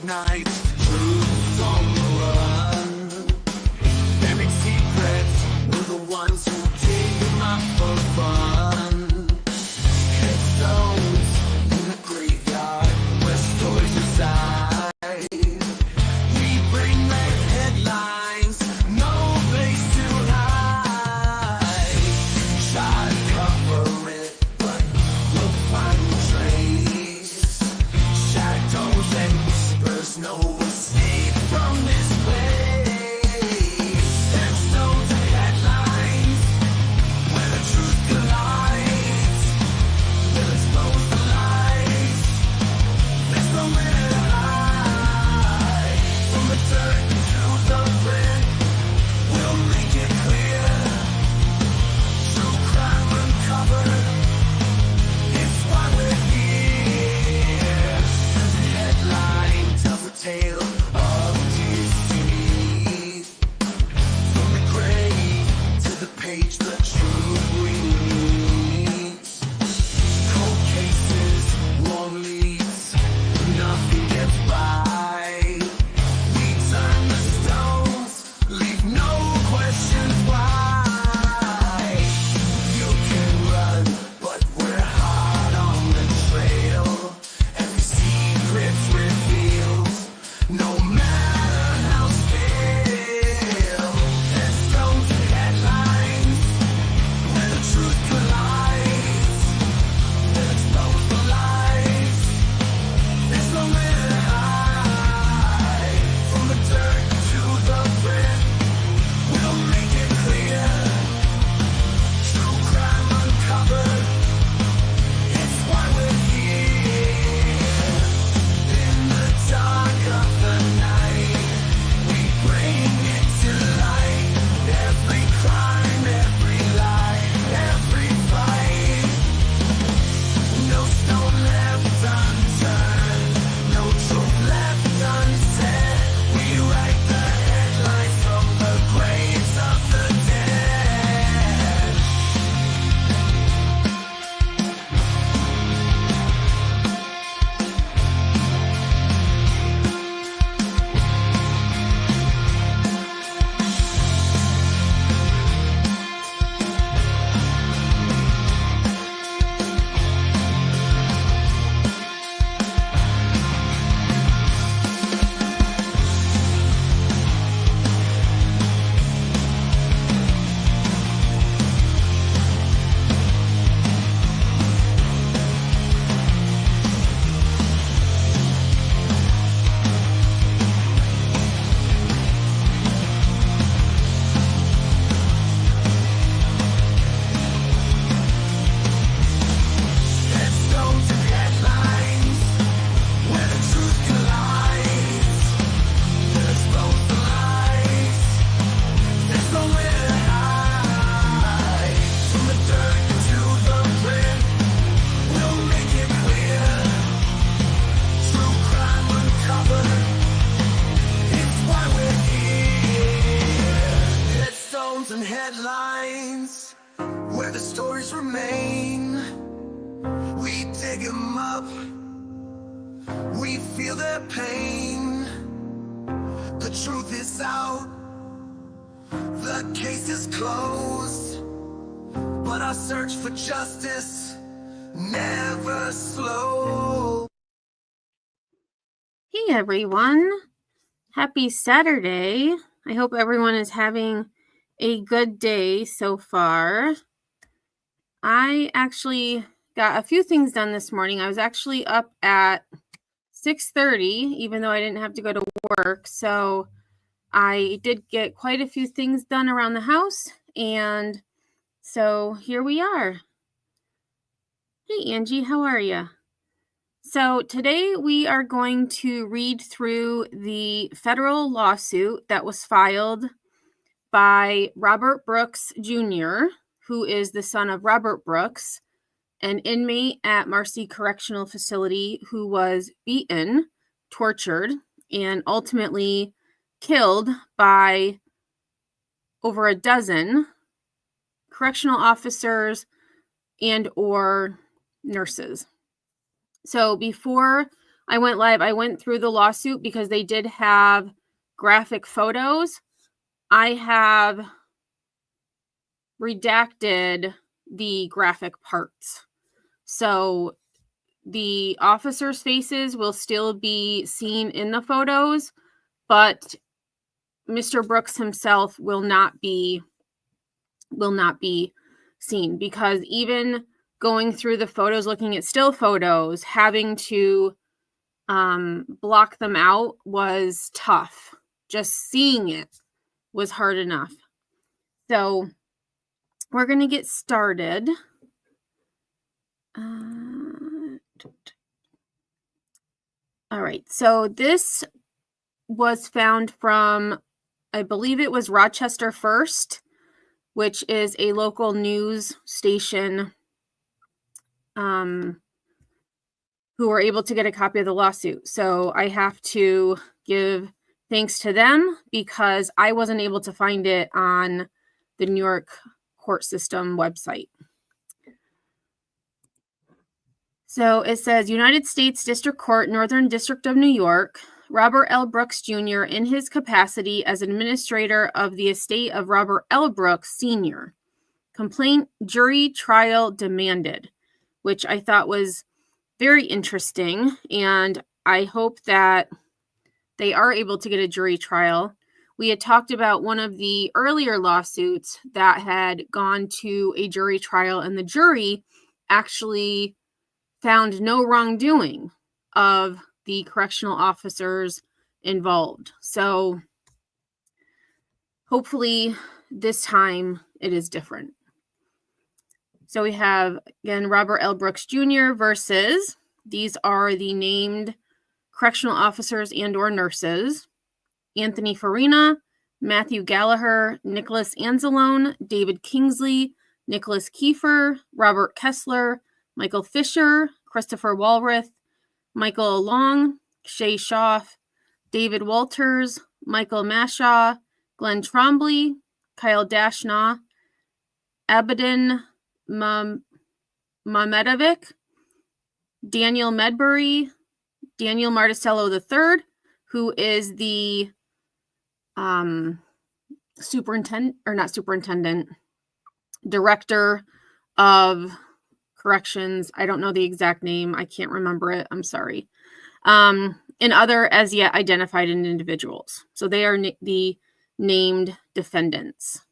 nights, truths on the run. Buried secrets were the ones who dig them up for fun. Headstones in the graveyard where stories reside. We bring back headlines, no place to hide. Try to cover it, but we'll find the trace. Shadows and whispers, no escape from this place. Headstones and headlines, where the truth collides. We'll expose the lies. There's nowhere to hide. From the dirt to the brick, we'll make it clear. True crime uncovered, it's why we're here. The headline tells a tale of deceit. From the grave to the page, the truth remains. Cold cases, long leads, nothing gets by. We turn the stones, leave no questions why. You can run, but we're hard on the trail. Every secret's revealed, no matter how stale. Headstones and headlines, where the truth collides. We'll expose the lies. There's nowhere to hide. From the dirt to the brick, we'll make it clear. True crime uncovered, it's why we're here. In the dark of the night, we bring it to light. Every crime, every lie, every fight. No stone left unturned, no truth left unsaid. We write the headlines from the graves of the dead. Headstones and headlines, where the truth collides. We'll expose the lies. There's nowhere to hide. From the dirt to the brick, we'll make it clear. True crime uncovered, it's why we're here. Headstones and headlines, where the stories remain. We dig 'em up, we feel their pain. The truth is out, the case is closed, but our search for justice never slows. Hey everyone, happy Saturday. I hope everyone is having a good day so far. I actually got a few things done this morning. I was actually up at 6:30, even though I didn't have to go to work. So I did get quite a few things done around the house. And so here we are. Hey Angie, how are you? So today we are going to read through the federal lawsuit that was filed by Robert Brooks Jr., who is the son of Robert Brooks, an inmate at Marcy Correctional Facility who was beaten, tortured, and ultimately killed by over a dozen correctional officers and or nurses. So before I went live. I went through the lawsuit because they did have graphic photos. I have redacted the graphic parts. So the officers' faces will still be seen in the photos, but Mr. Brooks himself will not be seen, because even going through the photos, looking at still photos, having to block them out was tough. Just seeing it was hard enough. So we're going to get started. All right. So this was found from, I believe it was Rochester First, which is a local news station who were able to get a copy of the lawsuit. So I have to give thanks to them because I wasn't able to find it on the New York court system website. So it says, United States District Court, Northern District of New York, Robert L. Brooks Jr. in his capacity as administrator of the estate of Robert L. Brooks Sr. Complaint, jury trial demanded, which I thought was very interesting, and I hope that they are able to get a jury trial. We had talked about one of the earlier lawsuits that had gone to a jury trial, and the jury actually found no wrongdoing of the correctional officers involved. So hopefully this time it is different. So we have, again, Robert L. Brooks Jr. versus, these are the named correctional officers and or nurses: Anthony Farina, Matthew Gallagher, Nicholas Anzalone, David Kingsley, Nicholas Kiefer, Robert Kessler, Michael Fisher, Christopher Walrath, Michael Long, Shay Schaff, David Walters, Michael Mashaw, Glenn Trombley, Kyle Dashnaw, Abedin Mamedovic, Daniel Medbury, Daniel Marticello III, who is the director of corrections. I don't know the exact name. I can't remember it. I'm sorry. And other as yet identified individuals. So they are the named defendants.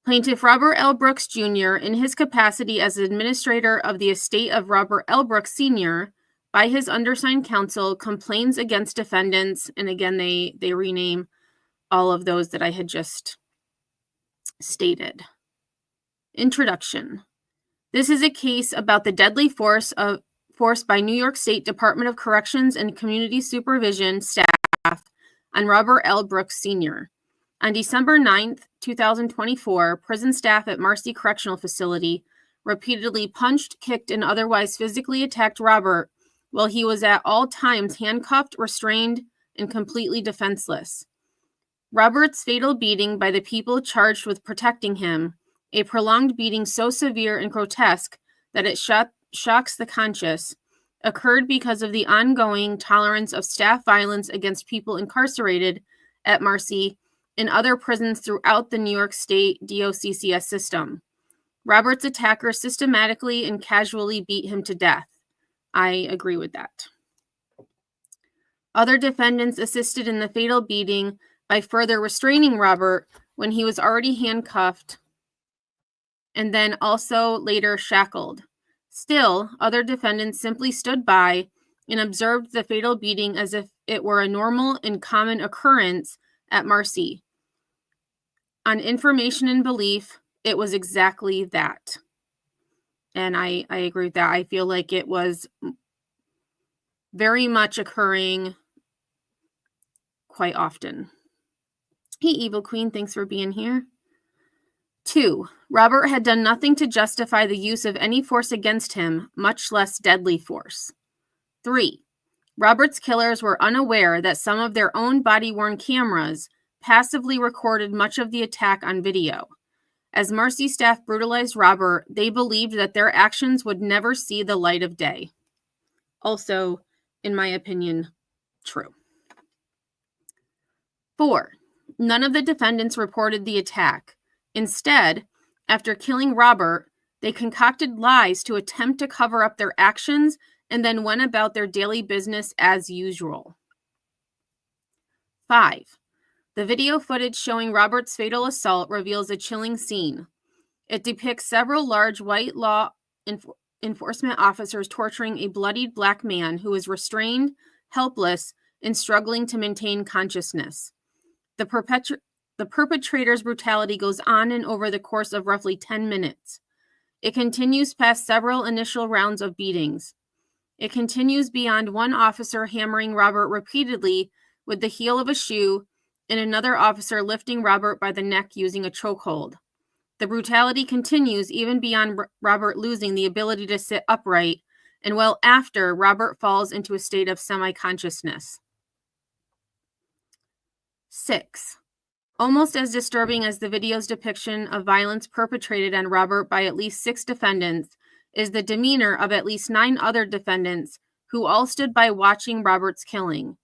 Plaintiff Robert L. Brooks Jr., in his capacity as administrator of the estate of Robert L. Brooks Sr., by his undersigned counsel, complains against defendants. And again, they rename all of those that I had just stated. Introduction. This is a case about the deadly force by New York State Department of Corrections and Community Supervision staff on Robert L. Brooks Sr. On December 9th, 2024, prison staff at Marcy Correctional Facility repeatedly punched, kicked, and otherwise physically attacked Robert while he was at all times handcuffed, restrained, and completely defenseless. Robert's fatal beating by the people charged with protecting him, a prolonged beating so severe and grotesque that it shocks the conscious, occurred because of the ongoing tolerance of staff violence against people incarcerated at Marcy and other prisons throughout the New York State DOCCS system. Robert's attackers systematically and casually beat him to death. I agree with that. Other defendants assisted in the fatal beating by further restraining Robert when he was already handcuffed and then also later shackled. Still, other defendants simply stood by and observed the fatal beating as if it were a normal and common occurrence at Marcy. On information and belief, it was exactly that. And I agree with that. I feel like it was very much occurring quite often. Hey, Evil Queen, thanks for being here. 2. Robert had done nothing to justify the use of any force against him, much less deadly force. 3. Robert's killers were unaware that some of their own body-worn cameras passively recorded much of the attack on video. As Marcy staff brutalized Robert, they believed that their actions would never see the light of day. Also, in my opinion, true. 4. None of the defendants reported the attack. Instead, after killing Robert, they concocted lies to attempt to cover up their actions and then went about their daily business as usual. 5. The video footage showing Robert's fatal assault reveals a chilling scene. It depicts several large white law enforcement officers torturing a bloodied black man who is restrained, helpless, and struggling to maintain consciousness. The perpetrator's brutality goes on and over the course of roughly 10 minutes. It continues past several initial rounds of beatings. It continues beyond one officer hammering Robert repeatedly with the heel of a shoe and another officer lifting Robert by the neck using a chokehold. The brutality continues even beyond Robert losing the ability to sit upright and well after Robert falls into a state of semi-consciousness. 6. Almost as disturbing as the video's depiction of violence perpetrated on Robert by at least 6 defendants is the demeanor of at least 9 other defendants who all stood by watching Robert's killing.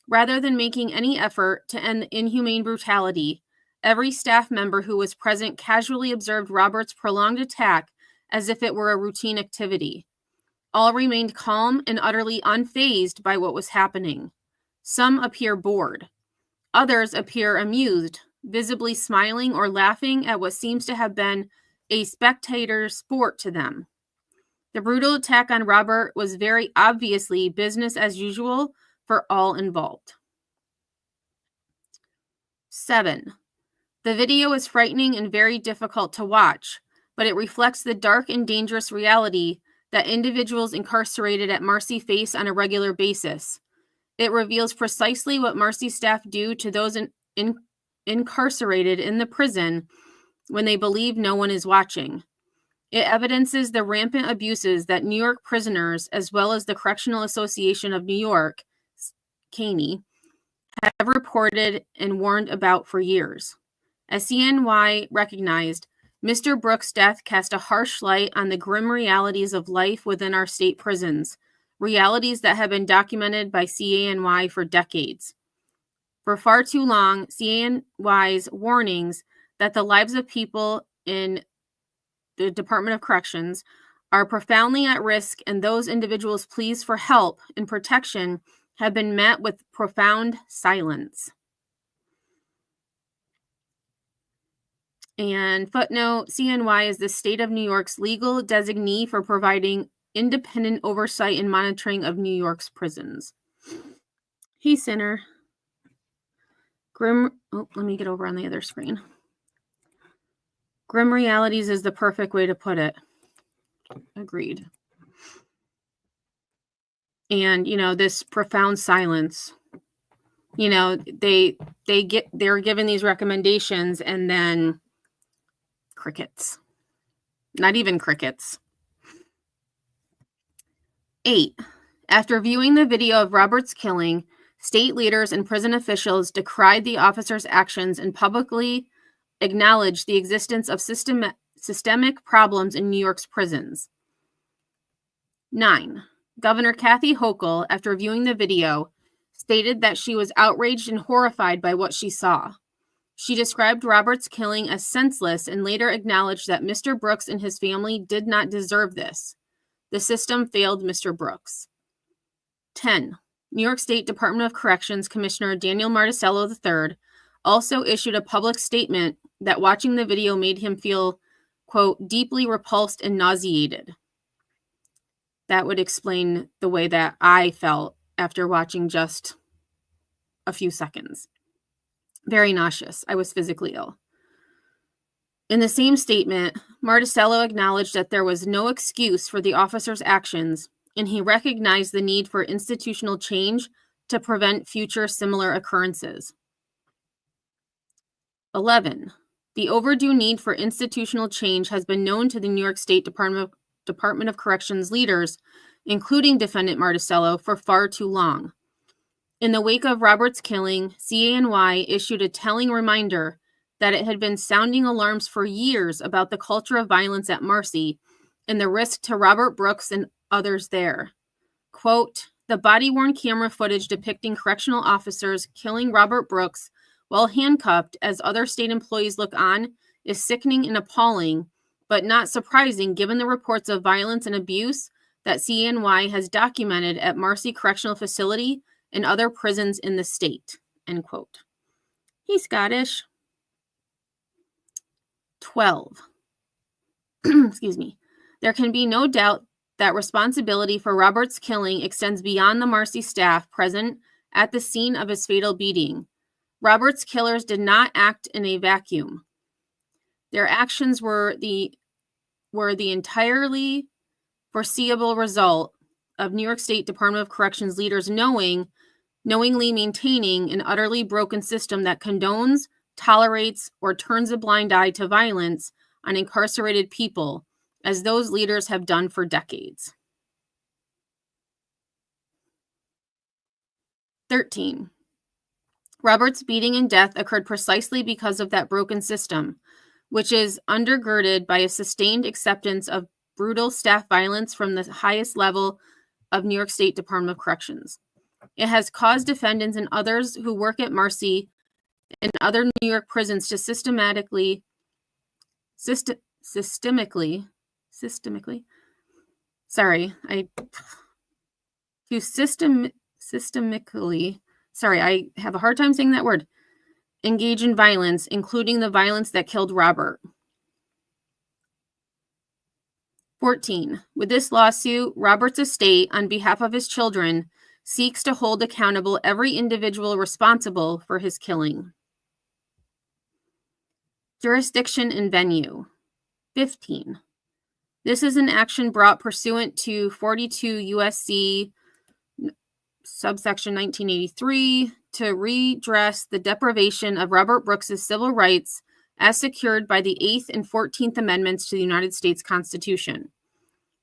Rather than making any effort to end the inhumane brutality, every staff member who was present casually observed Robert's prolonged attack as if it were a routine activity. All remained calm and utterly unfazed by what was happening. Some appear bored. Others appear amused, visibly smiling or laughing at what seems to have been a spectator's sport to them. The brutal attack on Robert was very obviously business as usual for all involved. 7. The video is frightening and very difficult to watch, but it reflects the dark and dangerous reality that individuals incarcerated at Marcy face on a regular basis. It reveals precisely what Marcy staff do to those incarcerated in the prison when they believe no one is watching. It evidences the rampant abuses that New York prisoners, as well as the Correctional Association of New York, Caney, have reported and warned about for years. As CNY recognized, Mr. Brooks' death cast a harsh light on the grim realities of life within our state prisons, realities that have been documented by CANY for decades. For far too long, CANY's warnings that the lives of people in the Department of Corrections are profoundly at risk and those individuals' pleas for help and protection have been met with profound silence. And footnote, CNY is the state of New York's legal designee for providing independent oversight and monitoring of New York's prisons. Hey, Sinner. Let me get over on the other screen. Grim realities is the perfect way to put it. Agreed. And, this profound silence, they're given these recommendations and then crickets. Not even crickets. 8. After viewing the video of Robert's killing, state leaders and prison officials decried the officer's actions and publicly acknowledged the existence of systemic problems in New York's prisons. 9. Governor Kathy Hochul, after viewing the video, stated that she was outraged and horrified by what she saw. She described Robert's killing as senseless and later acknowledged that Mr. Brooks and his family did not deserve this. The system failed Mr. Brooks. 10. New York State Department of Corrections Commissioner Daniel Marticello III also issued a public statement that watching the video made him feel, quote, deeply repulsed and nauseated. That would explain the way that I felt after watching just a few seconds. Very nauseous. I was physically ill. In the same statement, Marticello acknowledged that there was no excuse for the officer's actions, and he recognized the need for institutional change to prevent future similar occurrences. 11. The overdue need for institutional change has been known to the New York State Department of Corrections leaders, including Defendant Marticello, for far too long. In the wake of Robert's killing, CANY issued a telling reminder that it had been sounding alarms for years about the culture of violence at Marcy and the risk to Robert Brooks and others there. quote, "The body-worn camera footage depicting correctional officers killing Robert Brooks while handcuffed as other state employees look on is sickening and appalling, but not surprising given the reports of violence and abuse that CNY has documented at Marcy Correctional Facility and other prisons in the state," end quote. He's Scottish. 12. Excuse me. There can be no doubt that responsibility for Robert's killing extends beyond the Marcy staff present at the scene of his fatal beating. Robert's killers did not act in a vacuum. Their actions were the entirely foreseeable result of New York State Department of Corrections leaders knowingly maintaining an utterly broken system that condones, tolerates, or turns a blind eye to violence on incarcerated people, as those leaders have done for decades. 13. Robert's beating and death occurred precisely because of that broken system, which is undergirded by a sustained acceptance of brutal staff violence from the highest level of New York State Department of Corrections. It has caused defendants and others who work at Marcy and other New York prisons to systemically I have a hard time saying that word, engage in violence, including the violence that killed Robert. 14. With this lawsuit, Robert's estate, on behalf of his children, seeks to hold accountable every individual responsible for his killing. Jurisdiction and venue. 15. This is an action brought pursuant to 42 U.S.C. subsection 1983 to redress the deprivation of Robert Brooks's civil rights as secured by the 8th and 14th Amendments to the United States Constitution.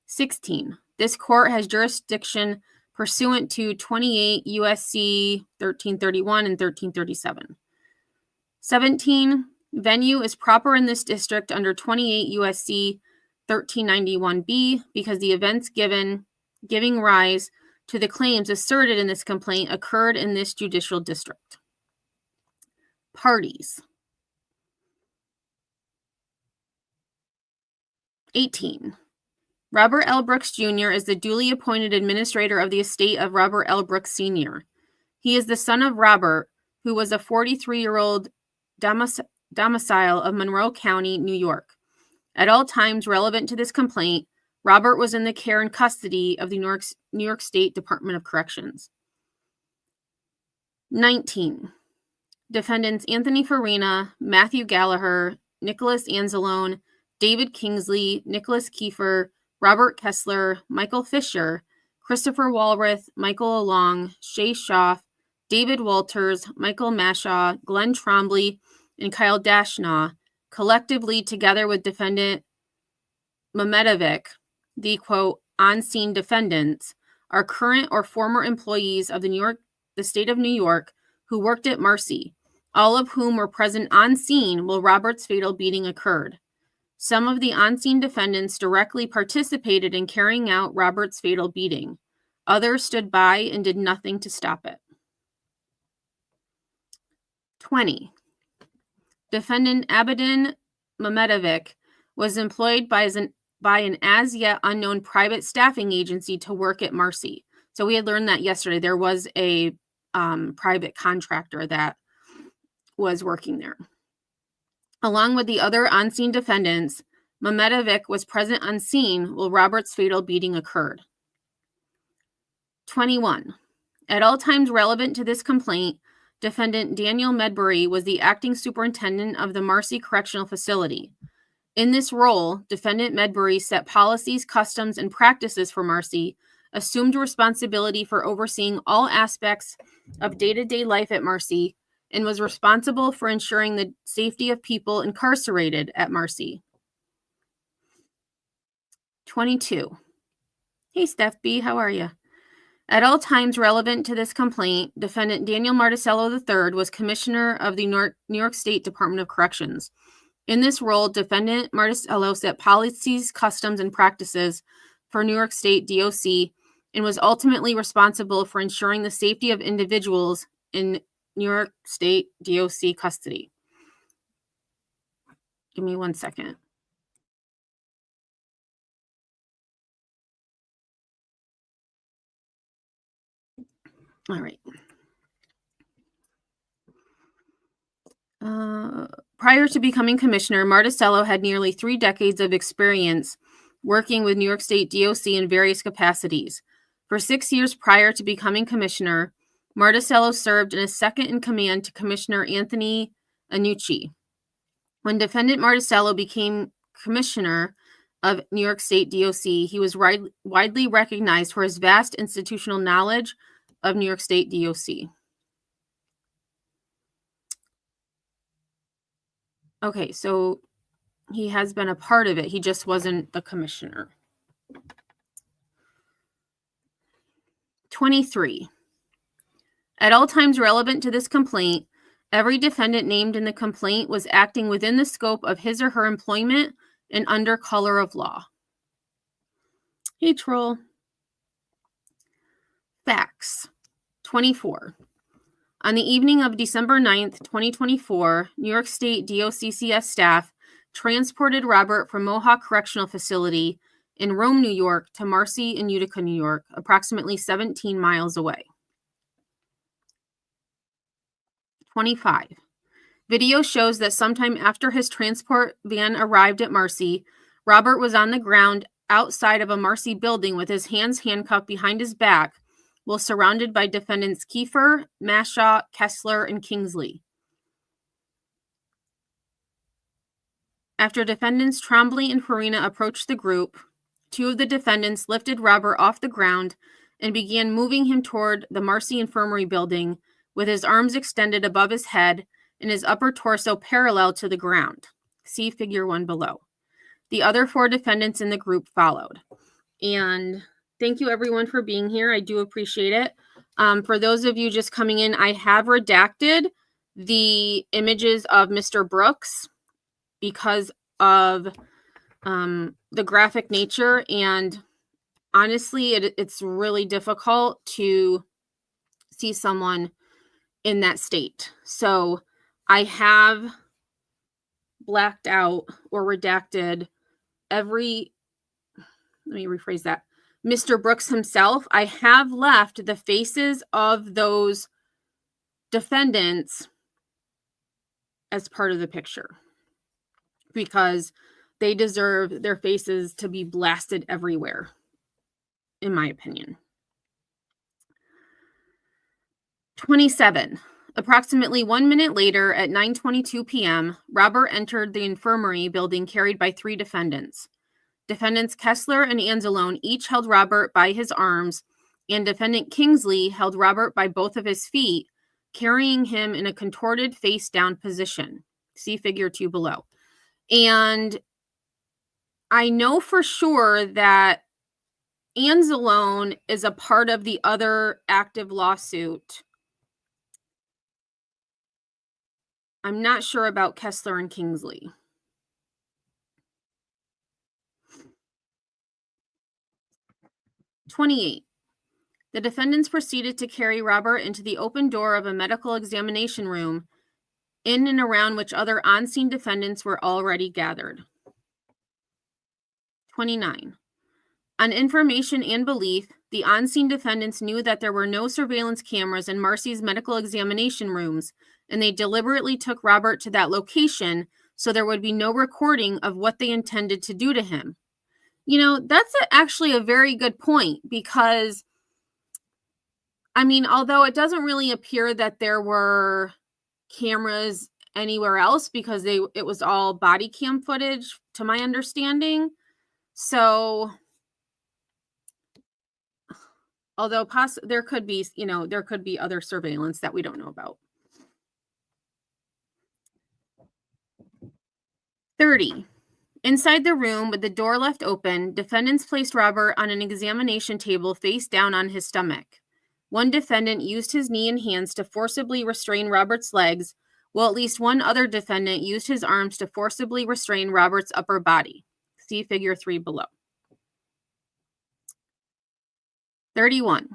16. This court has jurisdiction pursuant to 28 U.S.C. 1331 and 1337. 17. Venue is proper in this district under 28 U.S.C. 1391b because the events giving rise to the claims asserted in this complaint occurred in this judicial district. Parties. 18. Robert L. Brooks Jr. is the duly appointed administrator of the estate of Robert L. Brooks Sr. He is the son of Robert, who was a 43-year-old domicile of Monroe County, New York. At all times relevant to this complaint, Robert was in the care and custody of the New York State Department of Corrections. 19. Defendants Anthony Farina, Matthew Gallagher, Nicholas Anzalone, David Kingsley, Nicholas Kiefer, Robert Kessler, Michael Fisher, Christopher Walrath, Michael Along, Shay Schaff, David Walters, Michael Mashaw, Glenn Trombley, and Kyle Dashnaw, collectively together with defendant Mamedovic, the quote, on-scene defendants, are current or former employees of the state of New York who worked at Marcy, all of whom were present on scene while Robert's fatal beating occurred. Some of the on-scene defendants directly participated in carrying out Robert's fatal beating. Others stood by and did nothing to stop it. 20. Defendant Abedin Mamedovic was employed by an as-yet unknown private staffing agency to work at Marcy. So we had learned that yesterday. There was a private contractor that was working there. Along with the other on-scene defendants, Mamedovic was present on scene while Robert's fatal beating occurred. 21. At all times relevant to this complaint, defendant Daniel Medbury was the acting superintendent of the Marcy Correctional Facility. In this role, defendant Medbury set policies, customs, and practices for Marcy, assumed responsibility for overseeing all aspects of day-to-day life at Marcy, and was responsible for ensuring the safety of people incarcerated at Marcy. 22. Hey, Steph B., how are you? At all times relevant to this complaint, defendant Daniel Marticello III was commissioner of the New York State Department of Corrections. In this role, defendant Marticello set policies, customs, and practices for New York State DOC and was ultimately responsible for ensuring the safety of individuals in New York State DOC custody. Give me 1 second. All right. Prior to becoming commissioner, Marticello had nearly 3 decades of experience working with New York State DOC in various capacities. For 6 years prior to becoming commissioner, Marticello served as second in command to Commissioner Anthony Annucci. When defendant Marticello became commissioner of New York State DOC, he was widely recognized for his vast institutional knowledge of New York State DOC. Okay, so he has been a part of it. He just wasn't the commissioner. 23. At all times relevant to this complaint, every defendant named in the complaint was acting within the scope of his or her employment and under color of law. Hey, troll. Facts. 24. On the evening of December 9th, 2024, New York State DOCCS staff transported Robert from Mohawk Correctional Facility in Rome, New York, to Marcy in Utica, New York, approximately 17 miles away. 25. Video shows that sometime after his transport van arrived at Marcy, Robert was on the ground outside of a Marcy building with his hands handcuffed behind his back while surrounded by defendants Kiefer, Mashaw, Kessler, and Kingsley. After defendants Trombley and Farina approached the group, 2 of the defendants lifted Robert off the ground and began moving him toward the Marcy Infirmary building with his arms extended above his head and his upper torso parallel to the ground. See figure 1 below. The other 4 defendants in the group followed. And thank you everyone for being here. I do appreciate it. For those of you just coming in, I have redacted the images of Mr. Brooks because of the graphic nature, and honestly, it's really difficult to see someone in that state. So I have blacked out or redacted let me rephrase that. Mr. Brooks himself, I have left the faces of those defendants as part of the picture because they deserve their faces to be blasted everywhere, in my opinion. 27. Approximately 1 minute later, at 9:22 p.m., Robert entered the infirmary building carried by 3 defendants. Defendants Kessler and Anzalone each held Robert by his arms, and defendant Kingsley held Robert by both of his feet, carrying him in a contorted face-down position. See figure 2 below. And I know for sure that Anzalone is a part of the other active lawsuit. I'm not sure about Kessler and Kingsley. 28. The defendants proceeded to carry Robert into the open door of a medical examination room, in and around which other on-scene defendants were already gathered. 29. On information and belief, the on-scene defendants knew that there were no surveillance cameras in Marcy's medical examination rooms, and they deliberately took Robert to that location so there would be no recording of what they intended to do to him. You know, that's actually a very good point because, I mean, although it doesn't really appear that there were cameras anywhere else because it was all body cam footage, to my understanding. So, although there could be, there could be other surveillance that we don't know about. 30. Inside the room with the door left open, defendants placed Robert on an examination table face down on his stomach. One defendant used his knee and hands to forcibly restrain Robert's legs, while at least one other defendant used his arms to forcibly restrain Robert's upper body. See figure 3 below. 31.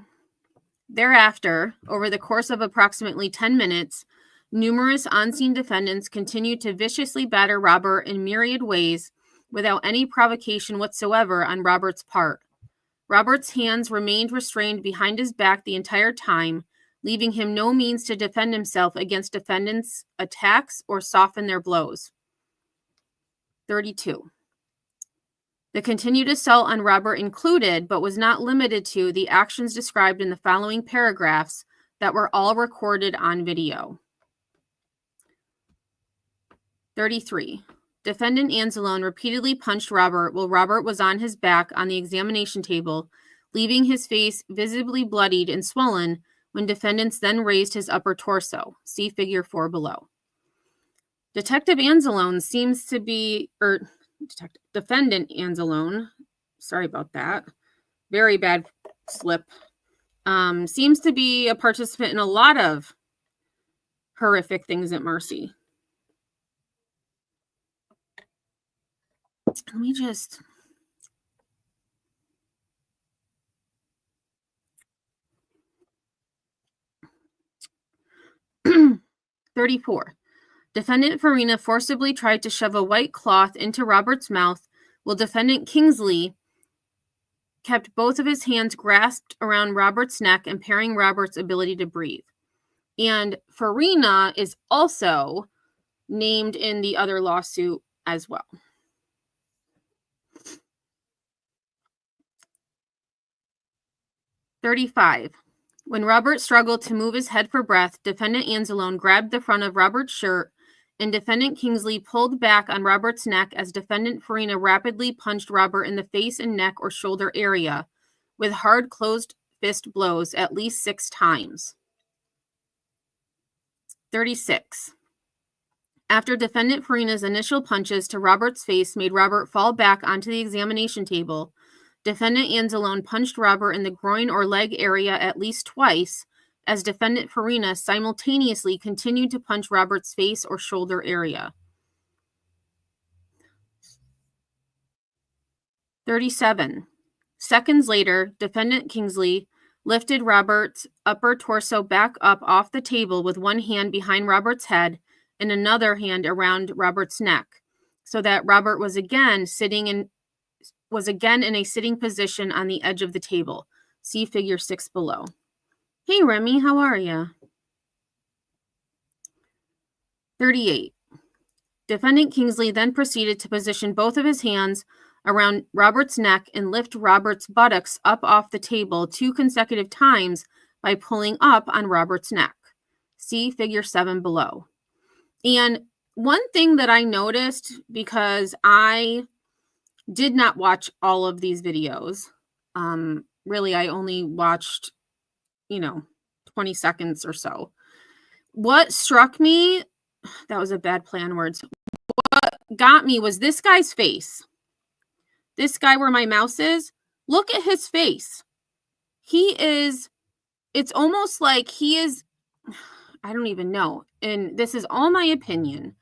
Thereafter, over the course of approximately 10 minutes, numerous on-scene defendants continued to viciously batter Robert in myriad ways without any provocation whatsoever on Robert's part. Robert's hands remained restrained behind his back the entire time, leaving him no means to defend himself against defendants' attacks or soften their blows. 32. The continued assault on Robert included, but was not limited to, the actions described in the following paragraphs that were all recorded on video. 33. Defendant Anzalone repeatedly punched Robert while Robert was on his back on the examination table, leaving his face visibly bloodied and swollen when defendants then raised his upper torso. See figure 4 below. Detective Anzalone seems to be, Defendant Anzalone, sorry about that, very bad slip, seems to be a participant in a lot of horrific things at Mercy. Let me just... (34) Defendant Farina forcibly tried to shove a white cloth into Robert's mouth, while Defendant Kingsley kept both of his hands grasped around Robert's neck, impairing Robert's ability to breathe. And Farina is also named in the other lawsuit as well. 35. When Robert struggled to move his head for breath, Defendant Anzalone grabbed the front of Robert's shirt, and Defendant Kingsley pulled back on Robert's neck as Defendant Farina rapidly punched Robert in the face and neck or shoulder area with hard closed fist blows at least 6 times. 36. After Defendant Farina's initial punches to Robert's face made Robert fall back onto the examination table, Defendant Anzalone punched Robert in the groin or leg area at least twice, as Defendant Farina simultaneously continued to punch Robert's face or shoulder area. 37. Seconds later, Defendant Kingsley lifted Robert's upper torso back up off the table with one hand behind Robert's head and another hand around Robert's neck, so that Robert was again in a sitting position on the edge of the table. See figure 6 below. Hey, Remy, how are you? 38. Defendant Kingsley then proceeded to position both of his hands around Robert's neck and lift Robert's buttocks up off the table 2 consecutive times by pulling up on Robert's neck. See figure 7 below. And one thing that I noticed, because I did not watch all of these videos. Really, I only watched, 20 seconds or so. What struck me, that was a bad play on words. What got me was this guy's face. This guy where my mouse is, look at his face. It's almost like he is, I don't even know. And this is all my opinion.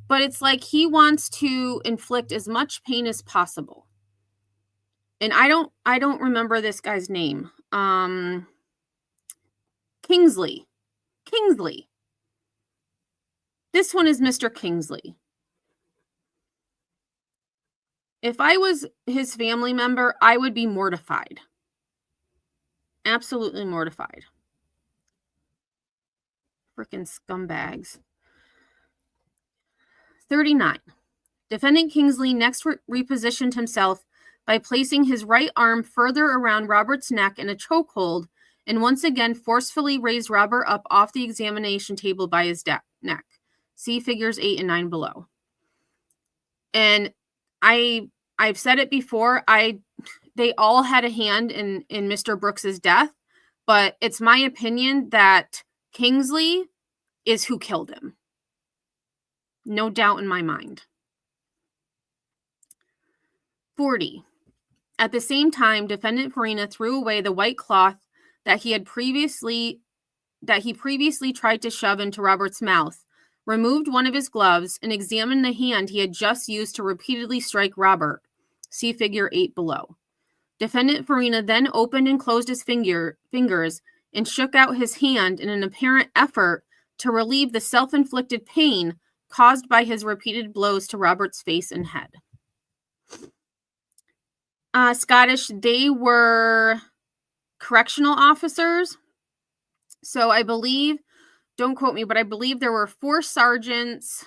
But it's like he wants to inflict as much pain as possible. And I don't remember this guy's name. Kingsley. This one is Mr. Kingsley. If I was his family member, I would be mortified. Absolutely mortified. Freaking scumbags. 39. Defendant Kingsley next repositioned himself by placing his right arm further around Robert's neck in a chokehold and once again forcefully raised Robert up off the examination table by his neck. See figures 8 and 9 below. And I've said it before, they all had a hand in Mr. Brooks's death, but it's my opinion that Kingsley is who killed him. No doubt in my mind. 40. At the same time, Defendant Farina threw away the white cloth that he previously tried to shove into Robert's mouth, removed one of his gloves, and examined the hand he had just used to repeatedly strike Robert. See figure 8 below. Defendant Farina then opened and closed his fingers and shook out his hand in an apparent effort to relieve the self-inflicted pain caused by his repeated blows to Robert's face and head. Scottish, they were correctional officers. So I believe, don't quote me, but I believe there were 4 sergeants,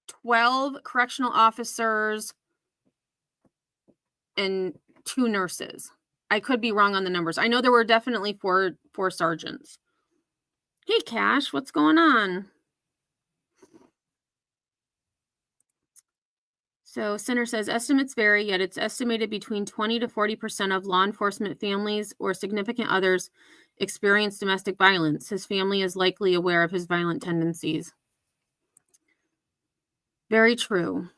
12 correctional officers, and 2 nurses. I could be wrong on the numbers. I know there were definitely four sergeants. Hey, Cash, what's going on? So Center says estimates vary, yet it's estimated between 20 to 40% of law enforcement families or significant others experience domestic violence. His family is likely aware of his violent tendencies. Very true.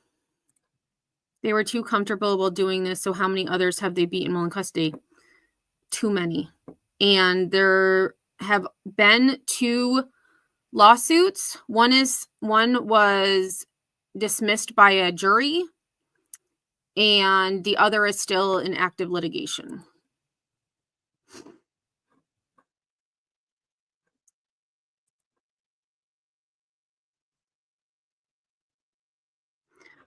They were too comfortable while doing this, so how many others have they beaten while in custody? Too many. And there have been 2 lawsuits. One was dismissed by a jury, and the other is still in active litigation.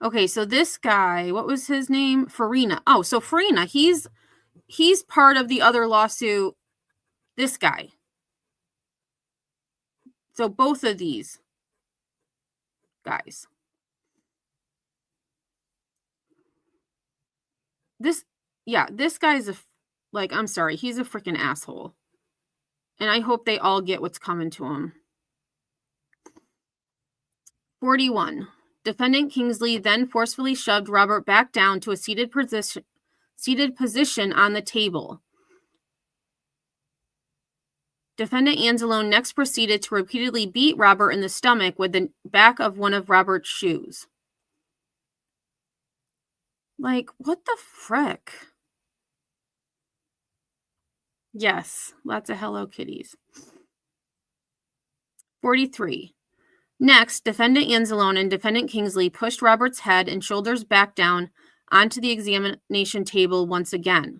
Okay, so this guy, what was his name? Farina. Oh, so Farina, he's part of the other lawsuit. This guy. So both of these guys. This guy's I'm sorry, he's a freaking asshole. And I hope they all get what's coming to him. 41. Defendant Kingsley then forcefully shoved Robert back down to a seated position on the table. Defendant Anzalone next proceeded to repeatedly beat Robert in the stomach with the back of one of Robert's shoes. Like, what the frick? Yes, lots of Hello Kitties. 43. Next, Defendant Anzalone and Defendant Kingsley pushed Robert's head and shoulders back down onto the examination table once again.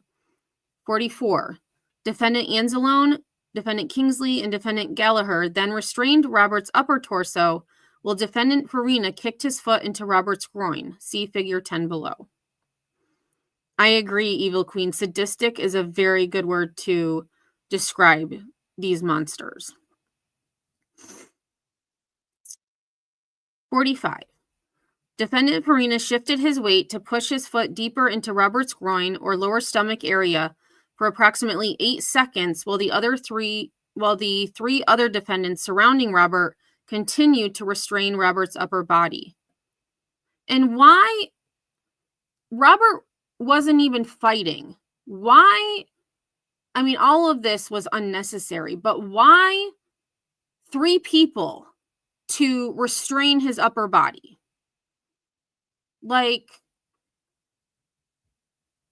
44. Defendant Anzalone, Defendant Kingsley, and Defendant Gallagher then restrained Robert's upper torso, while Defendant Farina kicked his foot into Robert's groin. See figure 10 below. I agree, Evil Queen. Sadistic is a very good word to describe these monsters. 45. Defendant Farina shifted his weight to push his foot deeper into Robert's groin or lower stomach area for approximately 8 seconds, while the 3 other defendants surrounding Robert continued to restrain Robert's upper body. And why? Robert wasn't even fighting. Why? I mean, all of this was unnecessary, but why 3 people to restrain his upper body? Like,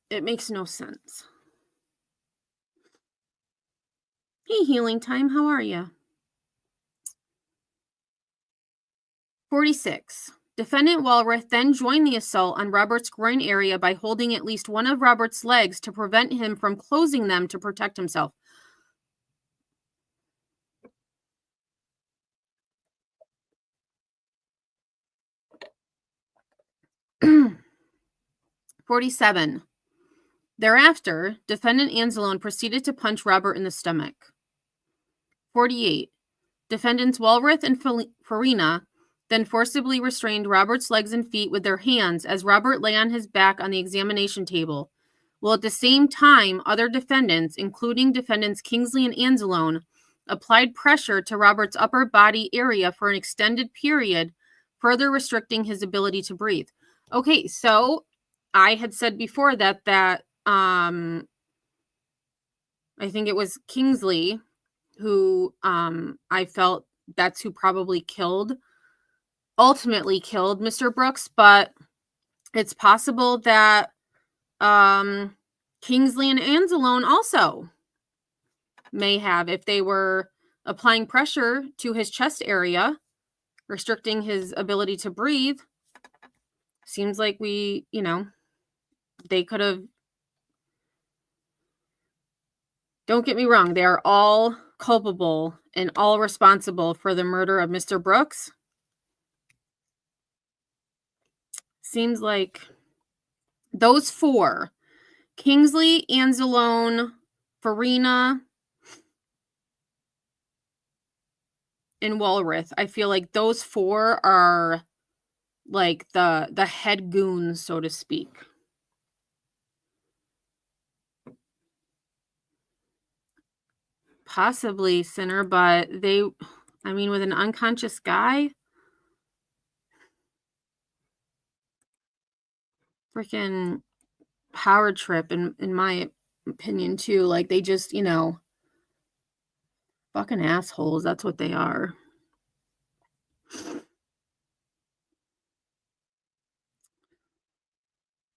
it makes no sense. Hey, Healing Time, how are you? 46. Defendant Walrath then joined the assault on Robert's groin area by holding at least one of Robert's legs to prevent him from closing them to protect himself. "47. Thereafter, Defendant Anzalone proceeded to punch Robert in the stomach. 48. Defendants Walrath and Farina then forcibly restrained Robert's legs and feet with their hands as Robert lay on his back on the examination table, while at the same time other defendants, including Defendants Kingsley and Anzalone, applied pressure to Robert's upper body area for an extended period, further restricting his ability to breathe." Okay, so I had said before that I think it was Kingsley who I felt that's who probably ultimately killed Mr. Brooks, but it's possible that Kingsley and Anzalone also may have, if they were applying pressure to his chest area, restricting his ability to breathe. Seems like we, they could have. Don't get me wrong, they are all culpable and all responsible for the murder of Mr. Brooks. Seems like those four, Kingsley, Anzalone, Farina, and Walrath, I feel like those four are like the head goons, so to speak. Possibly, Sinner, but with an unconscious guy, freaking power trip in my opinion too. Like they just, fucking assholes. That's what they are.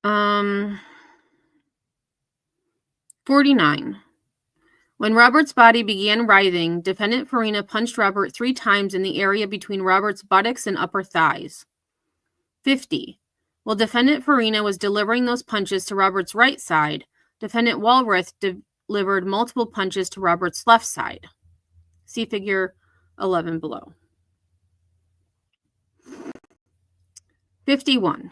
Um 49. When Robert's body began writhing, defendant Farina punched Robert 3 times in the area between Robert's buttocks and upper thighs. 50. While defendant Farina was delivering those punches to Robert's right side, defendant Walrath delivered multiple punches to Robert's left side. See figure 11 below. 51.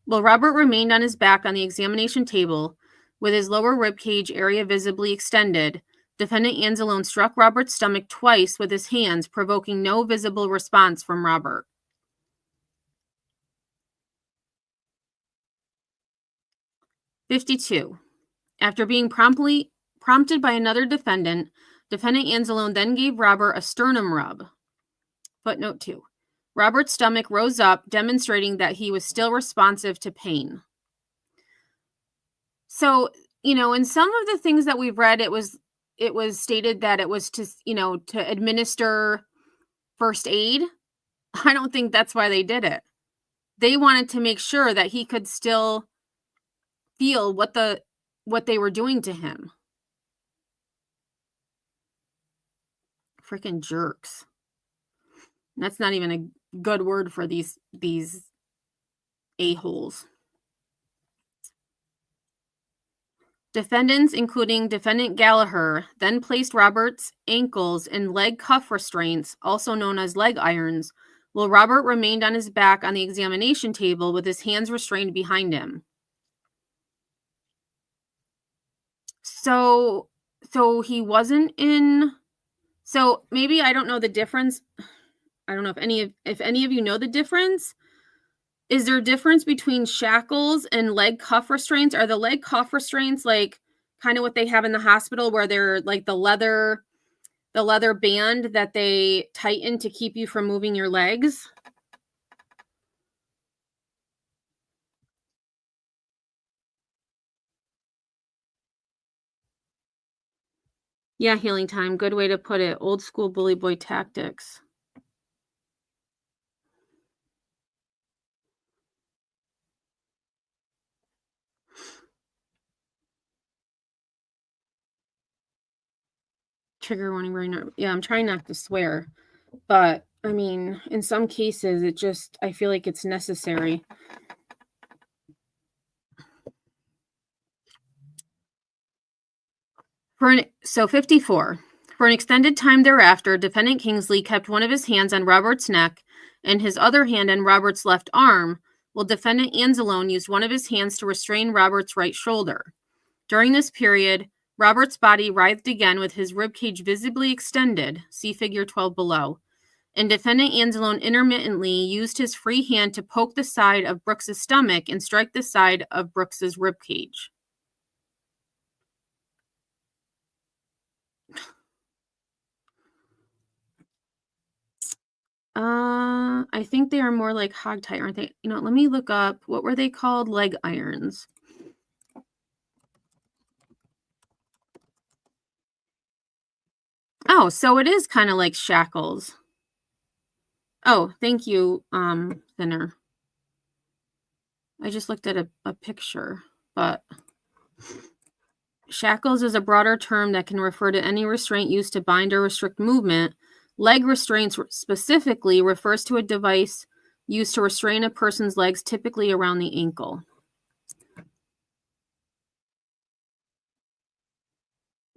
While Robert remained on his back on the examination table, with his lower ribcage area visibly extended, defendant Anzalone struck Robert's stomach twice with his hands, provoking no visible response from Robert. 52. After being prompted by another defendant, defendant Anzalone then gave Robert a sternum rub. Footnote 2. Robert's stomach rose up, demonstrating that he was still responsive to pain. So, in some of the things that we've read, it was stated that it was to administer first aid. I don't think that's why they did it. They wanted to make sure that he could still feel what they were doing to him. Freaking jerks. That's not even a good word for these a-holes. Defendants, including defendant Gallagher, then placed Robert's ankles in leg cuff restraints, also known as leg irons, while Robert remained on his back on the examination table with his hands restrained behind him. So he wasn't in. So maybe I don't know the difference. I don't know if any of you know the difference. Is there a difference between shackles and leg cuff restraints? Are the leg cuff restraints like kind of what they have in the hospital, where they're like the leather band that they tighten to keep you from moving your legs? Yeah, healing time. Good way to put it. Old school bully boy tactics. Trigger warning, brain. Yeah, I'm trying not to swear, but I mean, in some cases, I feel like it's necessary. So 54. For an extended time thereafter, defendant Kingsley kept one of his hands on Robert's neck and his other hand on Robert's left arm, while defendant Anzalone used one of his hands to restrain Robert's right shoulder. During this period, Robert's body writhed again with his ribcage visibly extended, see figure 12 below, and defendant Anzalone intermittently used his free hand to poke the side of Brooks's stomach and strike the side of Brooks's ribcage. I think they are more like hogtie, aren't they? Let me look up. What were they called? Leg irons. Oh, so it is kind of like shackles. Oh, thank you, Thinner. I just looked at a picture, but shackles is a broader term that can refer to any restraint used to bind or restrict movement. Leg restraints specifically refers to a device used to restrain a person's legs, typically around the ankle.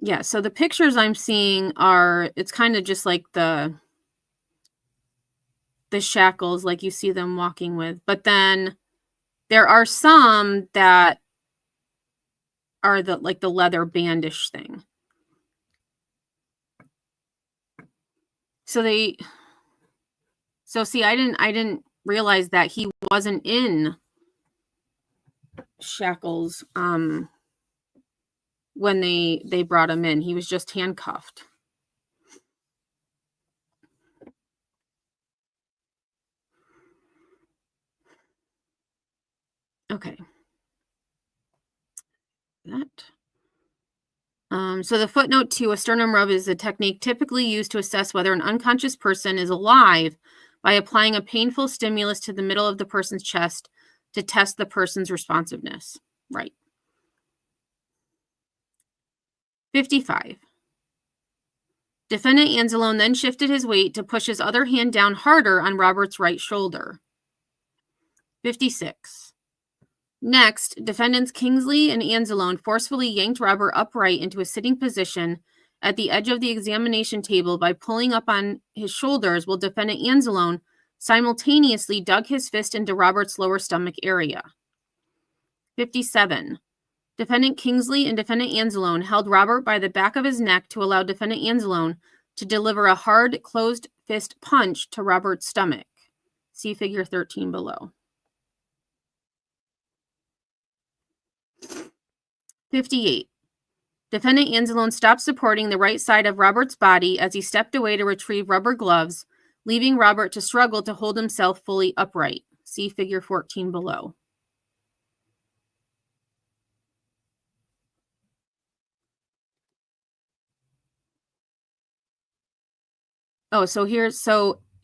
Yeah, so the pictures I'm seeing are, it's kind of just like the shackles like you see them walking with. But then there are some that are the leather bandish thing. So see, I didn't realize that he wasn't in shackles when they brought him in. He was just handcuffed. Okay. That. So the footnote 2, a sternum rub is a technique typically used to assess whether an unconscious person is alive by applying a painful stimulus to the middle of the person's chest to test the person's responsiveness. Right. 55. Defendant Anzalone then shifted his weight to push his other hand down harder on Robert's right shoulder. 56. Next, defendants Kingsley and Anzalone forcefully yanked Robert upright into a sitting position at the edge of the examination table by pulling up on his shoulders, while defendant Anzalone simultaneously dug his fist into Robert's lower stomach area. 57. Defendant Kingsley and defendant Anzalone held Robert by the back of his neck to allow defendant Anzalone to deliver a hard, closed fist punch to Robert's stomach. See figure 13 below. 58. Defendant Anzalone stopped supporting the right side of Robert's body as he stepped away to retrieve rubber gloves, leaving Robert to struggle to hold himself fully upright. See figure 14 below. Oh, so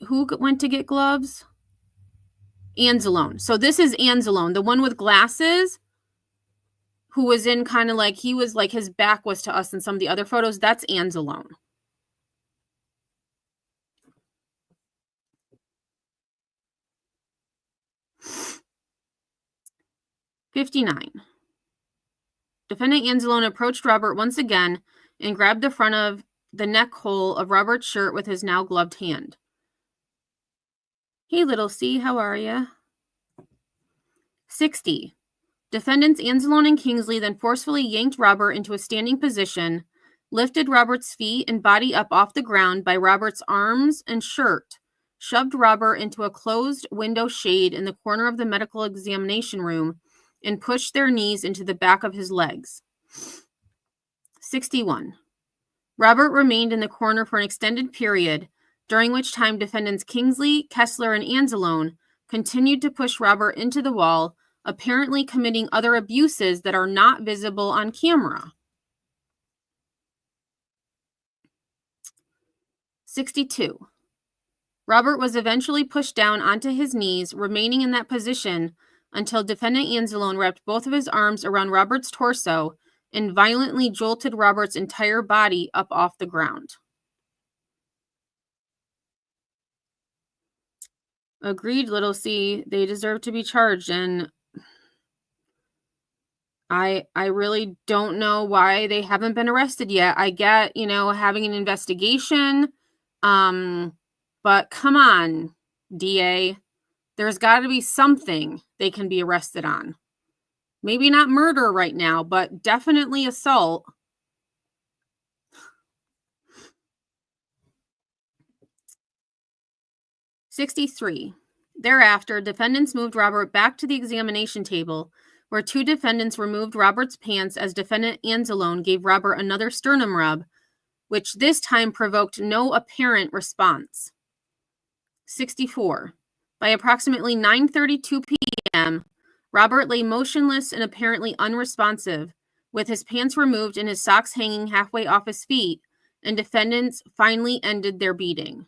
who went to get gloves? Anzalone. So this is Anzalone, the one with glasses, who was in kind of like, he was like, his back was to us in some of the other photos. That's Anzalone. '59. Defendant Anzalone approached Robert once again and grabbed the front of the neck hole of Robert's shirt with his now gloved hand. Hey, little C, how are ya? 60. Defendants Anzalone and Kingsley then forcefully yanked Robert into a standing position, lifted Robert's feet and body up off the ground by Robert's arms and shirt, shoved Robert into a closed window shade in the corner of the medical examination room, and pushed their knees into the back of his legs. 61. Robert remained in the corner for an extended period, during which time defendants Kingsley, Kessler, and Anzalone continued to push Robert into the wall, apparently committing other abuses that are not visible on camera. 62. Robert was eventually pushed down onto his knees, remaining in that position until defendant Anzalone wrapped both of his arms around Robert's torso and violently jolted Robert's entire body up off the ground. Agreed, little C. They deserve to be charged, and I really don't know why they haven't been arrested yet. I get, having an investigation, but come on, DA. There's got to be something they can be arrested on. Maybe not murder right now, but definitely assault. 63. Thereafter, defendants moved Robert back to the examination table, where two defendants removed Robert's pants as defendant Anzalone gave Robert another sternum rub, which this time provoked no apparent response. 64. By approximately 9:32 p.m., Robert lay motionless and apparently unresponsive, with his pants removed and his socks hanging halfway off his feet, and defendants finally ended their beating.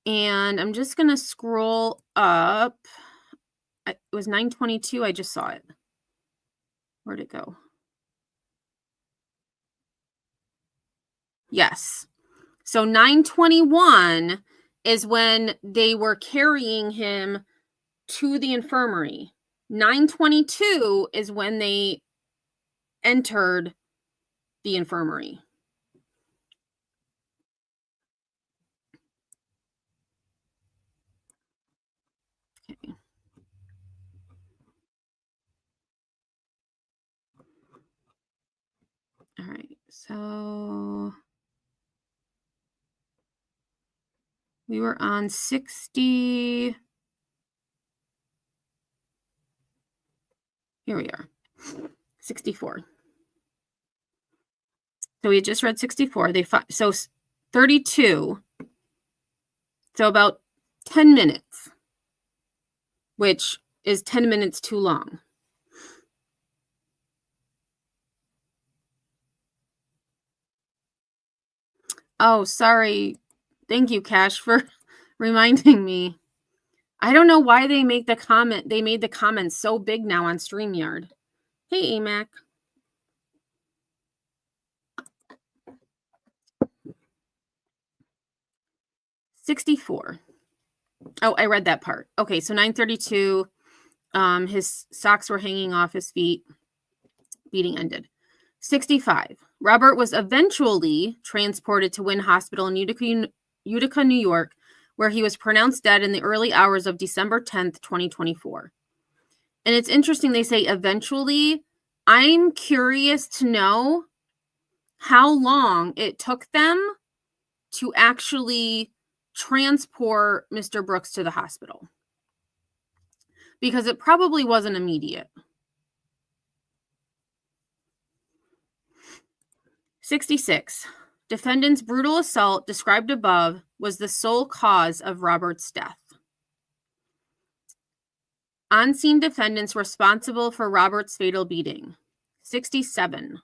And I'm just going to scroll up. It was 9:22. I just saw it. Where'd it go? Yes. So 9:21 is when they were carrying him to the infirmary. 9:22 is when they entered the infirmary. Okay. All right, so we were on 60. Here we are, 64. So we just read 64. So 32. So about 10 minutes, which is 10 minutes too long. Oh, sorry. Thank you, Cash, for reminding me. I don't know why they made the comment so big now on StreamYard. Hey, AMAC. $64. Oh, I read that part. Okay, so 9:32. His socks were hanging off his feet. Beating ended. 65. Robert was eventually transported to Wynn Hospital in Utica, New York, where he was pronounced dead in the early hours of December 10th, 2024. And it's interesting they say eventually. I'm curious to know how long it took them to actually transport Mr. Brooks to the hospital, because it probably wasn't immediate. 66. Defendant's brutal assault described above was the sole cause of Robert's death. On-scene defendants responsible for Robert's fatal beating. 67.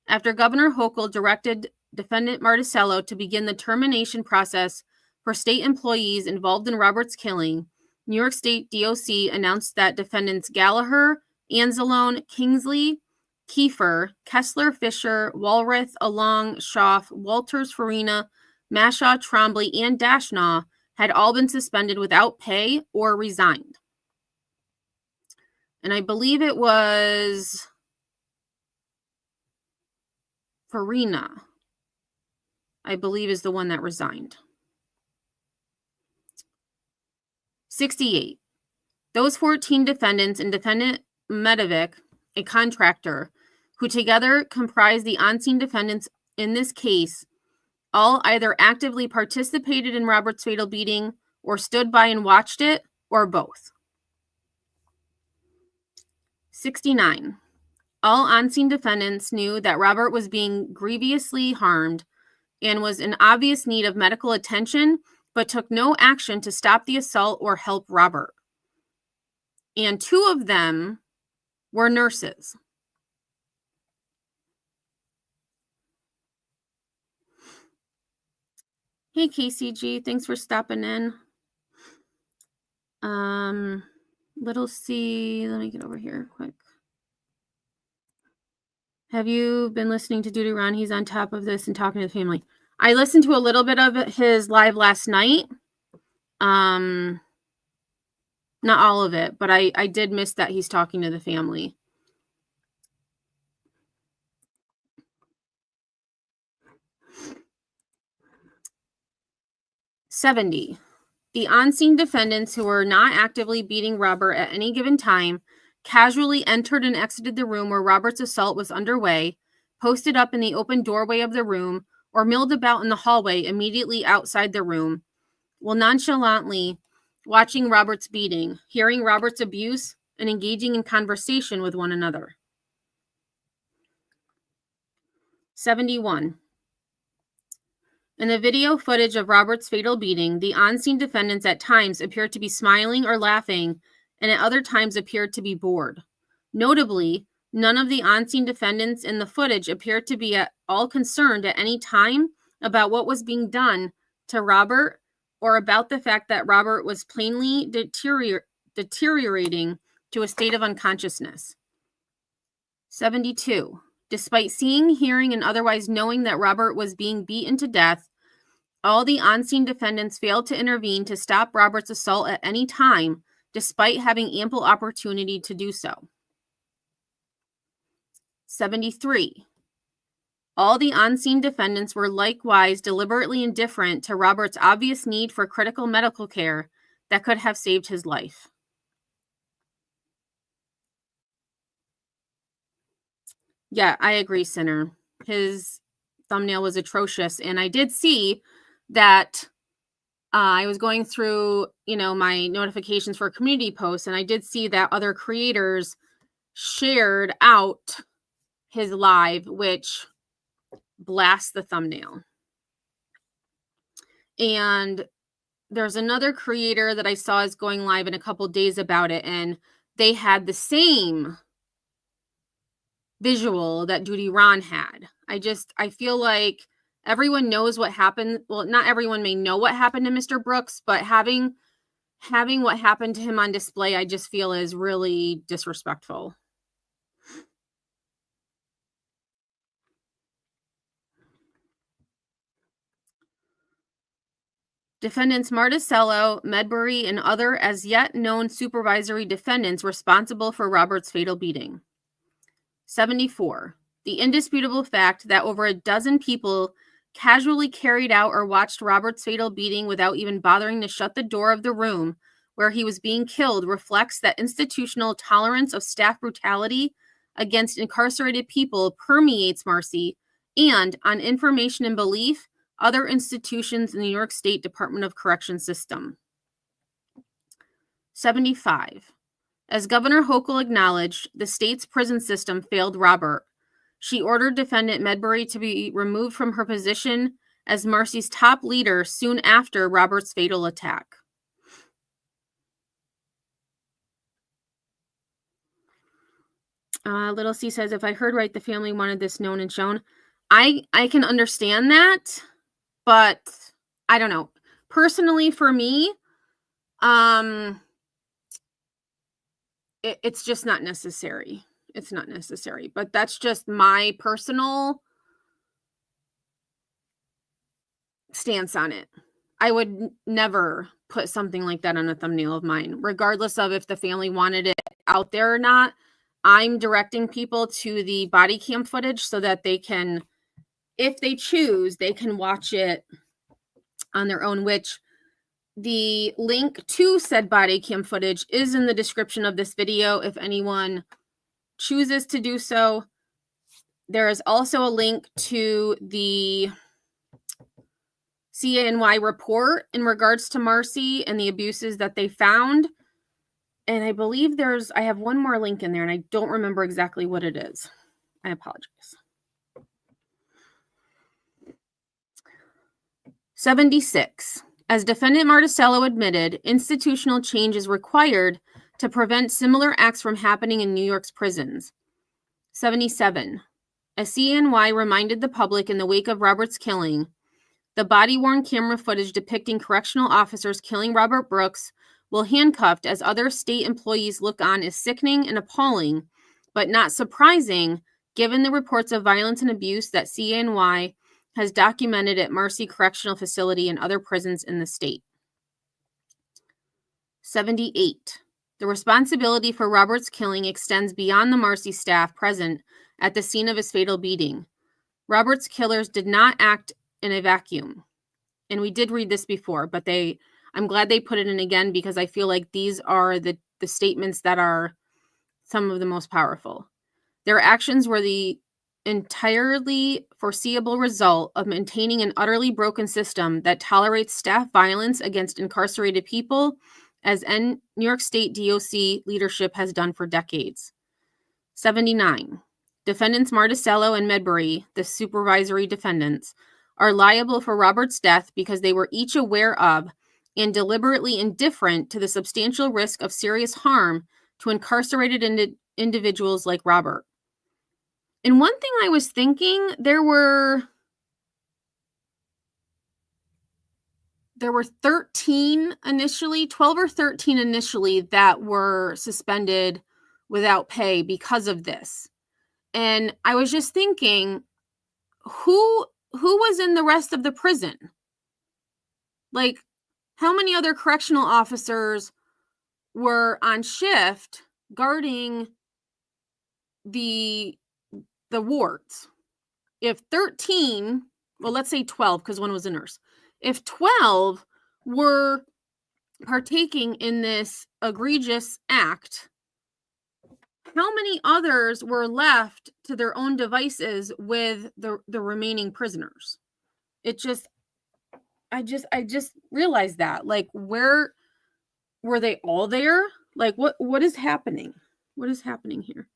After Governor Hochul directed defendant Marticello to begin the termination process for state employees involved in Robert's killing, New York State DOC announced that defendants Gallagher, Anzalone, Kingsley, Kiefer, Kessler, Fisher, Walrath, Along, Schaff, Walters, Farina, Mashaw, Trombley, and Dashnaw had all been suspended without pay or resigned. And I believe it was Farina, I believe, is the one that resigned. 68. Those 14 defendants and defendant Medovic, a contractor, who together comprise the on-scene defendants in this case, all either actively participated in Robert's fatal beating or stood by and watched it, or both. 69. All on-scene defendants knew that Robert was being grievously harmed and was in obvious need of medical attention, but took no action to stop the assault or help Robert. And 2 of them were nurses. Hey, KCG, thanks for stopping in. Little C, let me get over here quick. Have you been listening to Duty Ron? He's on top of this and talking to the family. I listened to a little bit of his live last night. Not all of it, but I did miss that he's talking to the family. 70. The on-scene defendants who were not actively beating Robert at any given time casually entered and exited the room where Robert's assault was underway, posted up in the open doorway of the room, or milled about in the hallway immediately outside the room, while nonchalantly watching Robert's beating, hearing Robert's abuse, and engaging in conversation with one another. 71. In the video footage of Robert's fatal beating, the on-scene defendants at times appeared to be smiling or laughing, and at other times appeared to be bored. Notably, none of the on-scene defendants in the footage appeared to be at all concerned at any time about what was being done to Robert or about the fact that Robert was plainly deteriorating to a state of unconsciousness. 72. Despite seeing, hearing, and otherwise knowing that Robert was being beaten to death, all the on-scene defendants failed to intervene to stop Robert's assault at any time, despite having ample opportunity to do so. 73. All the on-scene defendants were likewise deliberately indifferent to Robert's obvious need for critical medical care that could have saved his life. Yeah, I agree, Sinner. His thumbnail was atrocious, and I did see that I was going through, my notifications for community posts, and I did see that other creators shared out his live, which blasts the thumbnail. And there's another creator that I saw is going live in a couple days about it, and they had the same visual that Duty Ron had. I feel like everyone knows what happened. Well, not everyone may know what happened to Mr. Brooks, but having what happened to him on display, I just feel is really disrespectful. Defendants Marticello, Medbury, and other as yet known supervisory defendants responsible for Robert's fatal beating. 74. The indisputable fact that over a dozen people casually carried out or watched Robert's fatal beating without even bothering to shut the door of the room where he was being killed reflects that institutional tolerance of staff brutality against incarcerated people permeates Marcy and, on information and belief, other institutions in the New York State Department of Corrections system. 75. As Governor Hochul acknowledged, the state's prison system failed Robert. She ordered defendant Medbury to be removed from her position as Marcy's top leader soon after Robert's fatal attack. Little C says, if I heard right, the family wanted this known and shown. I can understand that, but I don't know. Personally, for me, it's just not necessary. It's not necessary, but that's just my personal stance on it. I would never put something like that on a thumbnail of mine, regardless of if the family wanted it out there or not. I'm directing people to the body cam footage so that they can, if they choose, they can watch it on their own, which the link to said body cam footage is in the description of this video if anyone chooses to do so. There is also a link to the CANY report in regards to Marcy and the abuses that they found. And I believe I have one more link in there, and I don't remember exactly what it is. I apologize. 76. As defendant Marticello admitted, institutional change is required to prevent similar acts from happening in New York's prisons. 77. As CNY reminded the public in the wake of Robert's killing, the body-worn camera footage depicting correctional officers killing Robert Brooks while handcuffed as other state employees look on is sickening and appalling, but not surprising given the reports of violence and abuse that CNY has documented at Marcy Correctional Facility and other prisons in the state. 78. The responsibility for Robert's killing extends beyond the Marcy staff present at the scene of his fatal beating. Robert's killers did not act in a vacuum. And we did read this before, but I'm glad they put it in again because I feel like these are the statements that are some of the most powerful. Their actions were the entirely foreseeable result of maintaining an utterly broken system that tolerates staff violence against incarcerated people, as New York State DOC leadership has done for decades. 79. Defendants Marticello and Medbury, the supervisory defendants, are liable for Robert's death because they were each aware of and deliberately indifferent to the substantial risk of serious harm to incarcerated individuals like Robert. And one thing I was thinking, there were 13 initially, 12 or 13 initially that were suspended without pay because of this. And I was just thinking, who was in the rest of the prison? Like, how many other correctional officers were on shift guarding the wards? if 13, well, let's say 12, because one was a nurse. If 12 were partaking in this egregious act, how many others were left to their own devices with the remaining prisoners? I just realized that. Like, where were they all there? Like, what is happening? What is happening here?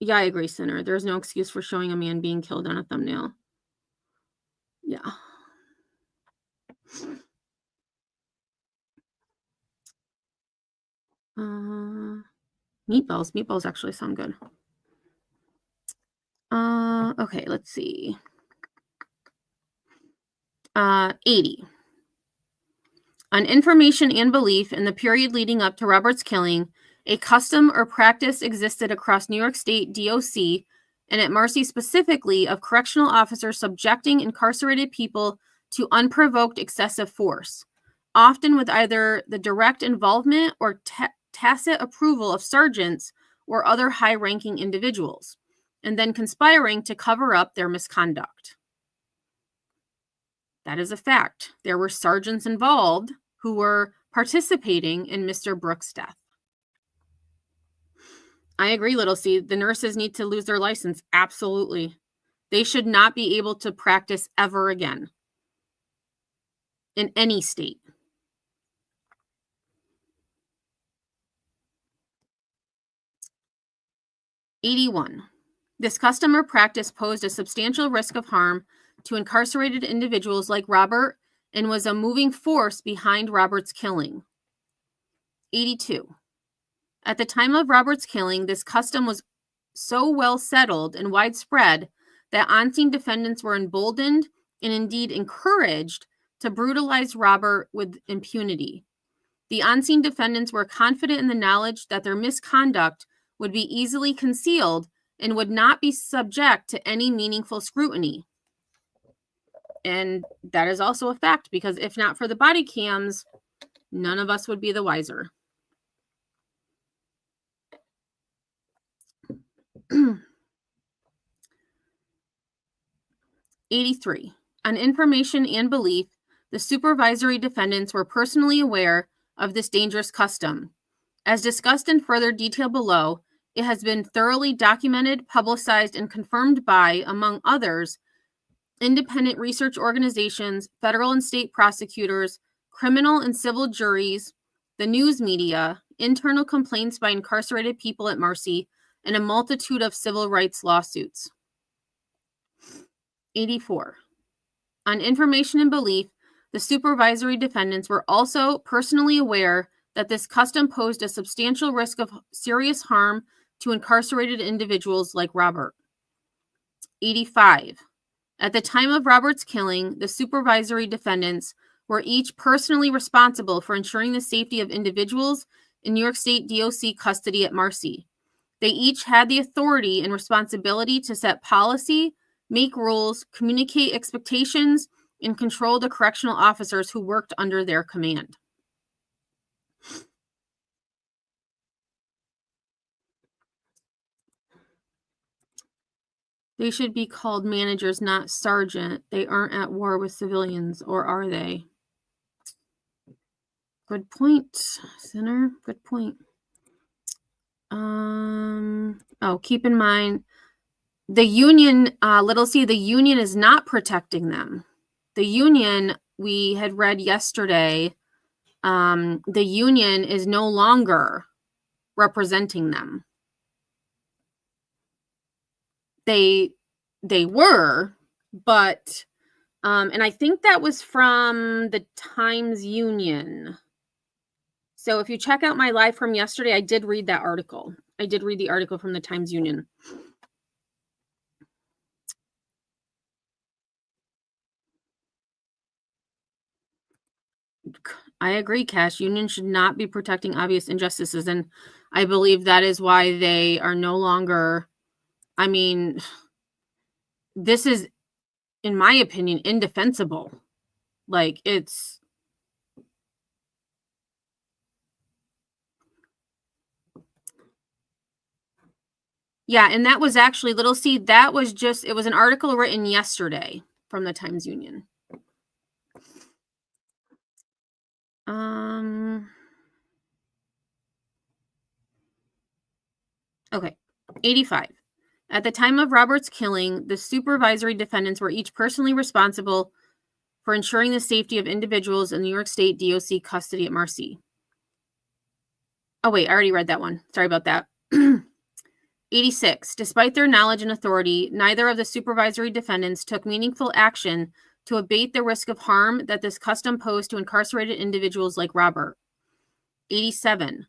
Yeah, I agree, Sinner. There's no excuse for showing a man being killed on a thumbnail. Yeah. Meatballs. Meatballs actually sound good. Okay, let's see. 80. On information and belief in the period leading up to Robert's killing, a custom or practice existed across New York State DOC and at Marcy specifically of correctional officers subjecting incarcerated people to unprovoked excessive force, often with either the direct involvement or tacit approval of sergeants or other high-ranking individuals, and then conspiring to cover up their misconduct. That is a fact. There were sergeants involved who were participating in Mr. Brooks' death. I agree, Little C. The nurses need to lose their license. Absolutely. They should not be able to practice ever again in any state. '81. This custom or practice posed a substantial risk of harm to incarcerated individuals like Robert and was a moving force behind Robert's killing. '82. At the time of Robert's killing, this custom was so well settled and widespread that on-scene defendants were emboldened and indeed encouraged to brutalize Robert with impunity. The on-scene defendants were confident in the knowledge that their misconduct would be easily concealed and would not be subject to any meaningful scrutiny. And that is also a fact, because if not for the body cams, none of us would be the wiser. '83. On information and belief, the supervisory defendants were personally aware of this dangerous custom. As discussed in further detail below, it has been thoroughly documented, publicized, and confirmed by, among others, independent research organizations, federal and state prosecutors, criminal and civil juries, the news media, internal complaints by incarcerated people at Marcy, and a multitude of civil rights lawsuits. '84. On information and belief, the supervisory defendants were also personally aware that this custom posed a substantial risk of serious harm to incarcerated individuals like Robert. '85. At the time of Robert's killing, the supervisory defendants were each personally responsible for ensuring the safety of individuals in New York State DOC custody at Marcy. They each had the authority and responsibility to set policy, make rules, communicate expectations, and control the correctional officers who worked under their command. They should be called managers, not sergeant. They aren't at war with civilians, or are they? Good point, Sinner. Good point. Keep in mind, the union, little C, the union is not protecting them. The union, we had read yesterday, the union is no longer representing them. They were, but, and I think that was from the Times Union. So if you check out my live from yesterday, I did read that article. I did read the article from the Times Union. I agree, Cash. Unions should not be protecting obvious injustices. And I believe that is why they are no longer, I mean, this is, in my opinion, indefensible. Like, it's, Yeah, and that was actually, little C, that was just, it was an article written yesterday from the Times-Union. Okay, 85. At the time of Robert's killing, the supervisory defendants were each personally responsible for ensuring the safety of individuals in New York State DOC custody at Marcy. Oh, wait, I already read that one. Sorry about that. 86. Despite their knowledge and authority, neither of the supervisory defendants took meaningful action to abate the risk of harm that this custom posed to incarcerated individuals like Robert. 87.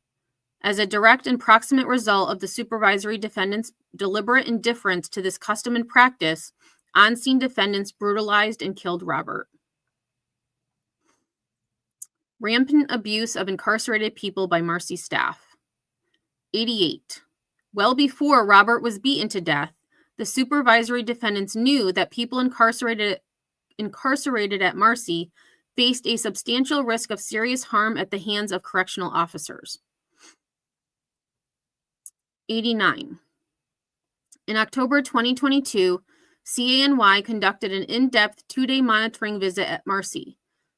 As a direct and proximate result of the supervisory defendants' deliberate indifference to this custom and practice, on-scene defendants brutalized and killed Robert. Rampant abuse of incarcerated people by Marcy staff. 88. Well before Robert was beaten to death, the supervisory defendants knew that people incarcerated at Marcy faced a substantial risk of serious harm at the hands of correctional officers. 89. In October 2022, CANY conducted an in-depth 2-day monitoring visit at Marcy.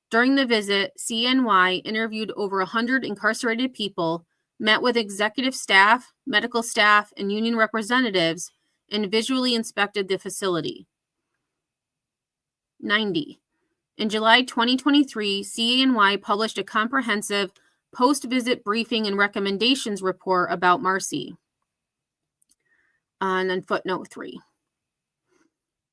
During the visit, CANY interviewed over 100 incarcerated people, met with executive staff, medical staff, and union representatives, and visually inspected the facility. 90. In July 2023, CANY published a comprehensive post-visit briefing and recommendations report about Marcy. And then footnote 3.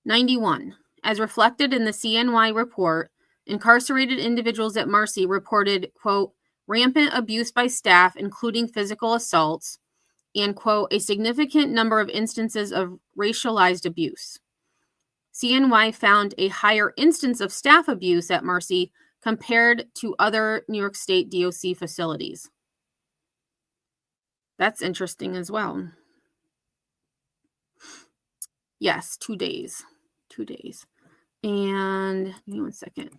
91. As reflected in the CNY report, incarcerated individuals at Marcy reported, quote, rampant abuse by staff, including physical assaults, and, quote, a significant number of instances of racialized abuse. CNY found a higher instance of staff abuse at Marcy compared to other New York State DOC facilities. That's interesting as well. Yes, 2 days. 2 days. And give me 1 second.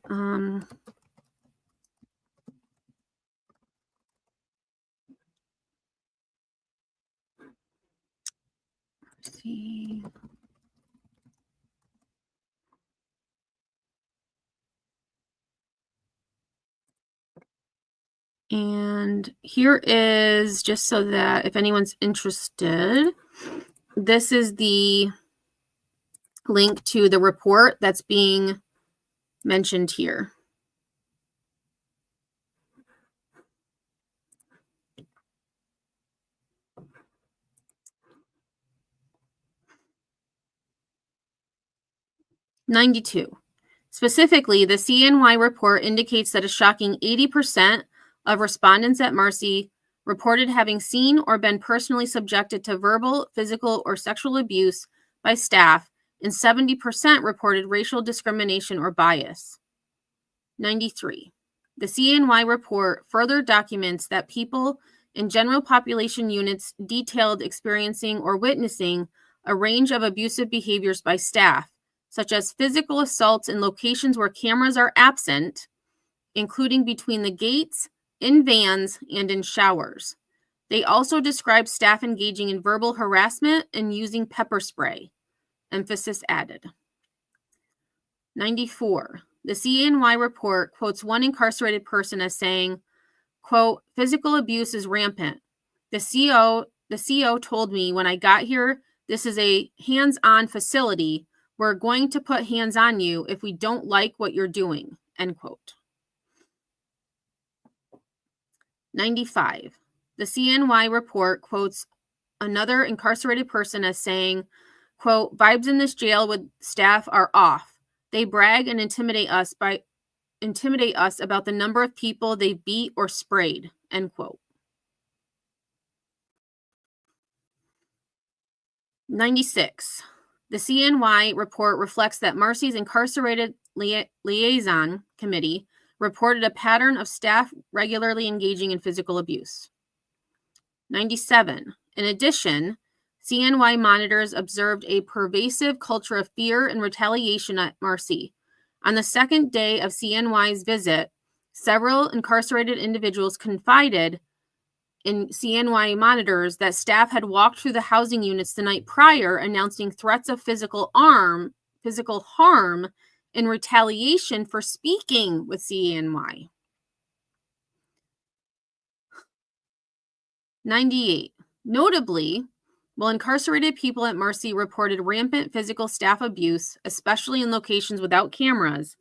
Let's see. And here is, just so that if anyone's interested, this is the link to the report that's being mentioned here. '92. Specifically, the CNY report indicates that a shocking 80% of respondents at Marcy reported having seen or been personally subjected to verbal, physical, or sexual abuse by staff, and 70% reported racial discrimination or bias. 93. The CNY report further documents that people in general population units detailed experiencing or witnessing a range of abusive behaviors by staff, such as physical assaults in locations where cameras are absent, including between the gates, in vans, and in showers. They also describe staff engaging in verbal harassment and using pepper spray. Emphasis added. 94. The CNY report quotes one incarcerated person as saying, quote, physical abuse is rampant. The CO told me when I got here, this is a hands-on facility. We're going to put hands on you if we don't like what you're doing, end quote. 95. The CNY report quotes another incarcerated person as saying, quote, vibes in this jail with staff are off. They brag and intimidate us about the number of people they beat or sprayed, end quote. 96. The CNY report reflects that Marcy's incarcerated liaison committee reported a pattern of staff regularly engaging in physical abuse. 97. In addition, CNY monitors observed a pervasive culture of fear and retaliation at Marcy. On the second day of CNY's visit, several incarcerated individuals confided in CNY monitors that staff had walked through the housing units the night prior, announcing threats of physical harm in retaliation for speaking with CNY. 98. Notably, while incarcerated people at Marcy reported rampant physical staff abuse, especially in locations without cameras,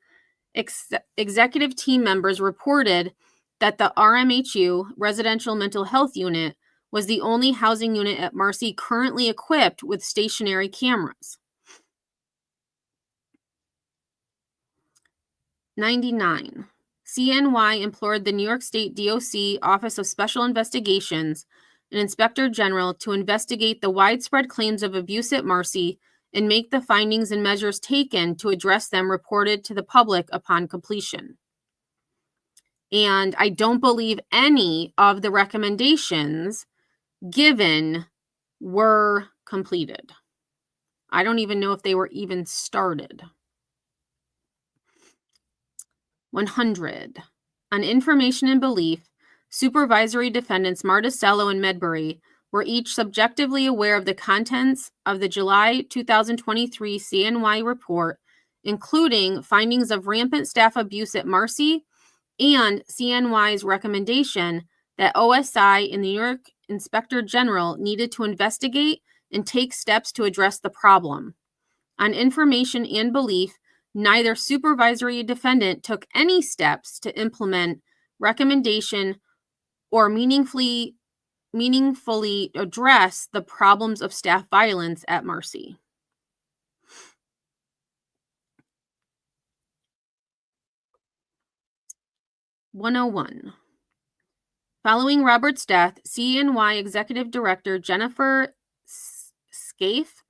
executive team members reported that the RMHU, Residential Mental Health Unit, was the only housing unit at Marcy currently equipped with stationary cameras. 99. CNY implored the New York State DOC Office of Special Investigations and Inspector General to investigate the widespread claims of abuse at Marcy and make the findings and measures taken to address them reported to the public upon completion. And I don't believe any of the recommendations given were completed. I don't even know if they were even started. 100. On information and belief, supervisory defendants Marticello and Medbury were each subjectively aware of the contents of the July 2023 CNY report, including findings of rampant staff abuse at Marcy and CNY's recommendation that OSI and the New York Inspector General needed to investigate and take steps to address the problem. On information and belief, neither supervisory defendant took any steps to implement recommendation or meaningfully address the problems of staff violence at Marcy. 101. Following Robert's death, CNY Executive Director Jennifer Scaife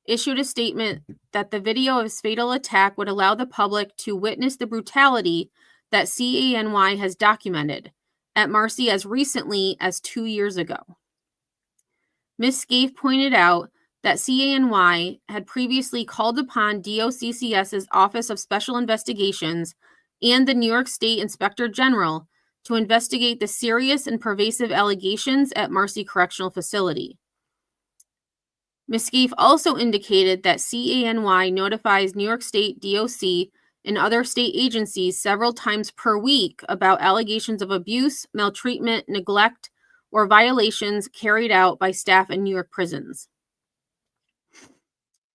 issued a statement that the video of his fatal attack would allow the public to witness the brutality that CNY has documented at Marcy as recently as 2 years ago. Ms. Scaife pointed out that CNY had previously called upon DOCCS's Office of Special Investigations and the New York State Inspector General to investigate the serious and pervasive allegations at Marcy Correctional Facility. Ms. Scaife also indicated that CNY notifies New York State DOC and other state agencies several times per week about allegations of abuse, maltreatment, neglect, or violations carried out by staff in New York prisons.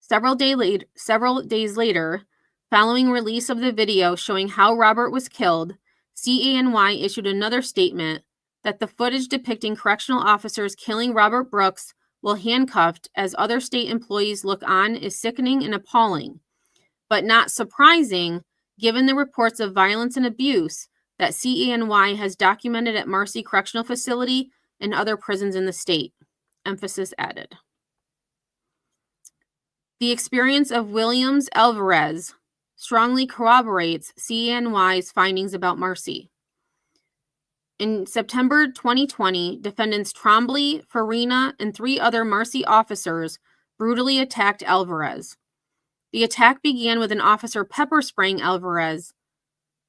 Several days later, following release of the video showing how Robert was killed, CNY issued another statement that the footage depicting correctional officers killing Robert Brooks while handcuffed as other state employees look on is sickening and appalling, but not surprising given the reports of violence and abuse that CNY has documented at Marcy Correctional Facility and other prisons in the state. Emphasis added. The experience of Williams Alvarez strongly corroborates CNY's findings about Marcy. In September 2020, defendants Trombley, Farina, and 3 other Marcy officers brutally attacked Alvarez. The attack began with an officer pepper spraying Alvarez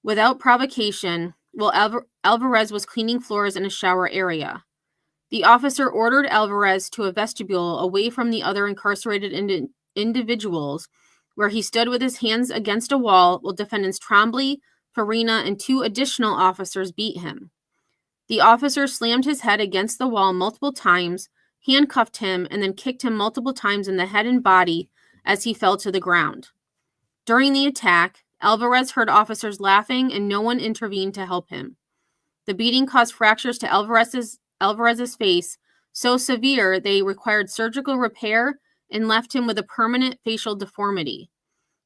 without provocation while Alvarez was cleaning floors in a shower area. The officer ordered Alvarez to a vestibule away from the other incarcerated individuals, where he stood with his hands against a wall while defendants Trombley, Farina, and 2 additional officers beat him. The officer slammed his head against the wall multiple times, handcuffed him, and then kicked him multiple times in the head and body as he fell to the ground. During the attack, Alvarez heard officers laughing and no one intervened to help him. The beating caused fractures to Alvarez's face so severe they required surgical repair and left him with a permanent facial deformity.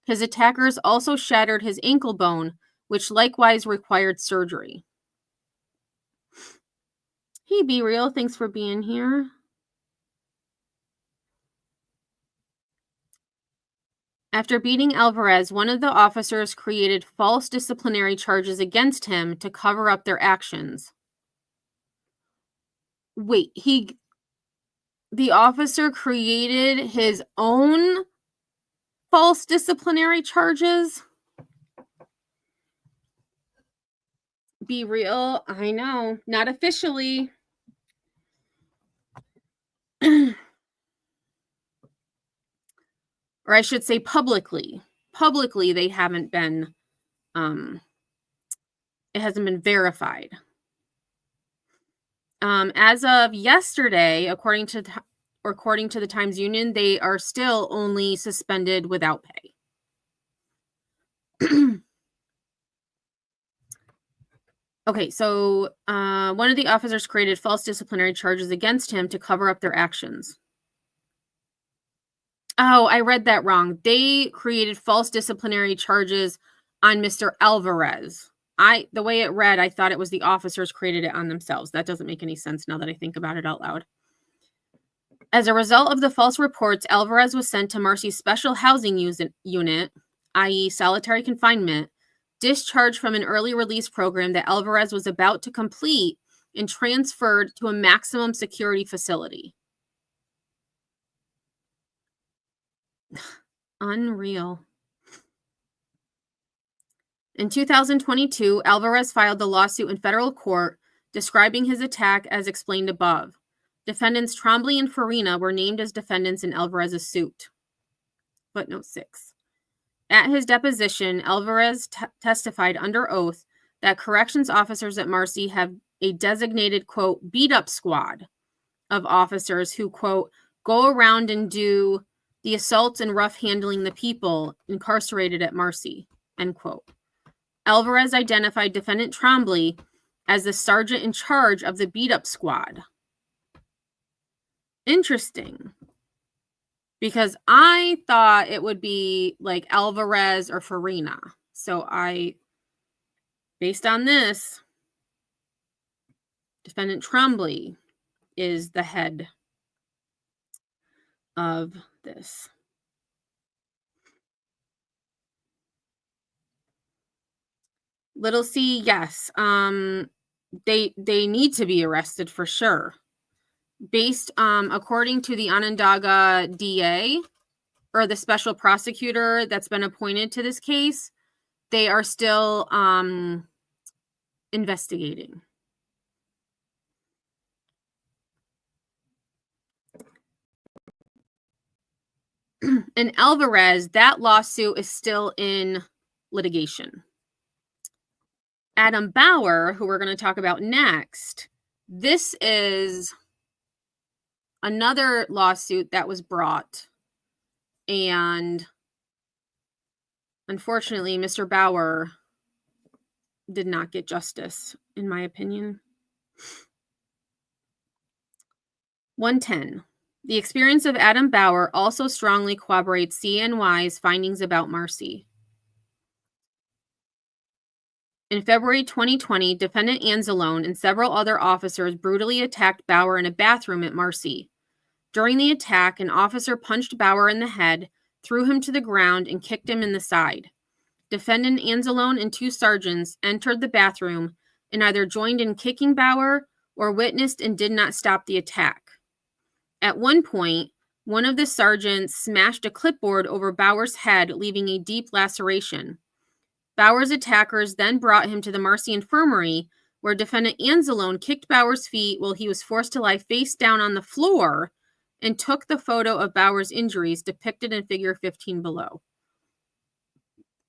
His attackers also shattered his ankle bone, which likewise required surgery. Hey, Be Real, thanks for being here. After beating Alvarez, one of the officers created false disciplinary charges against him to cover up their actions. Wait, the officer created his own false disciplinary charges? Be Real, I know, not officially. or I should say publicly. Publicly, they haven't been, it hasn't been verified. As of yesterday, according to the Times Union, they are still only suspended without pay. Okay, so one of the officers created false disciplinary charges against him to cover up their actions. Oh, I read that wrong. They created false disciplinary charges on Mr. Alvarez. The way it read, I thought it was the officers created it on themselves. That doesn't make any sense now that I think about it out loud. As a result of the false reports, Alvarez was sent to Marcy's special housing unit, i.e. solitary confinement, discharged from an early release program that Alvarez was about to complete, and transferred to a maximum security facility. Unreal. In 2022, Alvarez filed the lawsuit in federal court, describing his attack as explained above. Defendants Trombley and Farina were named as defendants in Alvarez's suit. Footnote 6. At his deposition, Alvarez testified under oath that corrections officers at Marcy have a designated, quote, beat-up squad of officers who, quote, go around and do the assaults and rough handling the people incarcerated at Marcy, end quote. Alvarez identified defendant Trombley as the sergeant in charge of the beat-up squad. Interesting. Because I thought it would be like Alvarez or Farina. So based on this, defendant Trombley is the head of this. Little C, yes. They need to be arrested for sure. Based, according to the Onondaga DA, or the special prosecutor that's been appointed to this case, they are still investigating. And Alvarez, that lawsuit is still in litigation. Adam Bauer, who we're going to talk about next, this is another lawsuit that was brought. And unfortunately, Mr. Bauer did not get justice, in my opinion. 110. The experience of Adam Bauer also strongly corroborates CNY's findings about Marcy. In February 2020, defendant Anzalone and several other officers brutally attacked Bauer in a bathroom at Marcy. During the attack, an officer punched Bauer in the head, threw him to the ground, and kicked him in the side. Defendant Anzalone and two sergeants entered the bathroom and either joined in kicking Bauer or witnessed and did not stop the attack. At one point, one of the sergeants smashed a clipboard over Bauer's head, leaving a deep laceration. Bauer's attackers then brought him to the Marcy Infirmary, where defendant Anzalone kicked Bauer's feet while he was forced to lie face down on the floor and took the photo of Bauer's injuries depicted in figure 15 below.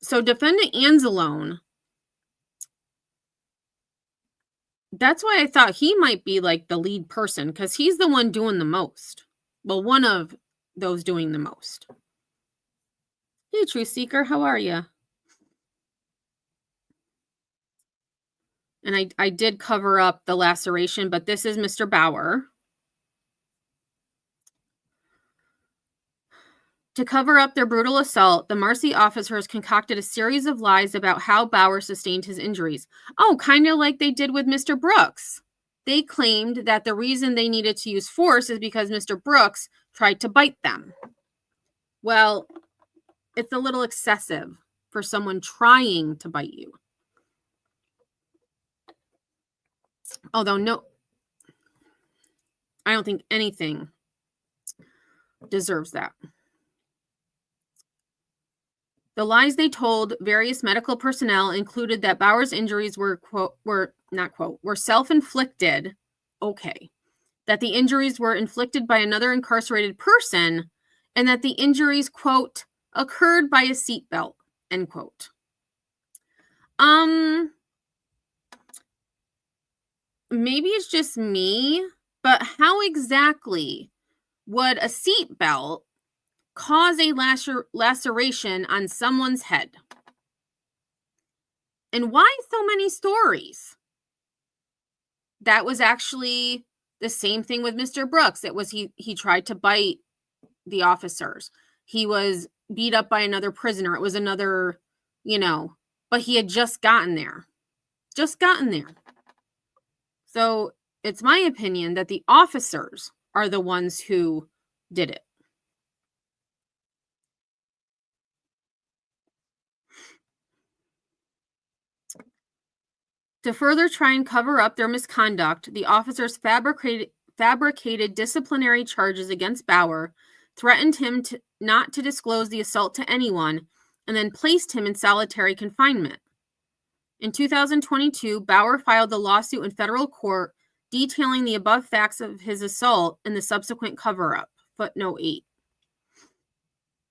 So defendant Anzalone, that's why I thought he might be like the lead person, because he's the one doing the most. Well, one of those doing the most. Hey, Truth Seeker, how are you? And I did cover up the laceration, but this is Mr. Bauer. To cover up their brutal assault, the Marcy officers concocted a series of lies about how Bauer sustained his injuries. Oh, kind of like they did with Mr. Brooks. They claimed that the reason they needed to use force is because Mr. Brooks tried to bite them. Well, it's a little excessive for someone trying to bite you. Although, no, I don't think anything deserves that. The lies they told various medical personnel included that Bauer's injuries were self-inflicted, okay, that the injuries were inflicted by another incarcerated person, and that the injuries, quote, occurred by a seatbelt, end quote. Maybe it's just me, but how exactly would a seatbelt cause a laceration on someone's head? And why so many stories? That was actually the same thing with Mr. Brooks. It was he tried to bite the officers. He was beat up by another prisoner. It was another, but he had just gotten there. Just gotten there. So it's my opinion that the officers are the ones who did it. To further try and cover up their misconduct, the officers fabricated disciplinary charges against Bauer, threatened him not to disclose the assault to anyone, and then placed him in solitary confinement. In 2022, Bauer filed the lawsuit in federal court detailing the above facts of his assault and the subsequent cover-up. Footnote 8.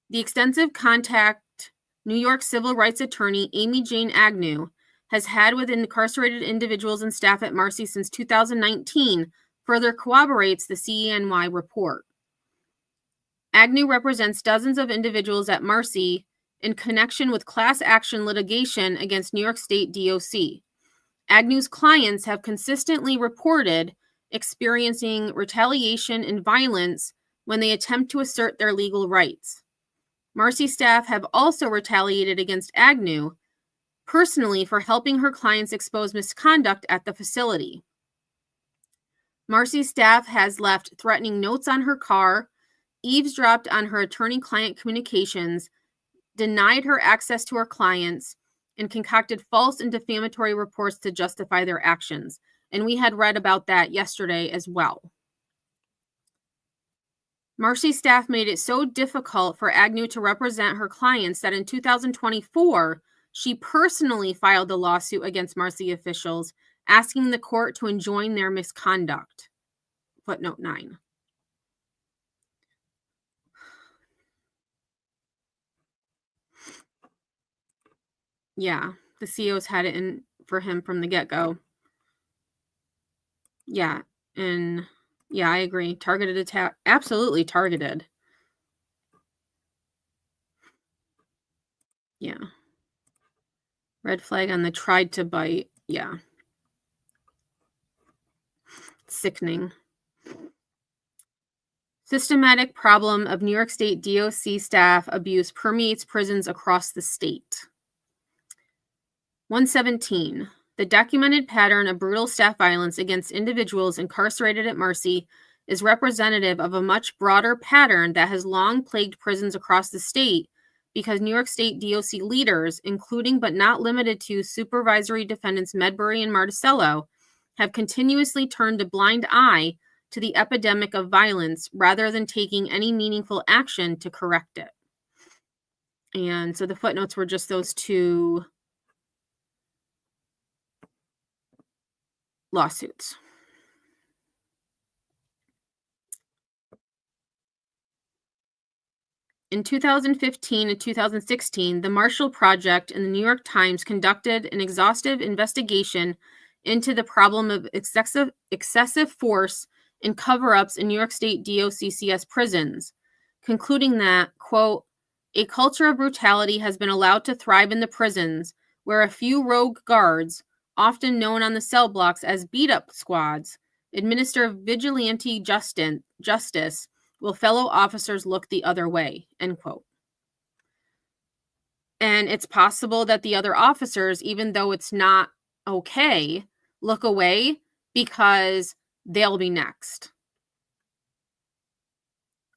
The extensive contact New York civil rights attorney Amy Jane Agnew has had with incarcerated individuals and staff at Marcy since 2019 further corroborates the CENY report. Agnew represents dozens of individuals at Marcy in connection with class action litigation against New York State DOC. Agnew's clients have consistently reported experiencing retaliation and violence when they attempt to assert their legal rights. Marcy staff have also retaliated against Agnew personally for helping her clients expose misconduct at the facility. Marcy staff has left threatening notes on her car, eavesdropped on her attorney-client communications, denied her access to her clients, and concocted false and defamatory reports to justify their actions. And we had read about that yesterday as well. Marcy staff made it so difficult for Agnew to represent her clients that in 2024, she personally filed a lawsuit against Marcy officials, asking the court to enjoin their misconduct. Footnote 9. Yeah, the COs had it in for him from the get-go. Yeah, and yeah, I agree. Targeted attack, absolutely targeted. Yeah. Red flag on the tried to bite. Yeah. Sickening. Systematic problem of New York State DOC staff abuse permeates prisons across the state. 117. The documented pattern of brutal staff violence against individuals incarcerated at Marcy is representative of a much broader pattern that has long plagued prisons across the state because New York State DOC leaders, including but not limited to supervisory defendants Medbury and Marticello, have continuously turned a blind eye to the epidemic of violence rather than taking any meaningful action to correct it. And so the footnotes were just those two lawsuits. In 2015 and 2016, the Marshall Project and the New York Times conducted an exhaustive investigation into the problem of excessive force and cover-ups in New York State DOCCS prisons, concluding that, quote, a culture of brutality has been allowed to thrive in the prisons where a few rogue guards, often known on the cell blocks as beat-up squads, administer vigilante justice will fellow officers look the other way, end quote. And it's possible that the other officers, even though it's not okay, look away because they'll be next.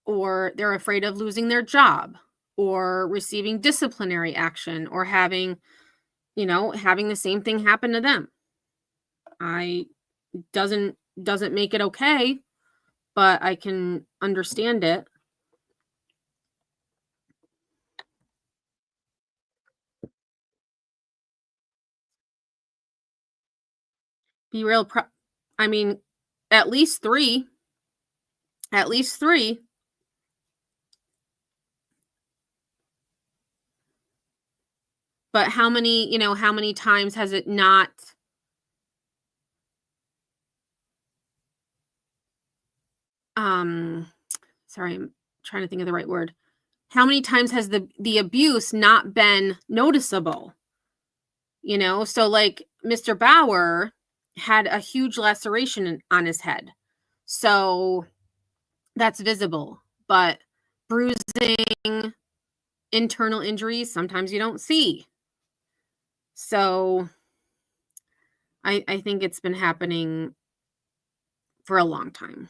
Or they're afraid of losing their job or receiving disciplinary action or having the same thing happen to them. Doesn't make it okay, but I can understand it. Be real. I mean, at least 3. At least 3. But how many times has it not sorry, I'm trying to think of the right word. How many times has the abuse not been noticeable? So like Mr. Bauer had a huge laceration on his head. So that's visible, but bruising, internal injuries, sometimes you don't see. So I think it's been happening for a long time.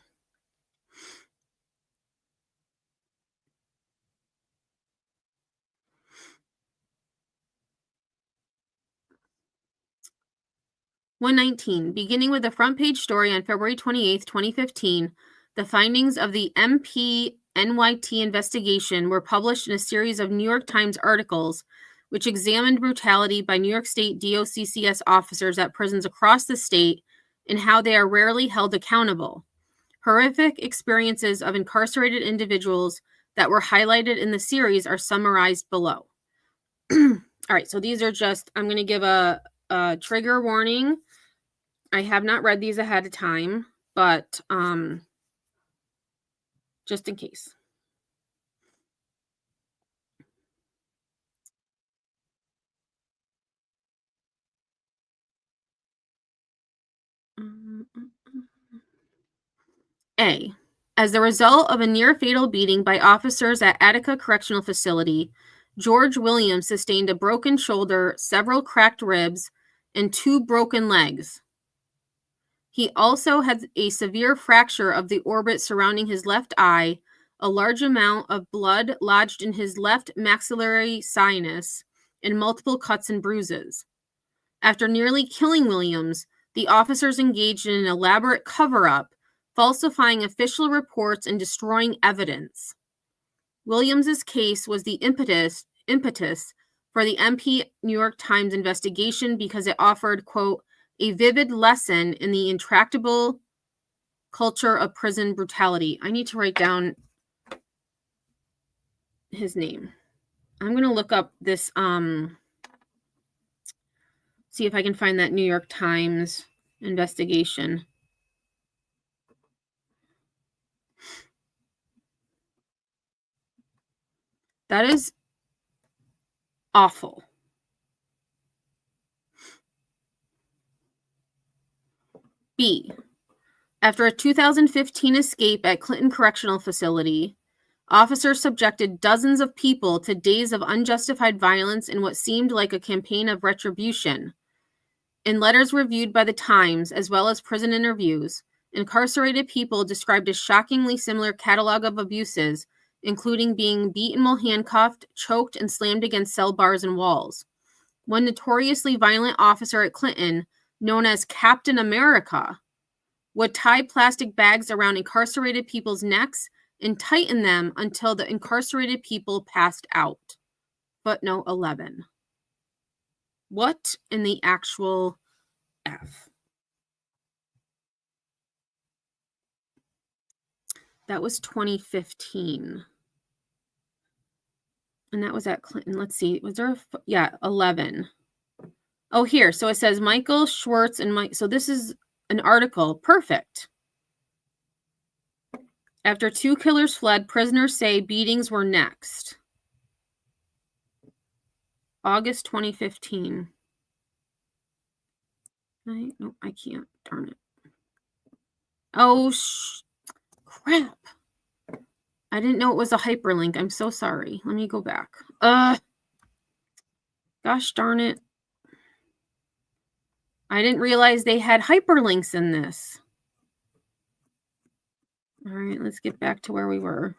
"119, beginning with the front page story on February 28th, 2015, the findings of the MP-NYT investigation were published in a series of New York Times articles which examined brutality by New York State DOCCS officers at prisons across the state and how they are rarely held accountable. Horrific experiences of incarcerated individuals that were highlighted in the series are summarized below." All right, so these are just, I'm going to give a trigger warning. I have not read these ahead of time, but just in case. A. As the result of a near-fatal beating by officers at Attica Correctional Facility, George Williams sustained a broken shoulder, several cracked ribs, and 2 broken legs. He also had a severe fracture of the orbit surrounding his left eye, a large amount of blood lodged in his left maxillary sinus, and multiple cuts and bruises. After nearly killing Williams, the officers engaged in an elaborate cover-up, falsifying official reports and destroying evidence. Williams's case was the impetus for the MP New York Times investigation because it offered, quote, "a vivid lesson in the intractable culture of prison brutality." I need to write down his name. I'm going to look up this, see if I can find that New York Times investigation. That is awful. B. After a 2015 escape at Clinton Correctional Facility, officers subjected dozens of people to days of unjustified violence in what seemed like a campaign of retribution. In letters reviewed by the Times, as well as prison interviews, incarcerated people described a shockingly similar catalog of abuses, including being beaten while handcuffed, choked, and slammed against cell bars and walls. One notoriously violent officer at Clinton, known as Captain America, would tie plastic bags around incarcerated people's necks and tighten them until the incarcerated people passed out. Footnote 11. What in the actual F? That was 2015. And that was at Clinton. Let's see. Was there yeah, 11. Oh, here. So it says Michael Schwartz and Mike. So this is an article. Perfect. After 2 killers fled, prisoners say beatings were next. August 2015. No, I can't. Darn it. Oh, crap. I didn't know it was a hyperlink. I'm so sorry. Let me go back. Gosh darn it. I didn't realize they had hyperlinks in this. All right, let's get back to where we were.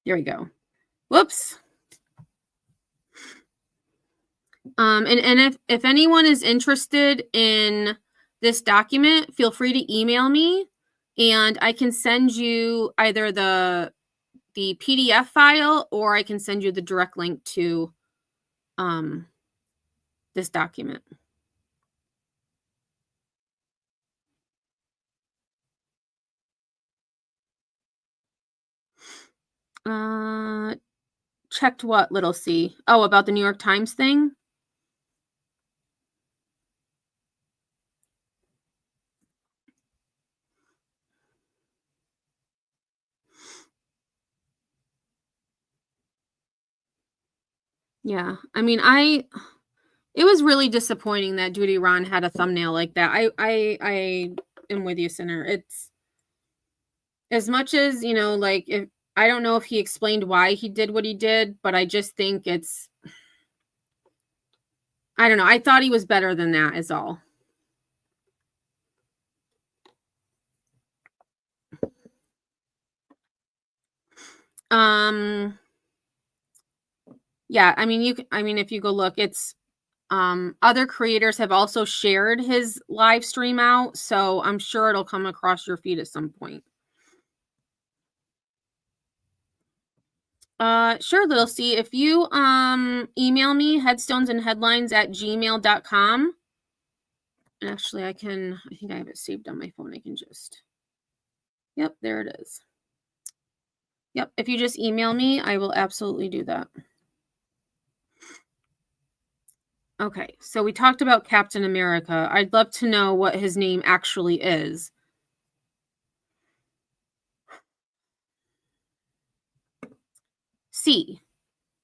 There we go. Whoops. And if anyone is interested in this document, feel free to email me and I can send you either the PDF file or I can send you the direct link to this document. Checked what, little C? Oh, about the New York Times thing? Yeah. I mean, it was really disappointing that Judy Ron had a thumbnail like that. I am with you, Sinner. It's as much as, like, if I don't know if he explained why he did what he did, but I just think I don't know. I thought he was better than that is all. Yeah, I mean, if you go look, it's other creators have also shared his live stream out, so I'm sure it'll come across your feed at some point. Sure, little C. If you email me headstonesandheadlines@gmail.com. Actually, I think I have it saved on my phone. I can just. Yep, there it is. Yep, if you just email me, I will absolutely do that. Okay, so we talked about Captain America. I'd love to know what his name actually is. C.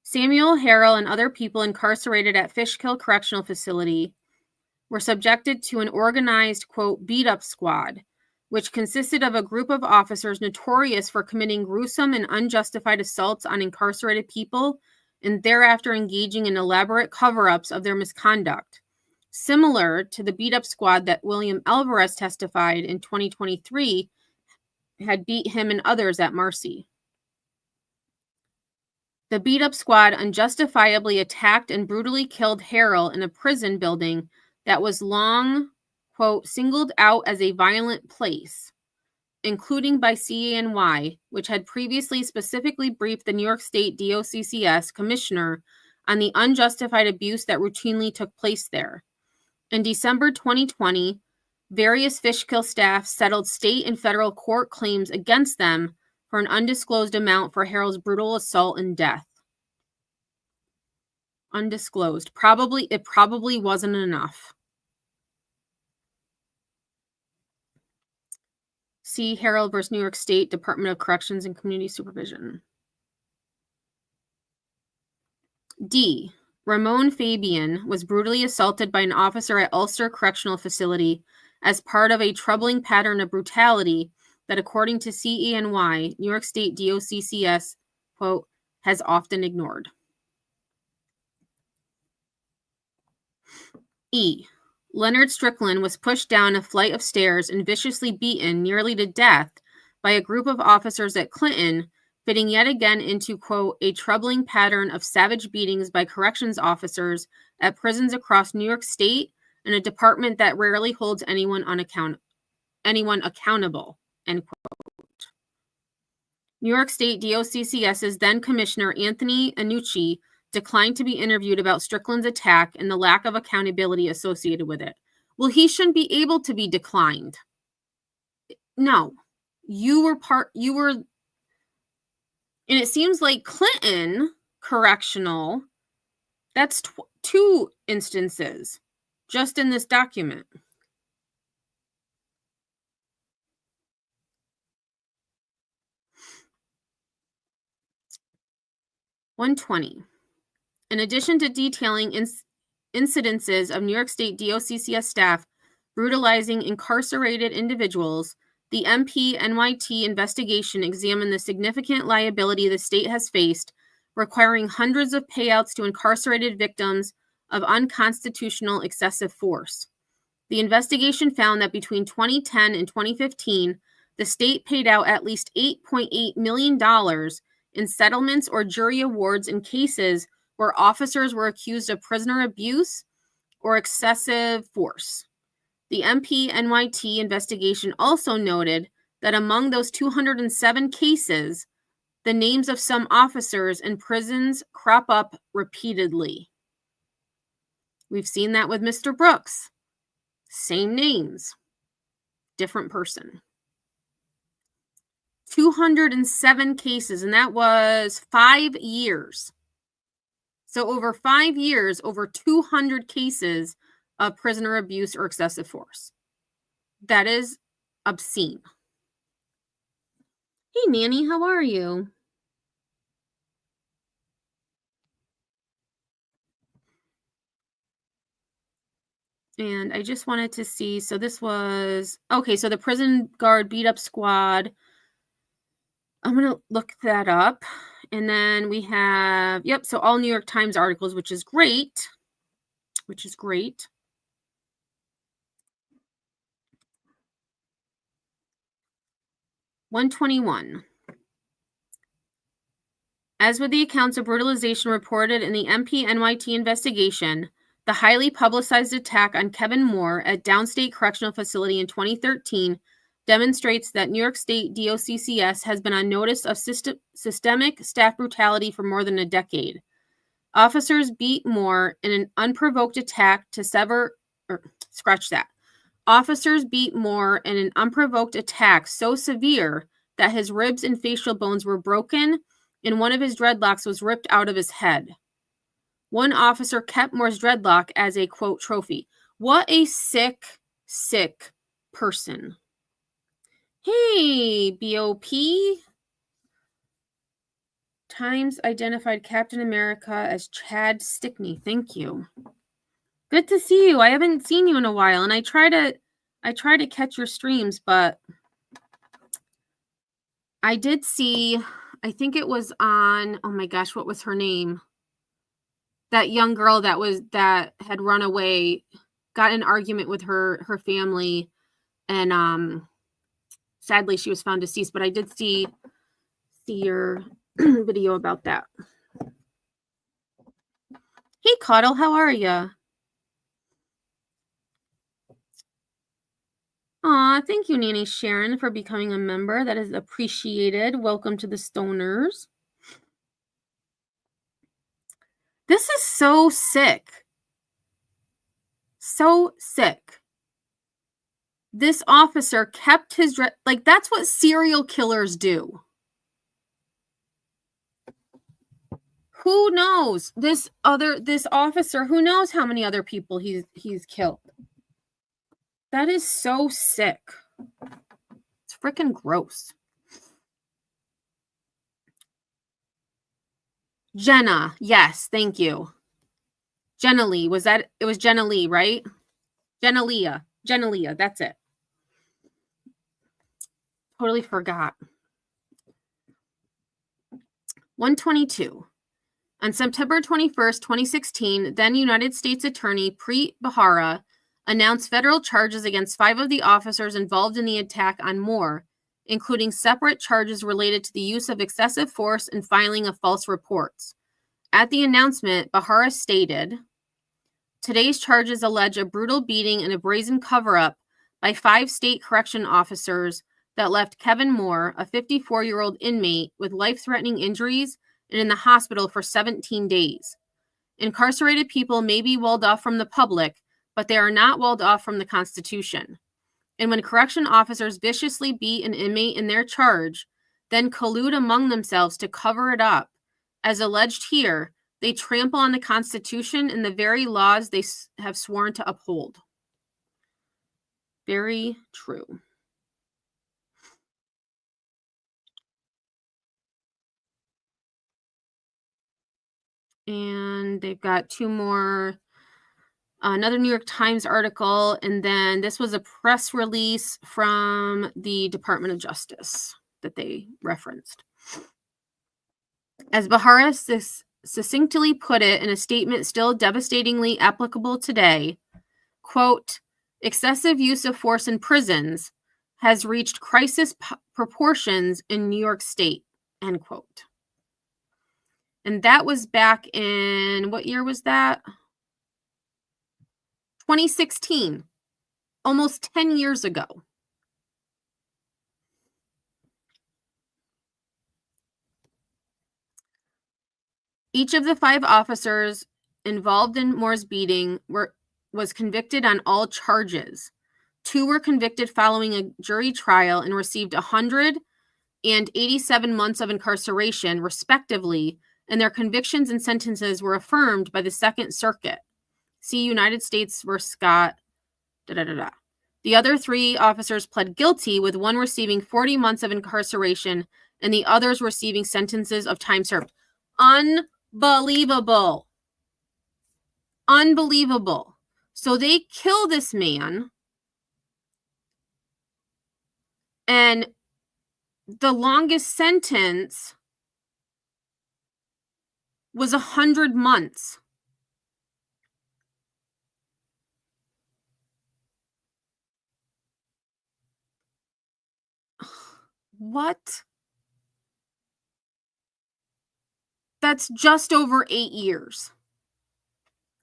Samuel Harrell and other people incarcerated at Fishkill Correctional Facility were subjected to an organized, quote, beat-up squad, which consisted of a group of officers notorious for committing gruesome and unjustified assaults on incarcerated people and thereafter engaging in elaborate cover-ups of their misconduct, similar to the beat-up squad that William Alvarez testified in 2023 had beat him and others at Marcy. The beat-up squad unjustifiably attacked and brutally killed Harrell in a prison building that was long, quote, singled out as a violent place, including by CANY, which had previously specifically briefed the New York State DOCCS commissioner on the unjustified abuse that routinely took place there. In December 2020, various Fishkill staff settled state and federal court claims against them for an undisclosed amount for Harrell's brutal assault and death. Undisclosed. It probably wasn't enough. See Harrell versus New York State Department of Corrections and Community Supervision. D. Ramon Fabian was brutally assaulted by an officer at Ulster Correctional Facility as part of a troubling pattern of brutality that, according to CANY, New York State DOCCS, quote, has often ignored. E. Leonard Strickland was pushed down a flight of stairs and viciously beaten nearly to death by a group of officers at Clinton, fitting yet again into, quote, a troubling pattern of savage beatings by corrections officers at prisons across New York State and a department that rarely holds anyone accountable, end quote. New York State DOCCS's then Commissioner Anthony Annucci declined to be interviewed about Strickland's attack and the lack of accountability associated with it. Well, he shouldn't be able to be declined. No. And it seems like Clinton Correctional, that's two instances just in this document. $120. In addition to detailing incidences of New York State DOCCS staff brutalizing incarcerated individuals, the MP-NYT investigation examined the significant liability the state has faced, requiring hundreds of payouts to incarcerated victims of unconstitutional excessive force. The investigation found that between 2010 and 2015, the state paid out at least $8.8 million in settlements or jury awards in cases where officers were accused of prisoner abuse or excessive force. The MP-NYT investigation also noted that among those 207 cases, the names of some officers in prisons crop up repeatedly. We've seen that with Mr. Brooks. Same names, different person. 207 cases, and that was 5 years. So over 5 years, over 200 cases of prisoner abuse or excessive force. That is obscene. Hey, Nanny, how are you? And I just wanted to see, so this was, okay, so the prison guard beat up squad. I'm going to look that up. And then we have, yep, so all New York Times articles, which is great. 121. As with the accounts of brutalization reported in the MP-NYT investigation, the highly publicized attack on Kevin Moore at Downstate Correctional Facility in 2013 demonstrates that New York State DOCCS has been on notice of systemic staff brutality for more than a decade. Officers beat Moore in an unprovoked attack to sever, Officers beat Moore in an unprovoked attack so severe that his ribs and facial bones were broken and one of his dreadlocks was ripped out of his head. One officer kept Moore's dreadlock as a, quote, trophy. What a sick, sick person. Hey, BOP. Times identified Captain America as Chad Stickney. Thank you. Good to see you. I haven't seen you in a while, and I try to catch your streams, but I did see, I think it was on, oh my gosh, what was her name? That young girl that had run away, got in an argument with her family, and sadly she was found deceased, but I did see your video about that. Hey, Caudle, how are you? Aw, thank you, Nanny Sharon, for becoming a member. That is appreciated. Welcome to the Stoners. This is so sick. So sick. This officer kept his... like, that's what serial killers do. Who knows? This officer, who knows how many other people he's killed. That is so sick. It's freaking gross. Jenna, yes, thank you. Jenna Lee, it was Jenna Lee, right? Jenna Leah, that's it. Totally forgot. 122. On September 21st, 2016, then United States Attorney Preet Bharara announced federal charges against 5 of the officers involved in the attack on Moore, including separate charges related to the use of excessive force and filing of false reports. At the announcement, Bharara stated, "Today's charges allege a brutal beating and a brazen cover-up by 5 state correction officers that left Kevin Moore, a 54-year-old inmate, with life-threatening injuries and in the hospital for 17 days. Incarcerated people may be walled off from the public, but they are not walled off from the Constitution. And when correction officers viciously beat an inmate in their charge, then collude among themselves to cover it up, as alleged here, they trample on the Constitution and the very laws they have sworn to uphold." Very true. And they've got 2 more. Another New York Times article, and then this was a press release from the Department of Justice that they referenced. As Bharara succinctly put it in a statement still devastatingly applicable today, quote, "Excessive use of force in prisons has reached crisis proportions in New York State," end quote. And that was back in, what year was that? 2016, almost 10 years ago. Each of the 5 officers involved in Moore's beating was convicted on all charges. 2 were convicted following a jury trial and received 100 and 87 months of incarceration, respectively, and their convictions and sentences were affirmed by the Second Circuit. See United States v. Scott. The other 3 officers pled guilty, with one receiving 40 months of incarceration and the others receiving sentences of time served. Unbelievable. Unbelievable. So they kill this man, and the longest sentence was 100 months. What? That's just over 8 years.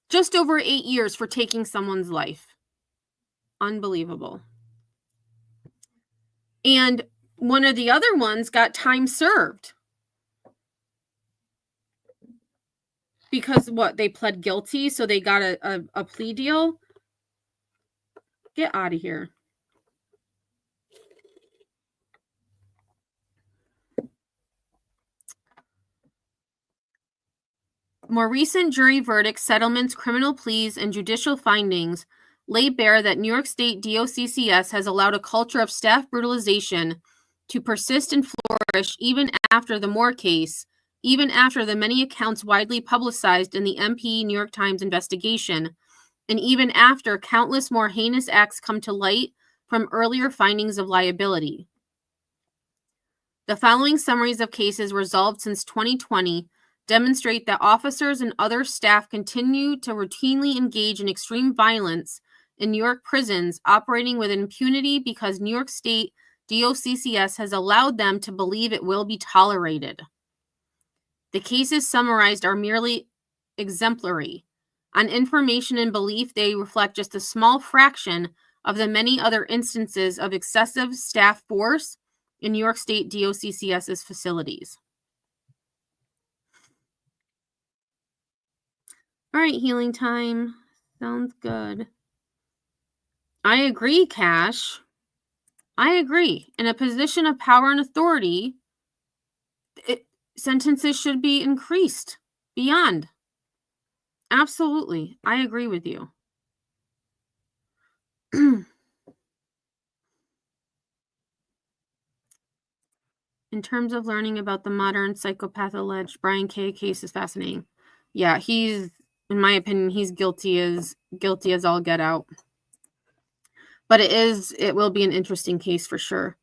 Just over 8 years for taking someone's life. Unbelievable. And one of the other ones got time served. Because what? They pled guilty, so they got a plea deal? Get out of here. More recent jury verdicts, settlements, criminal pleas, and judicial findings lay bare that New York State DOCCS has allowed a culture of staff brutalization to persist and flourish even after the Moore case, even after the many accounts widely publicized in the MP New York Times investigation, and even after countless more heinous acts come to light from earlier findings of liability. The following summaries of cases resolved since 2020 demonstrate that officers and other staff continue to routinely engage in extreme violence in New York prisons, operating with impunity because New York State DOCCS has allowed them to believe it will be tolerated. The cases summarized are merely exemplary. On information and belief, they reflect just a small fraction of the many other instances of excessive staff force in New York State DOCCS's facilities. All right, healing time. Sounds good. I agree, Cash. I agree. In a position of power and authority, sentences should be increased beyond. Absolutely. I agree with you. In terms of learning about the modern psychopath alleged Brian K. case is fascinating. Yeah, he's, in my opinion, he's guilty as all get out. But it will be an interesting case for sure.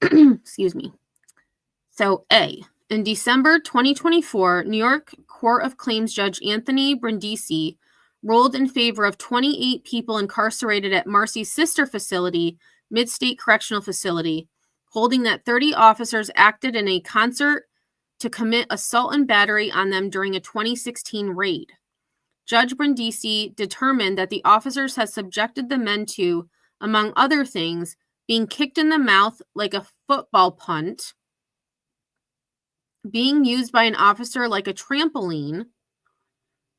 Excuse me. So A, in December 2024, New York Court of Claims Judge Anthony Brindisi ruled in favor of 28 people incarcerated at Marcy's sister facility, Midstate Correctional Facility, holding that 30 officers acted in a concert to commit assault and battery on them during a 2016 raid. Judge Brindisi determined that the officers had subjected the men to, among other things, being kicked in the mouth like a football punt, being used by an officer like a trampoline,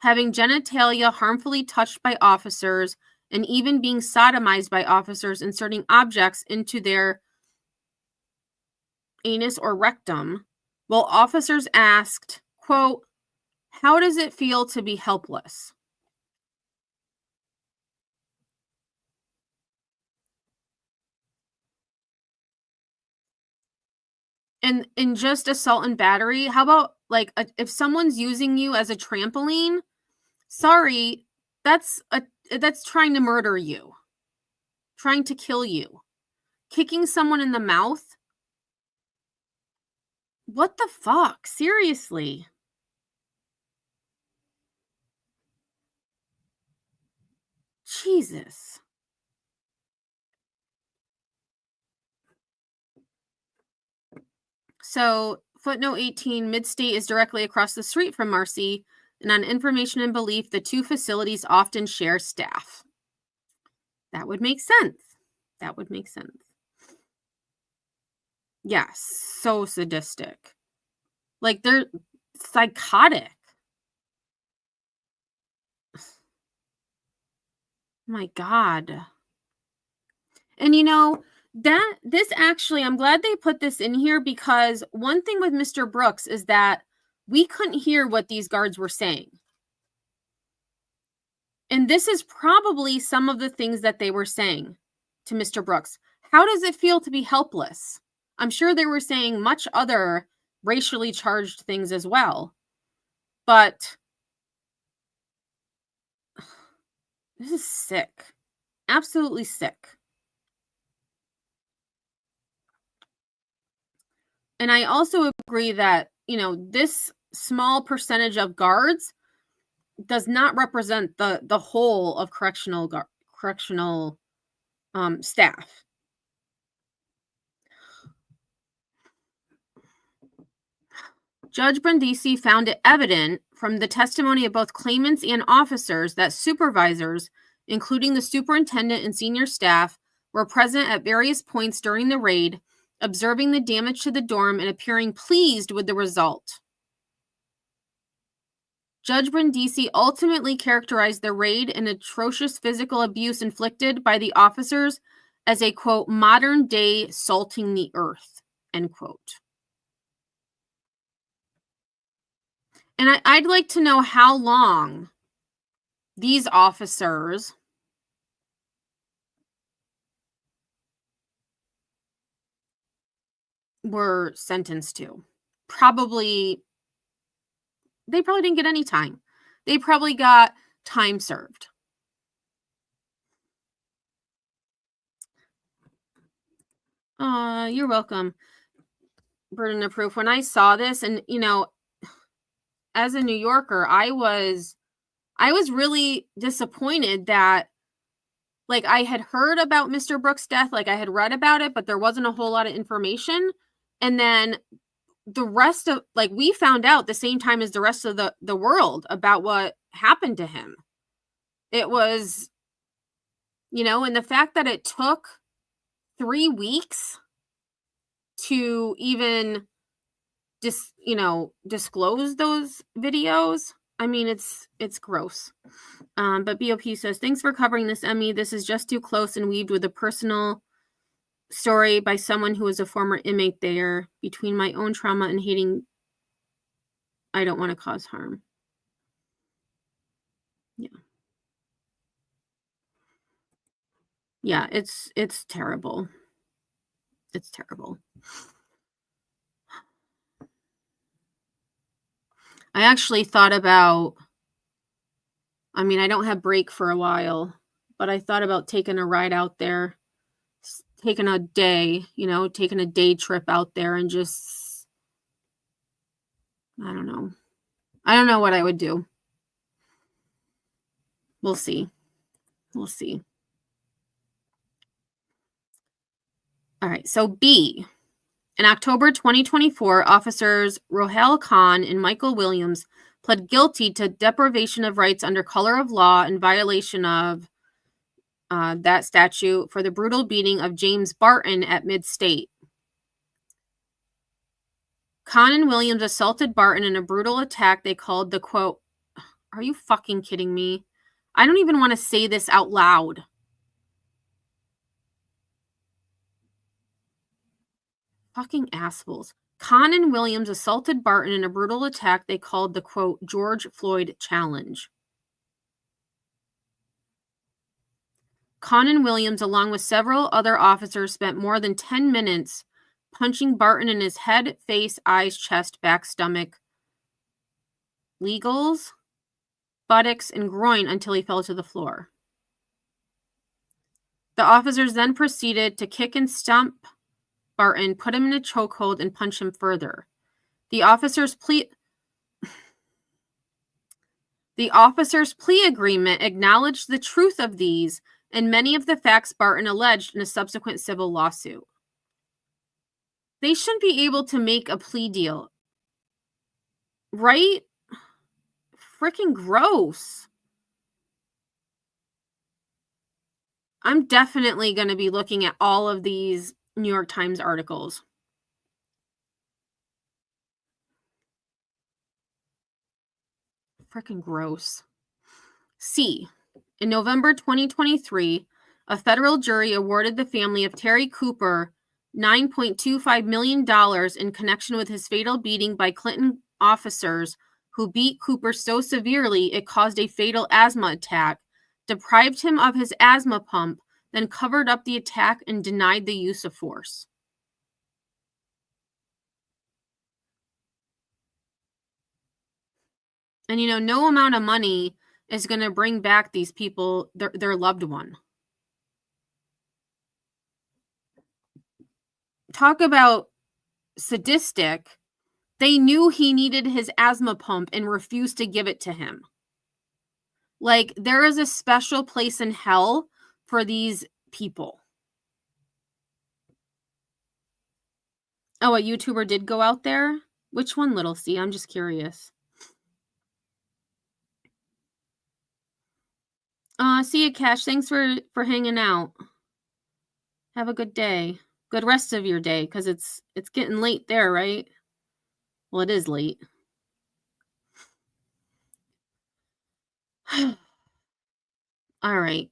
having genitalia harmfully touched by officers, and even being sodomized by officers inserting objects into their anus or rectum, while officers asked, quote, "How does it feel to be helpless?" And in just assault and battery, how about like if someone's using you as a trampoline? Sorry, that's trying to murder you, trying to kill you. Kicking someone in the mouth? What the fuck? Seriously. Jesus. So, footnote 18, Midstate is directly across the street from Marcy, and on information and belief, the two facilities often share staff. That would make sense. That would make sense. Yes, so sadistic. Like, they're psychotic. My God. And I'm glad they put this in here, because one thing with Mr. Brooks is that we couldn't hear what these guards were saying. And this is probably some of the things that they were saying to Mr. Brooks. How does it feel to be helpless? I'm sure they were saying much other racially charged things as well. But this is sick. Absolutely sick. And I also agree that, this small percentage of guards does not represent the whole of correctional staff. Judge Brindisi found it evident from the testimony of both claimants and officers that supervisors, including the superintendent and senior staff, were present at various points during the raid, observing the damage to the dorm and appearing pleased with the result. Judge Brindisi ultimately characterized the raid and atrocious physical abuse inflicted by the officers as a, quote, modern day salting the earth, end quote. And I'd like to know how long these officers were sentenced to. They probably didn't get any time. They probably got time served. You're welcome. Burden of proof. When I saw this, and as a New Yorker, I was really disappointed that, like, I had heard about Mr. Brooks' death, like I had read about it, but there wasn't a whole lot of information. And then the rest of, like, we found out the same time as the rest of the world about what happened to him. It was, and the fact that it took 3 weeks to even disclose those videos. I mean, it's gross. But BOP says, thanks for covering this, Emmy. This is just too close and weaved with a personal story by someone who was a former inmate there. Between my own trauma and hating, I don't want to cause harm. Yeah. Yeah, it's terrible. It's terrible. I actually thought about, I mean, I don't have break for a while, but I thought about taking a ride out there, taking a day trip out there and just, I don't know. I don't know what I would do. We'll see. We'll see. All right. So B. In October 2024, officers Rohel Khan and Michael Williams pled guilty to deprivation of rights under color of law in violation of that statute for the brutal beating of James Barton at Mid-State. Khan and Williams assaulted Barton in a brutal attack they called the, quote, are you fucking kidding me? I don't even want to say this out loud. Fucking assholes. Khan and Williams assaulted Barton in a brutal attack they called the, quote, George Floyd Challenge. Khan and Williams, along with several other officers, spent more than 10 minutes punching Barton in his head, face, eyes, chest, back, stomach, legals, buttocks, and groin until he fell to the floor. The officers then proceeded to kick and stomp Barton, put him in a chokehold, and punch him further. The officers' plea agreement acknowledged the truth of these and many of the facts Barton alleged in a subsequent civil lawsuit. They shouldn't be able to make a plea deal. Right? Freaking gross. I'm definitely going to be looking at all of these New York Times articles. Freaking gross. C. In November 2023, a federal jury awarded the family of Terry Cooper $9.25 million in connection with his fatal beating by Clinton officers who beat Cooper so severely it caused a fatal asthma attack, deprived him of his asthma pump, then covered up the attack and denied the use of force. And, no amount of money is going to bring back these people, their loved one. Talk about sadistic. They knew he needed his asthma pump and refused to give it to him. Like, there is a special place in hell for these people. Oh, a YouTuber did go out there? Which one, Little C? I'm just curious. See you, Cash. Thanks for hanging out. Have a good day. Good rest of your day, because it's getting late there, right? Well, it is late. All right.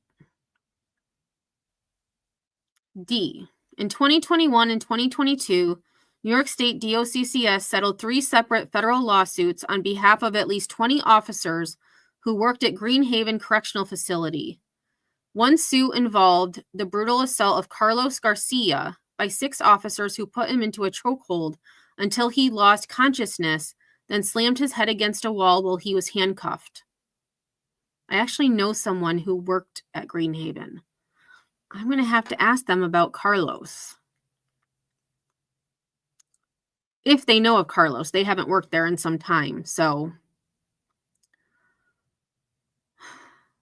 D. In 2021 and 2022, New York State DOCCS settled 3 separate federal lawsuits on behalf of at least 20 officers who worked at Greenhaven Correctional Facility. One suit involved the brutal assault of Carlos Garcia by 6 officers who put him into a chokehold until he lost consciousness, then slammed his head against a wall while he was handcuffed. I actually know someone who worked at Greenhaven. I'm going to have to ask them about Carlos. If they know of Carlos. They haven't worked there in some time, so.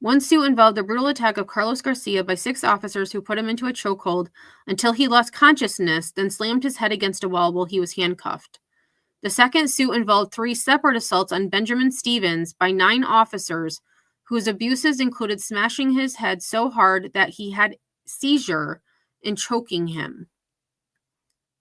One suit involved the brutal attack of Carlos Garcia by 6 officers who put him into a chokehold until he lost consciousness, then slammed his head against a wall while he was handcuffed. The second suit involved 3 separate assaults on Benjamin Stevens by 9 officers whose abuses included smashing his head so hard that he had seizure and choking him.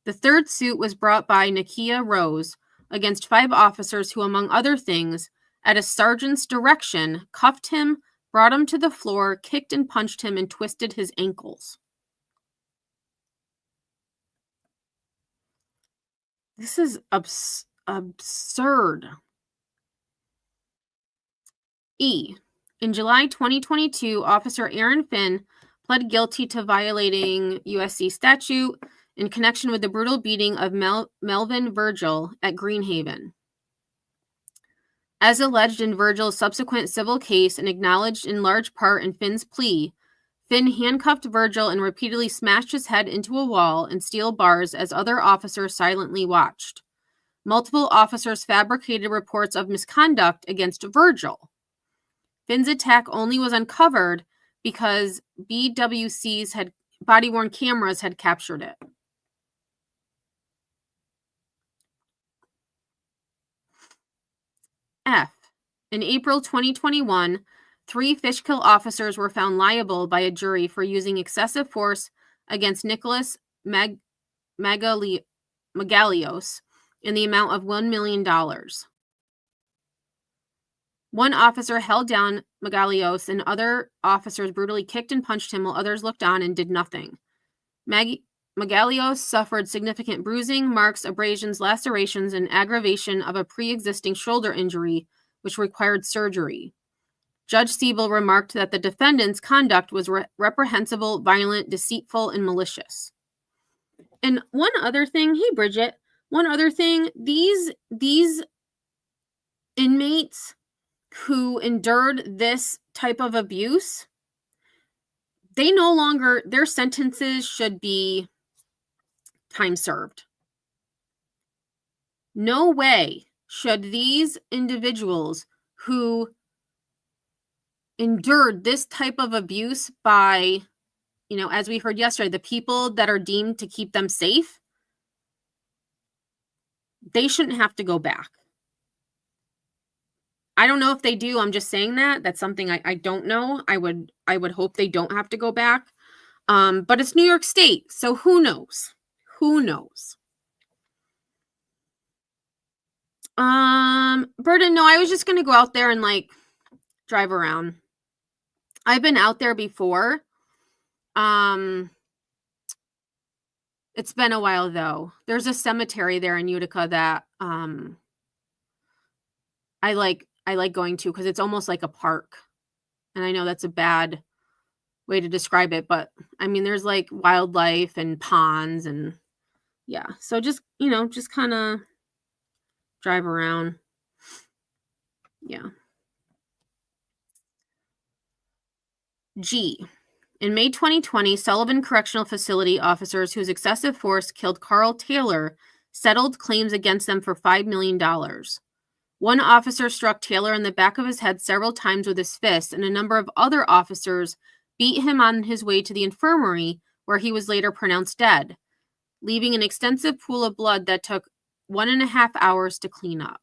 The third suit was brought by Nakia Rose against 5 officers who, among other things, at a sergeant's direction, cuffed him, brought him to the floor, kicked and punched him, and twisted his ankles. This is absurd. E. In July 2022, Officer Aaron Finn pled guilty to violating USC statute in connection with the brutal beating of Melvin Virgil at Greenhaven. As alleged in Virgil's subsequent civil case and acknowledged in large part in Finn's plea, Finn handcuffed Virgil and repeatedly smashed his head into a wall and steel bars as other officers silently watched. Multiple officers fabricated reports of misconduct against Virgil. Finn's attack only was uncovered because BWC's body-worn cameras had captured it. F. In April 2021, 3 Fishkill officers were found liable by a jury for using excessive force against Nicholas Magalios in the amount of $1 million. One officer held down Magalios and other officers brutally kicked and punched him while others looked on and did nothing. Magalios suffered significant bruising, marks, abrasions, lacerations, and aggravation of a pre-existing shoulder injury, which required surgery. Judge Siebel remarked that the defendant's conduct was reprehensible, violent, deceitful, and malicious. And one other thing, hey Bridget, one other thing, these inmates who endured this type of abuse, they no longer, their sentences should be time served. No way should these individuals who endured this type of abuse by, as we heard yesterday, the people that are deemed to keep them safe, they shouldn't have to go back. I don't know if they do. I'm just saying that. That's something I don't know. I would hope they don't have to go back. But it's New York State, so who knows? Who knows? Burden, no, I was just gonna go out there and drive around. I've been out there before, It's been a while though. There's a cemetery there in Utica that I like going to because it's almost like a park. And I know that's a bad way to describe it, but I mean there's like wildlife and ponds and yeah. So just, just kind of drive around. Yeah. G. In May 2020, Sullivan Correctional Facility officers whose excessive force killed Carl Taylor settled claims against them for $5 million. One officer struck Taylor in the back of his head several times with his fist, and a number of other officers beat him on his way to the infirmary, where he was later pronounced dead, leaving an extensive pool of blood that took 1.5 hours to clean up.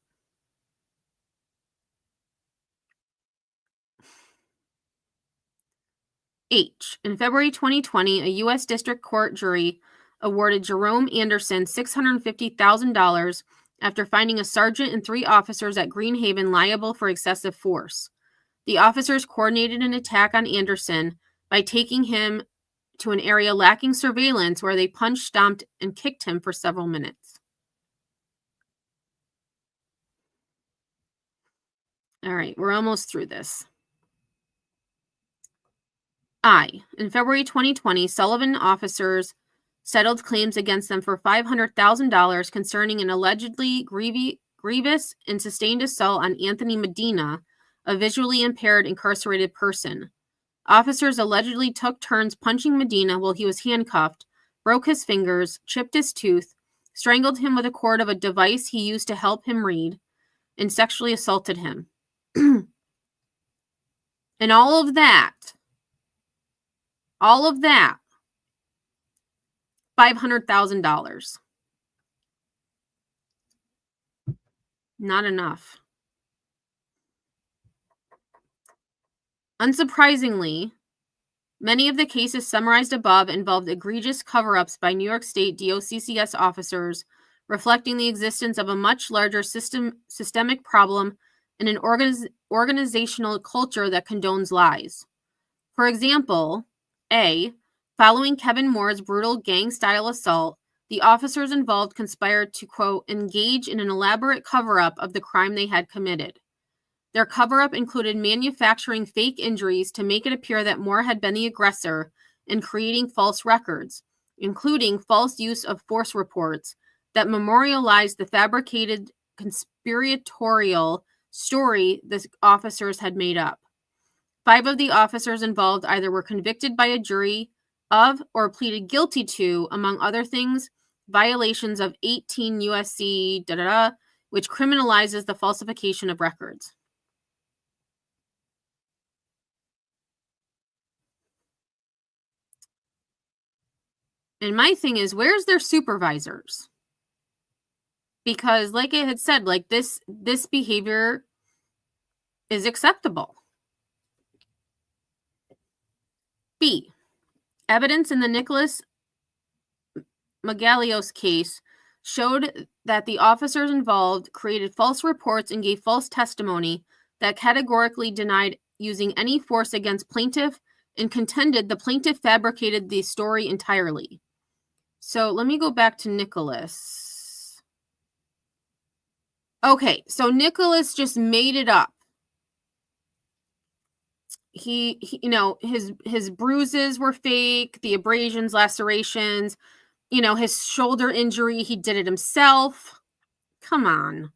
H. In February 2020, a U.S. District Court jury awarded Jerome Anderson $650,000 after finding a sergeant and 3 officers at Greenhaven liable for excessive force. The officers coordinated an attack on Anderson by taking him to an area lacking surveillance where they punched, stomped, and kicked him for several minutes. All right, we're almost through this. I. In February 2020, Sullivan officers settled claims against them for $500,000 concerning an allegedly grievous and sustained assault on Anthony Medina, a visually impaired incarcerated person. Officers allegedly took turns punching Medina while he was handcuffed, broke his fingers, chipped his tooth, strangled him with a cord of a device he used to help him read, and sexually assaulted him. And all of that, $500,000. Not enough. Unsurprisingly, many of the cases summarized above involved egregious cover-ups by New York State DOCCS officers, reflecting the existence of a much larger systemic problem and an organizational culture that condones lies. For example, A. Following Kevin Moore's brutal gang-style assault, the officers involved conspired to, quote, engage in an elaborate cover-up of the crime they had committed. Their cover-up included manufacturing fake injuries to make it appear that Moore had been the aggressor and creating false records, including false use of force reports that memorialized the fabricated conspiratorial story the officers had made up. 5 of the officers involved either were convicted by a jury of or pleaded guilty to, among other things, violations of 18 U.S.C. which criminalizes the falsification of records. And my thing is, where's their supervisors? Because like I had said, like this behavior is acceptable. B. Evidence in the Nicholas Magalios case showed that the officers involved created false reports and gave false testimony that categorically denied using any force against plaintiff and contended the plaintiff fabricated the story entirely. So let me go back to Nicholas. Okay, so Nicholas just made it up. He his bruises were fake, the abrasions, lacerations, his shoulder injury, he did it himself. Come on.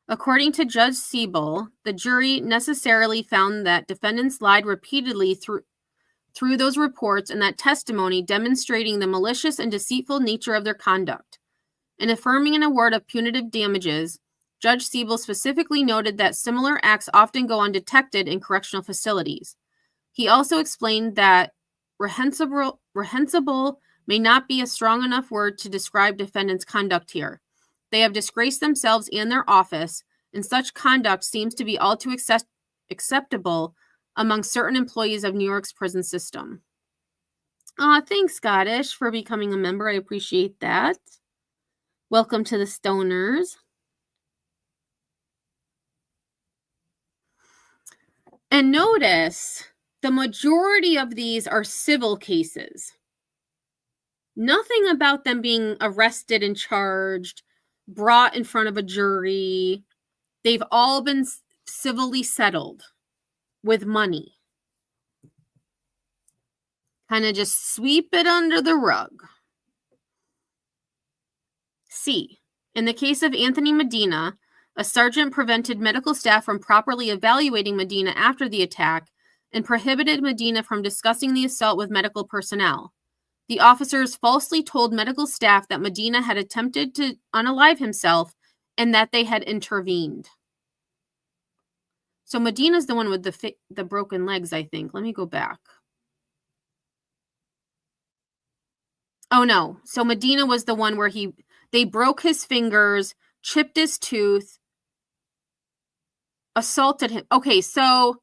According to Judge Siebel, the jury necessarily found that defendants lied repeatedly through those reports and that testimony demonstrating the malicious and deceitful nature of their conduct. In affirming an award of punitive damages, Judge Siebel specifically noted that similar acts often go undetected in correctional facilities. He also explained that reprehensible may not be a strong enough word to describe defendants' conduct here. They have disgraced themselves and their office, and such conduct seems to be all too acceptable among certain employees of New York's prison system. Thanks, Scottish, for becoming a member. I appreciate that. Welcome to the Stoners. And notice the majority of these are civil cases. Nothing about them being arrested and charged, brought in front of a jury. They've all been civilly settled with money. Kind of just sweep it under the rug. C. In the case of Anthony Medina, a sergeant prevented medical staff from properly evaluating Medina after the attack and prohibited Medina from discussing the assault with medical personnel. The officers falsely told medical staff that Medina had attempted to unalive himself and that they had intervened. So Medina's the one with the broken legs, I think. Let me go back. Oh, no. So Medina was the one where they broke his fingers, chipped his tooth, assaulted him. Okay, so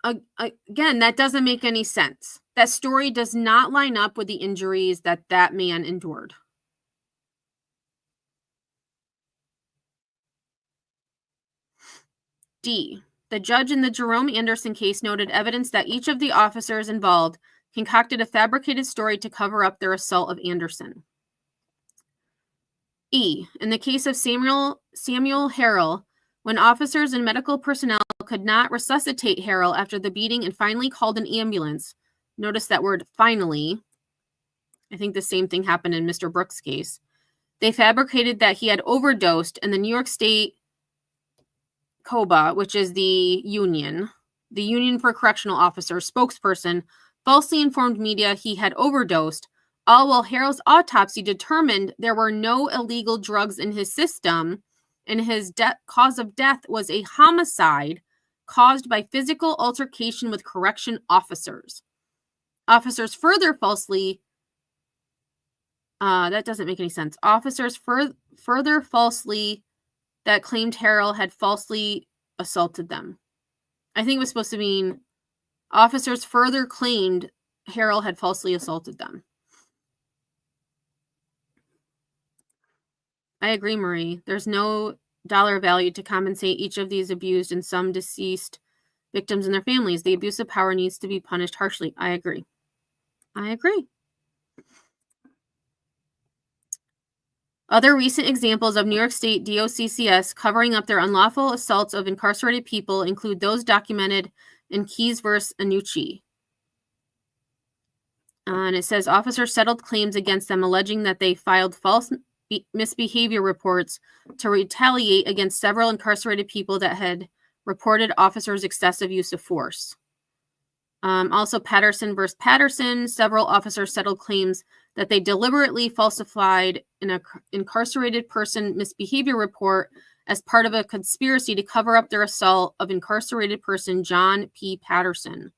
again, that doesn't make any sense. That story does not line up with the injuries that man endured. D. The judge in the Jerome Anderson case noted evidence that each of the officers involved concocted a fabricated story to cover up their assault of Anderson. E. In the case of Samuel Harrell, when officers and medical personnel could not resuscitate Harrell after the beating and finally called an ambulance, notice that word finally, I think the same thing happened in Mr. Brooks' case, they fabricated that he had overdosed, and the New York State COBA, which is the Union for Correctional Officers spokesperson, falsely informed media he had overdosed, all while Harrell's autopsy determined there were no illegal drugs in his system, and his cause of death was a homicide caused by physical altercation with correction officers. Officers further falsely... that doesn't make any sense. Officers further falsely that claimed Harrell had falsely assaulted them. I think it was supposed to mean officers further claimed Harrell had falsely assaulted them. I agree, Marie. There's no dollar value to compensate each of these abused and some deceased victims and their families. The abuse of power needs to be punished harshly. I agree. Other recent examples of New York State DOCCS covering up their unlawful assaults of incarcerated people include those documented in Keys v. Annucci. And it says officers settled claims against them alleging that they filed false misbehavior reports to retaliate against several incarcerated people that had reported officers' excessive use of force. Also, Patterson v. Patterson, several officers settled claims that they deliberately falsified an incarcerated person misbehavior report as part of a conspiracy to cover up their assault of incarcerated person John P. Patterson.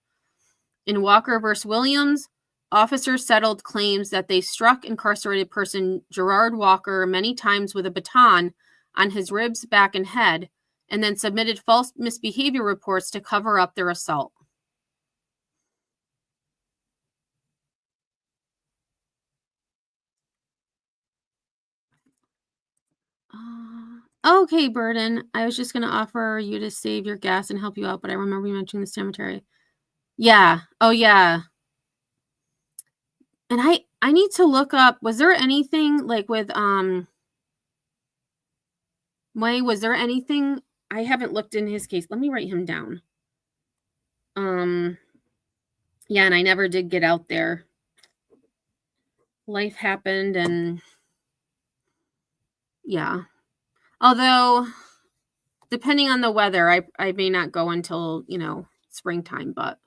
In Walker v. Williams, officers settled claims that they struck incarcerated person Gerard Walker many times with a baton on his ribs, back, and head, and then submitted false misbehavior reports to cover up their assault. Okay, Burden. I was just going to offer you to save your gas and help you out, but I remember you mentioning the cemetery. Yeah. Oh, yeah. And I need to look up, was there anything like with, May, was there anything, I haven't looked in his case. Let me write him down. Yeah, and I never did get out there. Life happened and yeah. Although, depending on the weather, I may not go until, springtime, but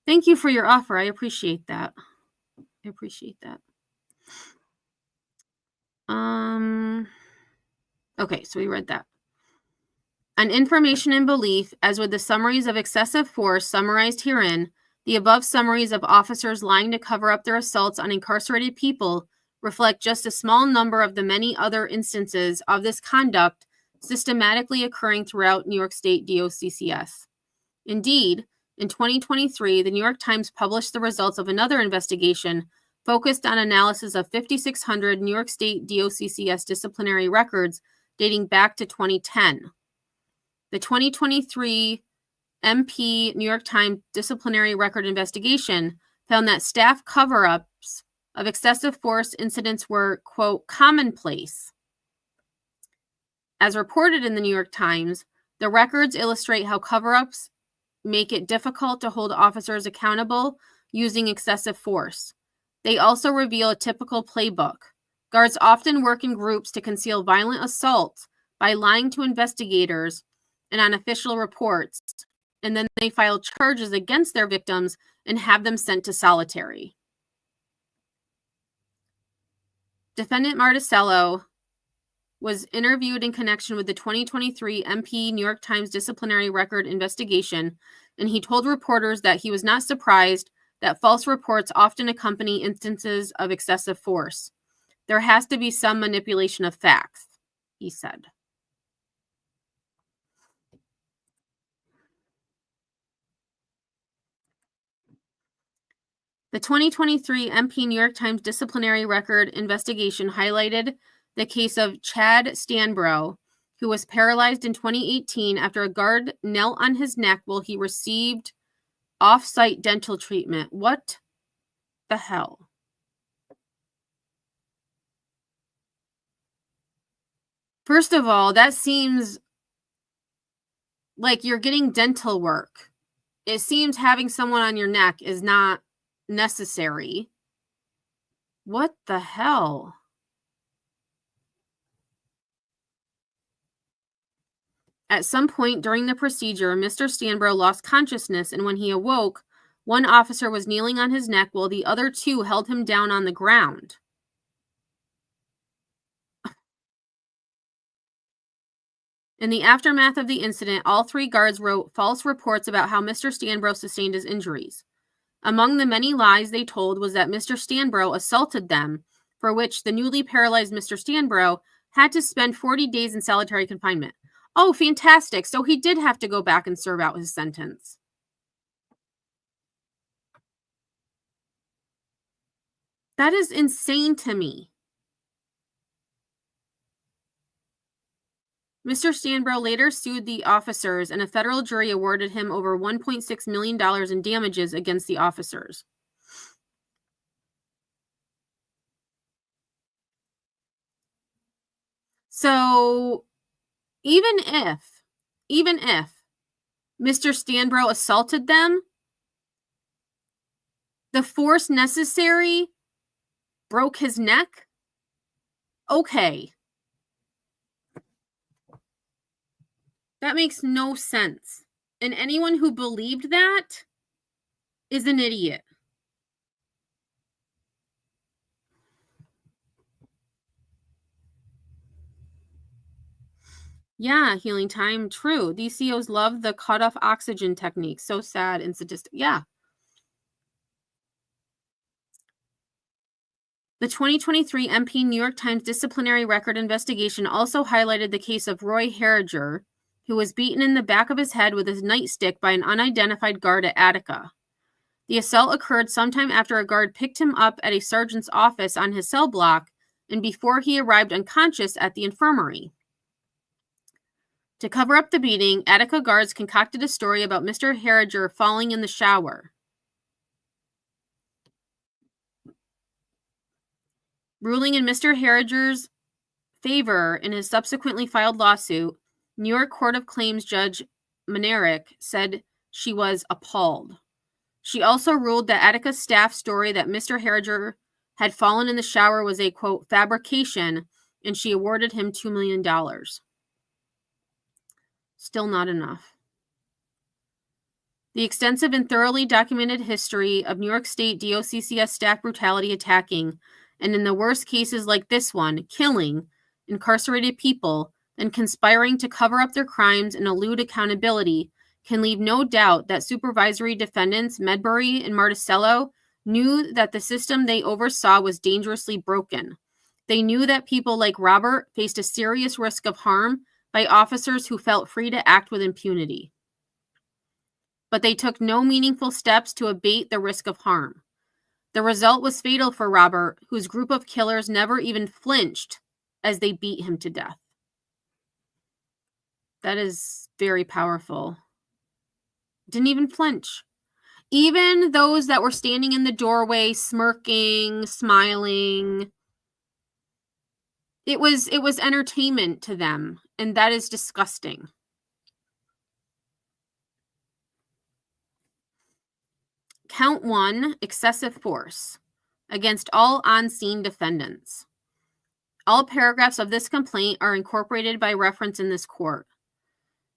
thank you for your offer. I appreciate that. Okay, so we read that. On information and belief, as with the summaries of excessive force summarized herein, the above summaries of officers lying to cover up their assaults on incarcerated people reflect just a small number of the many other instances of this conduct systematically occurring throughout New York State DOCCS. Indeed, In 2023, the New York Times published the results of another investigation focused on analysis of 5,600 New York State DOCCS disciplinary records dating back to 2010. The 2023 MP New York Times disciplinary record investigation found that staff cover-ups of excessive force incidents were, quote, commonplace. As reported in the New York Times, the records illustrate how cover-ups make it difficult to hold officers accountable using excessive force. They also reveal a typical playbook. Guards often work in groups to conceal violent assaults by lying to investigators and on official reports, and then they file charges against their victims and have them sent to solitary. Defendant Marticello was interviewed in connection with the 2023 MP New York Times disciplinary record investigation, and he told reporters that he was not surprised that false reports often accompany instances of excessive force. There has to be some manipulation of facts, he said. The 2023 MP New York Times disciplinary record investigation highlighted the case of Chad Stanbro, who was paralyzed in 2018 after a guard knelt on his neck while he received off-site dental treatment. What the hell? First of all, that seems like you're getting dental work. It seems having someone on your neck is not necessary. What the hell? At some point during the procedure, Mr. Stanbro lost consciousness, and when he awoke, one officer was kneeling on his neck while the other two held him down on the ground. In the aftermath of the incident, all three guards wrote false reports about how Mr. Stanbro sustained his injuries. Among the many lies they told was that Mr. Stanbro assaulted them, for which the newly paralyzed Mr. Stanbro had to spend 40 days in solitary confinement. Oh, fantastic. So he did have to go back and serve out his sentence. That is insane to me. Mr. Stanbro later sued the officers, and a federal jury awarded him over $1.6 million in damages against the officers. So, even if Mr. Stanbro assaulted them, the force necessary broke his neck? Okay. That makes no sense. And anyone who believed that is an idiot. Yeah, healing time. True. These CEOs love the cut-off oxygen technique. So sad and sadistic. Yeah. The 2023 MP New York Times disciplinary record investigation also highlighted the case of Roy Harriger, who was beaten in the back of his head with a nightstick by an unidentified guard at Attica. The assault occurred sometime after a guard picked him up at a sergeant's office on his cell block and before he arrived unconscious at the infirmary. To cover up the beating, Attica guards concocted a story about Mr. Harriger falling in the shower. Ruling in Mr. Harriger's favor in his subsequently filed lawsuit, New York Court of Claims Judge Manerick said she was appalled. She also ruled that Attica's staff's story that Mr. Harriger had fallen in the shower was a, quote, fabrication, and she awarded him $2 million. Still not enough. The extensive and thoroughly documented history of New York State DOCCS staff brutality attacking, and in the worst cases like this one, killing incarcerated people and conspiring to cover up their crimes and elude accountability, can leave no doubt that supervisory defendants Medbury and Marticello knew that the system they oversaw was dangerously broken. They knew that people like Robert faced a serious risk of harm by officers who felt free to act with impunity. but they took no meaningful steps to abate the risk of harm. The result was fatal for Robert, whose group of killers never even flinched as they beat him to death. That is very powerful. Didn't even flinch. Even those that were standing in the doorway, smirking, smiling, it was entertainment to them, and that is disgusting. Count 1, excessive force, against all on-scene defendants. All paragraphs of this complaint are incorporated by reference in this court.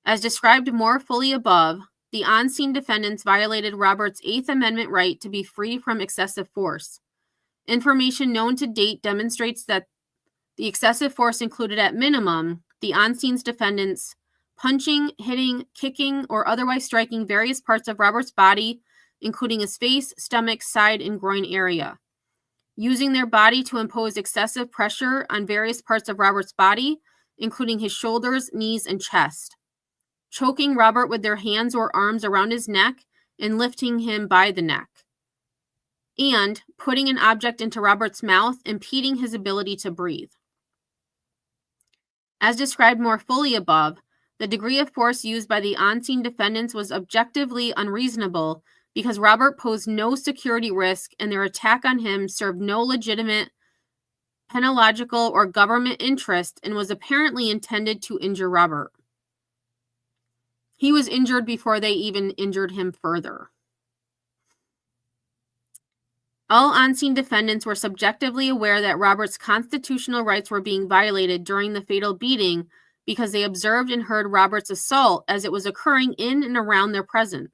As described more fully above, the on-scene defendants violated Robert's Eighth Amendment right to be free from excessive force. Information known to date demonstrates that the excessive force included at minimum the on-scene defendants punching, hitting, kicking, or otherwise striking various parts of Robert's body, including his face, stomach, side, and groin area. Using their body to impose excessive pressure on various parts of Robert's body, including his shoulders, knees, and chest. Choking Robert with their hands or arms around his neck and lifting him by the neck. And putting an object into Robert's mouth, impeding his ability to breathe. As described more fully above, the degree of force used by the on-scene defendants was objectively unreasonable because Robert posed no security risk and their attack on him served no legitimate penological or government interest and was apparently intended to injure Robert. He was injured before they even injured him further. All on-scene defendants were subjectively aware that Robert's constitutional rights were being violated during the fatal beating because they observed and heard Robert's assault as it was occurring in and around their presence.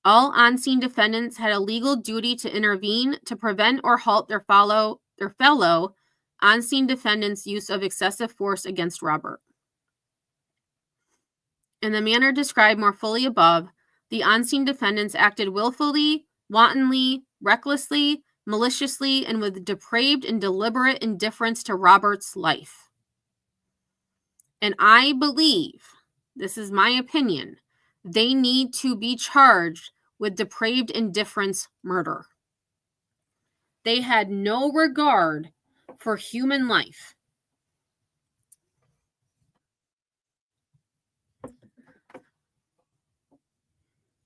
All on-scene defendants had a legal duty to intervene to prevent or halt their fellow on-scene defendants' use of excessive force against Robert. In the manner described more fully above, the on-scene defendants acted willfully, wantonly, recklessly, maliciously, and with depraved and deliberate indifference to Robert's life. And I believe, this is my opinion, they need to be charged with depraved indifference murder. They had no regard for human life.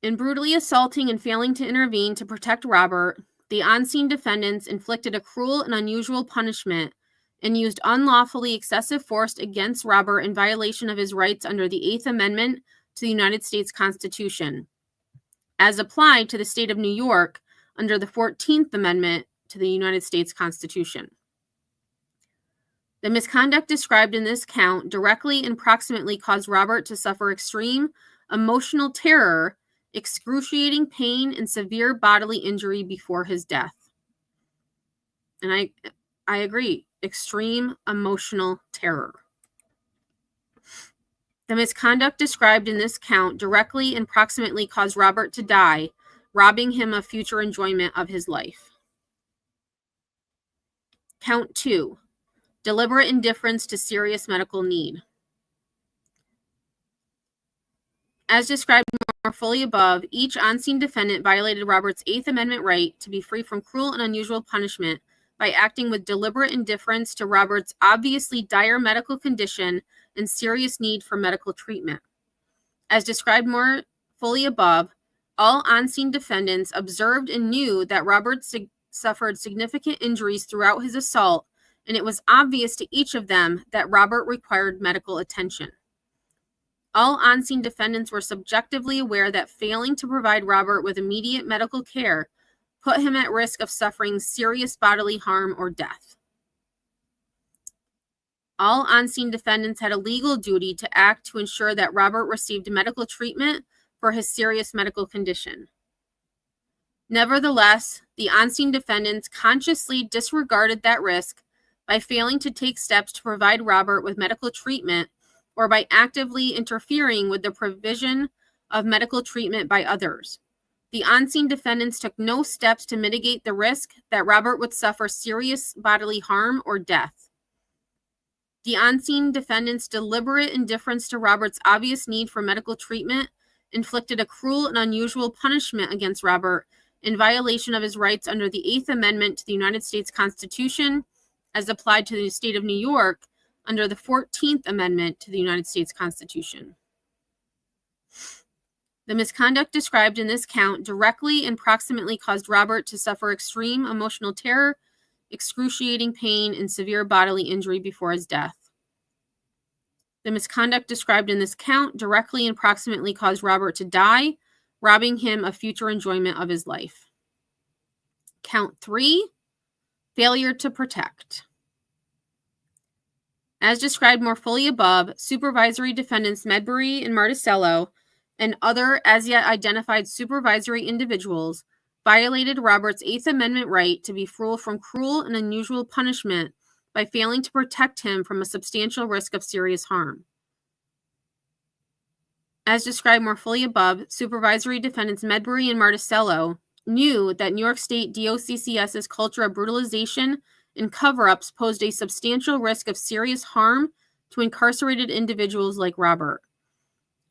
In brutally assaulting and failing to intervene to protect Robert, the on-scene defendants inflicted a cruel and unusual punishment and used unlawfully excessive force against Robert in violation of his rights under the Eighth Amendment to the United States Constitution, as applied to the state of New York under the 14th Amendment to the United States Constitution. The misconduct described in this count directly and proximately caused Robert to suffer extreme emotional terror, excruciating pain, and severe bodily injury before his death. And I agree, extreme emotional terror. The misconduct described in this count directly and proximately caused Robert to die, robbing him of future enjoyment of his life. Count 2, deliberate indifference to serious medical need. As described more fully above, each on-scene defendant violated Robert's Eighth Amendment right to be free from cruel and unusual punishment by acting with deliberate indifference to Robert's obviously dire medical condition and serious need for medical treatment. As described more fully above, all on-scene defendants observed and knew that Robert suffered significant injuries throughout his assault, and it was obvious to each of them that Robert required medical attention. All on-scene defendants were subjectively aware that failing to provide Robert with immediate medical care put him at risk of suffering serious bodily harm or death. All on-scene defendants had a legal duty to act to ensure that Robert received medical treatment for his serious medical condition. Nevertheless, the on-scene defendants consciously disregarded that risk by failing to take steps to provide Robert with medical treatment or by actively interfering with the provision of medical treatment by others. The on-scene defendants took no steps to mitigate the risk that Robert would suffer serious bodily harm or death. The on-scene defendants' deliberate indifference to Robert's obvious need for medical treatment inflicted a cruel and unusual punishment against Robert in violation of his rights under the 8th Amendment to the United States Constitution, as applied to the state of New York under the 14th Amendment to the United States Constitution. The misconduct described in this count directly and proximately caused Robert to suffer extreme emotional terror, excruciating pain, and severe bodily injury before his death. The misconduct described in this count directly and proximately caused Robert to die, robbing him of future enjoyment of his life. Count 3, failure to protect. As described more fully above, supervisory defendants Medbury and Marticello and other as yet identified supervisory individuals violated Robert's 8th Amendment right to be free from cruel and unusual punishment by failing to protect him from a substantial risk of serious harm. As described more fully above, supervisory defendants Medbury and Marticello knew that New York State DOCCS's culture of brutalization and cover-ups posed a substantial risk of serious harm to incarcerated individuals like Robert.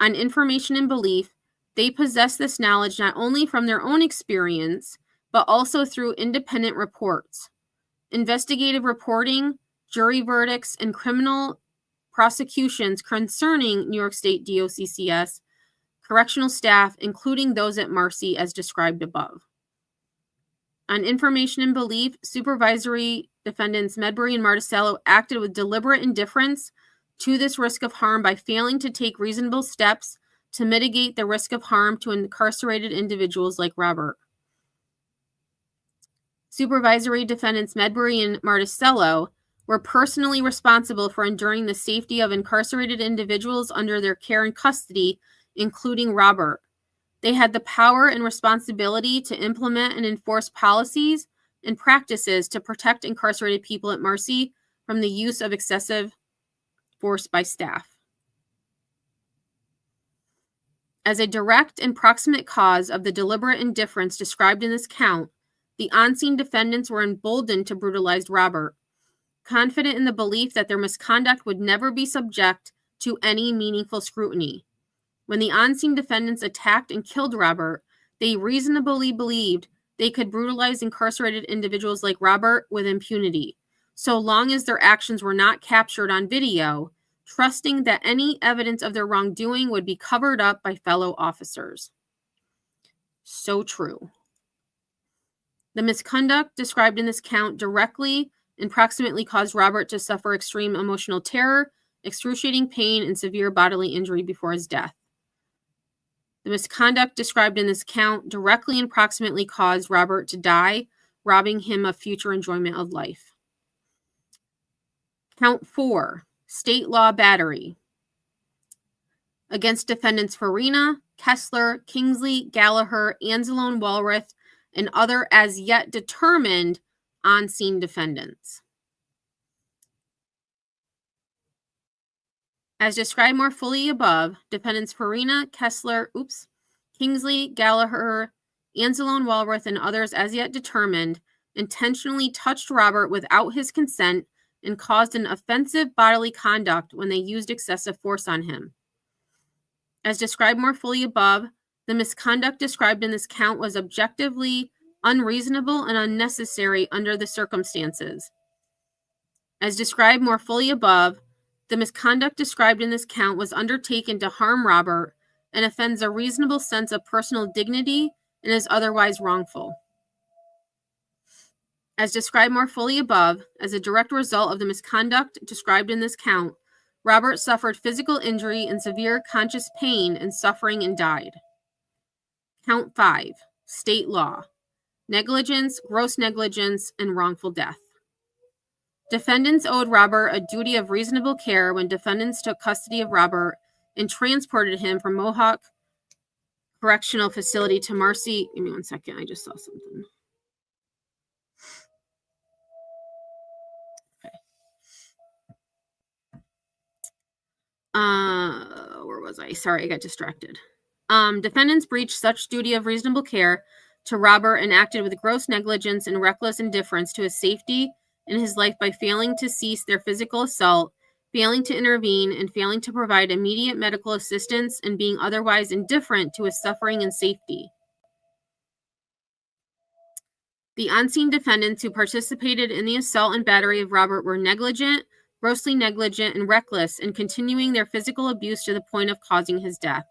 On information and belief, they possess this knowledge not only from their own experience, but also through independent reports, investigative reporting, jury verdicts, and criminal prosecutions concerning New York State DOCCS correctional staff, including those at Marcy as described above. On information and belief, supervisory defendants Medbury and Marticello acted with deliberate indifference to this risk of harm by failing to take reasonable steps to mitigate the risk of harm to incarcerated individuals like Robert. Supervisory defendants Medbury and Marticello were personally responsible for ensuring the safety of incarcerated individuals under their care and custody, including Robert. They had the power and responsibility to implement and enforce policies and practices to protect incarcerated people at Marcy from the use of excessive force by staff. As a direct and proximate cause of the deliberate indifference described in this count, the on-scene defendants were emboldened to brutalize Robert, confident in the belief that their misconduct would never be subject to any meaningful scrutiny. When the on-scene defendants attacked and killed Robert, they reasonably believed they could brutalize incarcerated individuals like Robert with impunity, so long as their actions were not captured on video, trusting that any evidence of their wrongdoing would be covered up by fellow officers. So true. The misconduct described in this count directly and proximately caused Robert to suffer extreme emotional terror, excruciating pain, and severe bodily injury before his death. The misconduct described in this count directly and proximately caused Robert to die, robbing him of future enjoyment of life. Count 4, state law battery. Against defendants Farina, Kessler, Kingsley, Gallagher, Anzalone, Walrath, and other as yet determined on-scene defendants. As described more fully above, defendants Farina, Kessler, Kingsley, Gallagher, Anzalone, Walrath, and others as yet determined intentionally touched Robert without his consent and caused an offensive bodily conduct when they used excessive force on him. As described more fully above, the misconduct described in this count was objectively unreasonable and unnecessary under the circumstances. As described more fully above, the misconduct described in this count was undertaken to harm Robert and offends a reasonable sense of personal dignity and is otherwise wrongful. As described more fully above, as a direct result of the misconduct described in this count, Robert suffered physical injury and severe conscious pain and suffering and died. Count 5, state law. Negligence, gross negligence, and wrongful death. Defendants owed Robert a duty of reasonable care when defendants took custody of Robert and transported him from Mohawk Correctional Facility to Marcy. Give me 1 second, I just saw something. Where was I? Sorry, I got distracted. Defendants breached such duty of reasonable care to Robert and acted with gross negligence and reckless indifference to his safety and his life by failing to cease their physical assault failing to intervene, and failing to provide immediate medical assistance, and being otherwise indifferent to his suffering and safety. The on-scene defendants who participated in the assault and battery of Robert were negligent, grossly negligent, and reckless in continuing their physical abuse to the point of causing his death.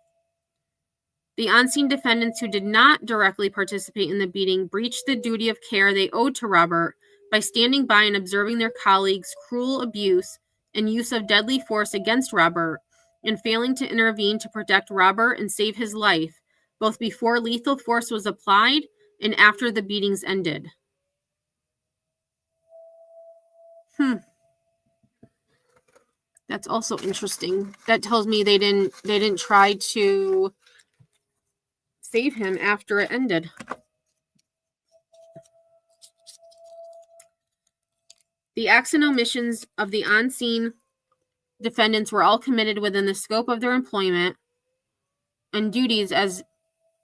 The on-scene defendants who did not directly participate in the beating breached the duty of care they owed to Robert by standing by and observing their colleagues' cruel abuse and use of deadly force against Robert, and failing to intervene to protect Robert and save his life, both before lethal force was applied and after the beatings ended. That's also interesting. That tells me they didn't try to save him after it ended. The acts and omissions of the on-scene defendants were all committed within the scope of their employment and duties as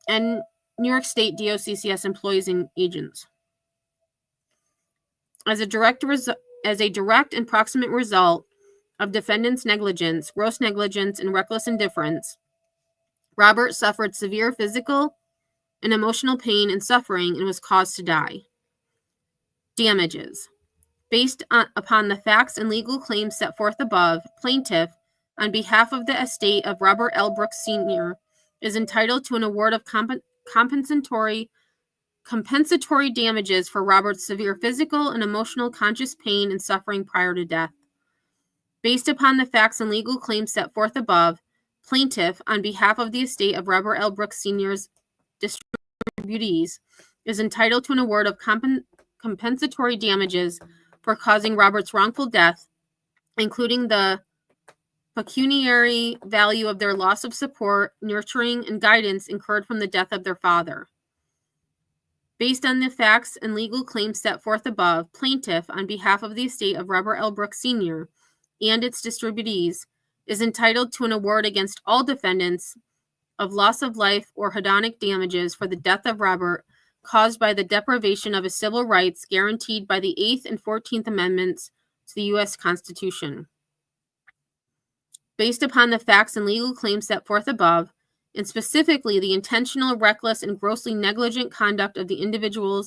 New York State DOCCS employees and agents. As a direct and proximate result of defendants' negligence, gross negligence, and reckless indifference, Robert suffered severe physical and emotional pain and suffering and was caused to die. Damages. Based upon the facts and legal claims set forth above, plaintiff, on behalf of the estate of Robert L. Brooks Sr., is entitled to an award of compensatory damages for Robert's severe physical and emotional conscious pain and suffering prior to death. Based upon the facts and legal claims set forth above, plaintiff, on behalf of the estate of Robert L. Brooks Sr.'s distributees, is entitled to an award of compensatory damages for causing Robert's wrongful death, including the pecuniary value of their loss of support, nurturing, and guidance incurred from the death of their father. Based on the facts and legal claims set forth above, plaintiff, on behalf of the estate of Robert L. Brooks Sr. and its distributees, is entitled to an award against all defendants of loss of life or hedonic damages for the death of Robert caused by the deprivation of his civil rights guaranteed by the 8th and 14th Amendments to the U.S. Constitution. Based upon the facts and legal claims set forth above, and specifically the intentional, reckless, and grossly negligent conduct of the individual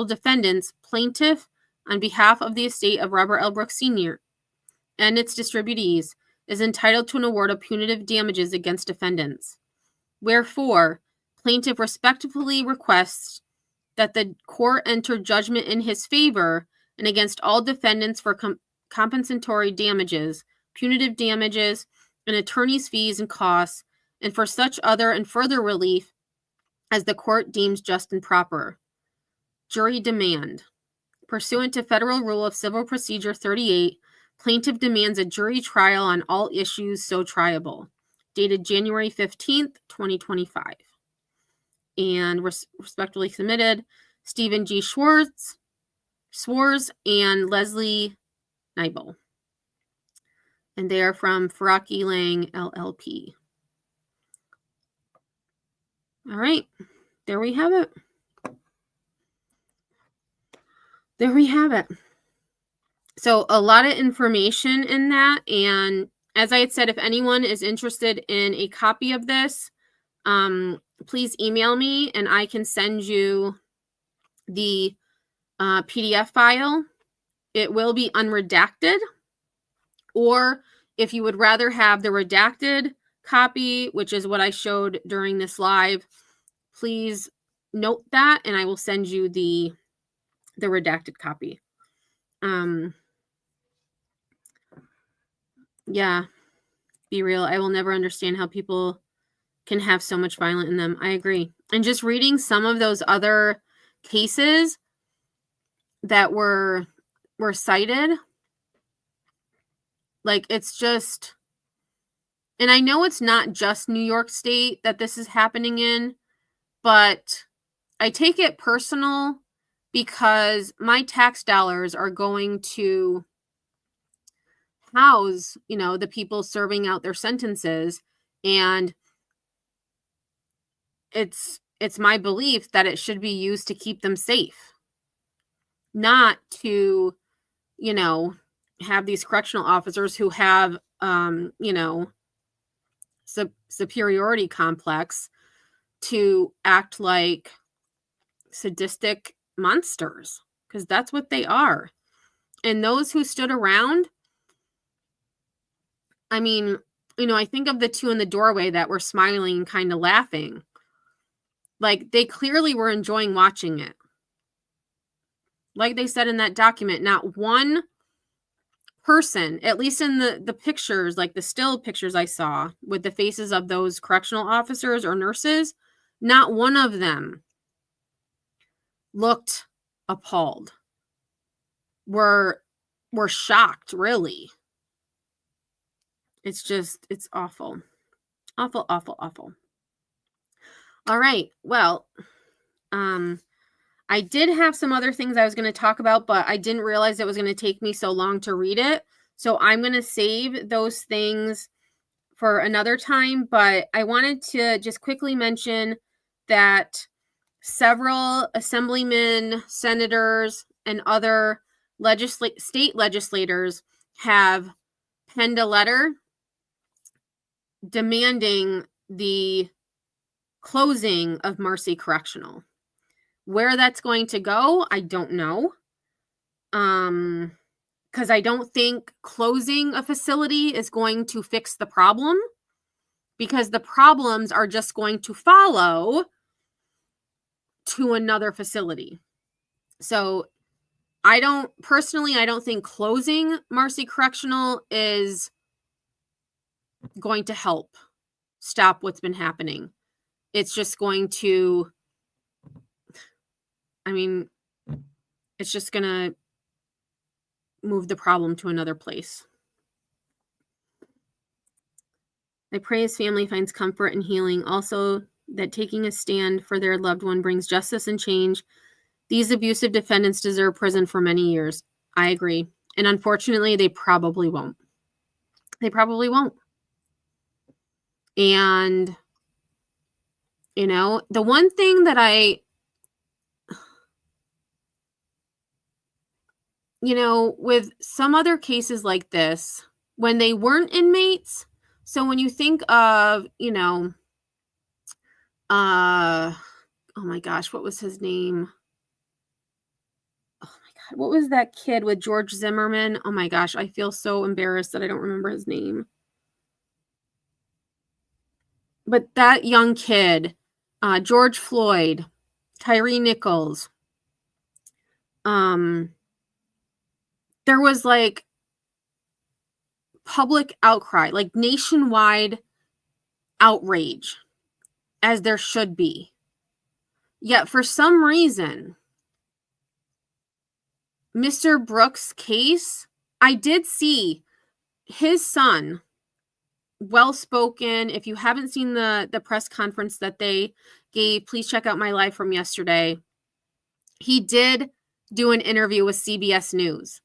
defendants, plaintiff, on behalf of the estate of Robert L. Brooks Sr. and its distributees, is entitled to an award of punitive damages against defendants. Wherefore, plaintiff respectfully requests that the court enter judgment in his favor and against all defendants for compensatory damages, punitive damages, and attorney's fees and costs, and for such other and further relief as the court deems just and proper. Jury demand. Pursuant to Federal Rule of Civil Procedure 38, plaintiff demands a jury trial on all issues so triable. Dated January 15th, 2025. And respectfully submitted, Stephen G. Schwartz, and Leslie Nibel. And they are from Faraki Lang, LLP. All right, there we have it. So a lot of information in that. And as I had said, if anyone is interested in a copy of this, please email me and I can send you the PDF file. It will be unredacted. Or if you would rather have the redacted copy, which is what I showed during this live, please note that and I will send you the redacted copy. Yeah, be real. I will never understand how people can have so much violence in them. I agree. And just reading some of those other cases that were cited, like it's just, and I know it's not just New York State that this is happening in, but I take it personal because my tax dollars are going to house, the people serving out their sentences. And it's my belief that it should be used to keep them safe, not to, have these correctional officers who have, you know, superiority complex to act like sadistic monsters, because that's what they are. And those who stood around, I mean, you know, I think of the two in the doorway that were smiling and kind of laughing. Like, they clearly were enjoying watching it. Like they said in that document, not one person, at least in the pictures, like the still pictures I saw with the faces of those correctional officers or nurses, not one of them looked appalled. Were shocked, really. It's just, it's awful. Awful, awful, awful. All right. Well, I did have some other things I was going to talk about, but I didn't realize it was going to take me so long to read it. So I'm going to save those things for another time. But I wanted to just quickly mention that several assemblymen, senators, and other state legislators have penned a letter demanding the closing of Marcy Correctional. Where that's going to go, I don't know. Because I don't think closing a facility is going to fix the problem, because the problems are just going to follow to another facility. So I don't think closing Marcy Correctional is going to help stop what's been happening. It's just going to, I mean, it's just going to move the problem to another place. I pray his family finds comfort and healing. Also, that taking a stand for their loved one brings justice and change. These abusive defendants deserve prison for many years. I agree. And unfortunately, they probably won't. They probably won't. And, you know, the one thing that you know, with some other cases like this, when they weren't inmates, so when you think of, you know, oh my gosh, what was his name? Oh my God, what was that kid with George Zimmerman? Oh my gosh, I feel so embarrassed that I don't remember his name. But that young kid, George Floyd, Tyree Nichols, there was like public outcry, like nationwide outrage, as there should be. Yet for some reason, Mr. Brooks' case, I did see his son, well-spoken. If you haven't seen the press conference that they gave, please check out my live from yesterday. He did do an interview with CBS News.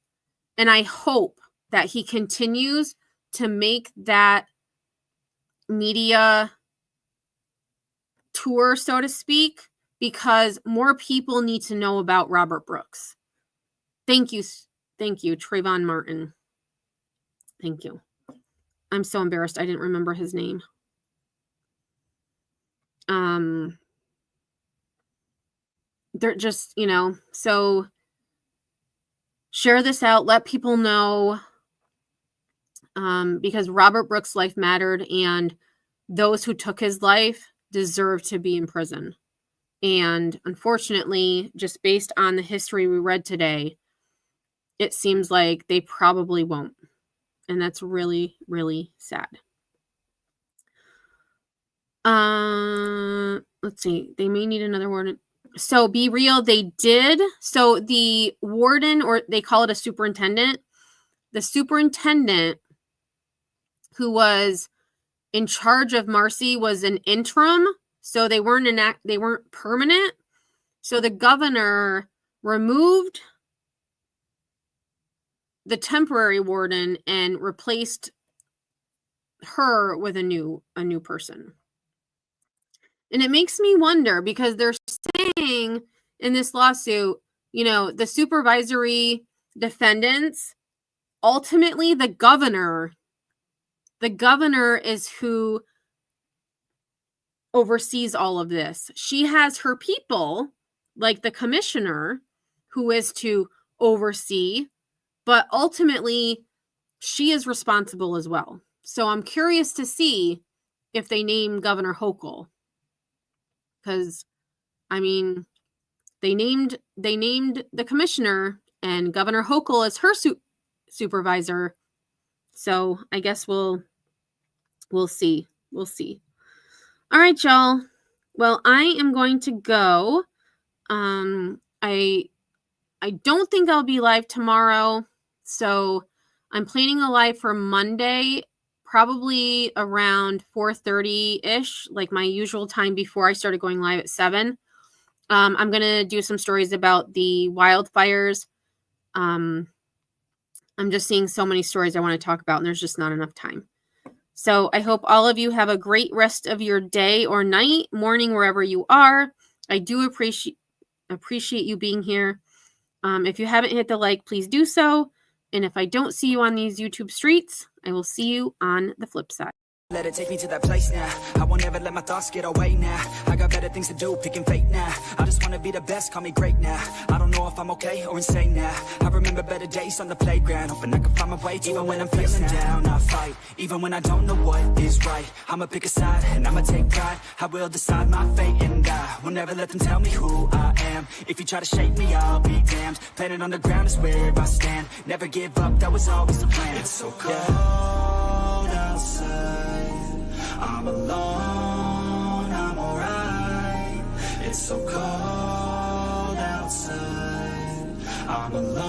And I hope that he continues to make that media tour, so to speak, because more people need to know about Robert Brooks. Thank you, Trayvon Martin. Thank you. I'm so embarrassed I didn't remember his name. They're just, you know, so share this out, let people know, because Robert Brooks' life mattered, and those who took his life deserve to be in prison. And unfortunately, just based on the history we read today, it seems like they probably won't. And that's really, really sad. Let's see. They may need another warden. So Be Real, they did. So the warden, or they call it a superintendent, the superintendent who was in charge of Marcy was an interim. So they weren't permanent. So the governor removed the temporary warden and replaced her with a new person. And it makes me wonder, because they're saying in this lawsuit, you know, the supervisory defendants ultimately the governor is who oversees all of this. She has her people, like the commissioner, who is to oversee, but ultimately she is responsible as well. So I'm curious to see if they name Governor Hochul, because I mean, they named the commissioner, and Governor Hochul is her supervisor. So I guess we'll see. We'll see. All right, y'all. Well, I am going to go. I don't think I'll be live tomorrow, so I'm planning a live for Monday, probably around 4:30-ish, like my usual time before I started going live at 7. I'm going to do some stories about the wildfires. I'm just seeing so many stories I want to talk about, and there's just not enough time. So I hope all of you have a great rest of your day or night, morning, wherever you are. I do appreciate you being here. If you haven't hit the like, please do so. And if I don't see you on these YouTube streets, I will see you on the flip side. Let it take me to that place now. I won't ever let my thoughts get away now. I got better things to do, picking fate now. I just wanna be the best, call me great now. I don't know if I'm okay or insane now. I remember better days on the playground, hoping I can find my way. Even when I'm feeling down, I fight. Even when I don't know what is right, I'ma pick a side and I'ma take pride. I will decide my fate and I will never let them tell me who I am. If you try to shake me, I'll be damned. Planet on the ground is where I stand. Never give up, that was always the plan. It's so cold outside, I'm alone, I'm alright. It's so cold outside, I'm alone.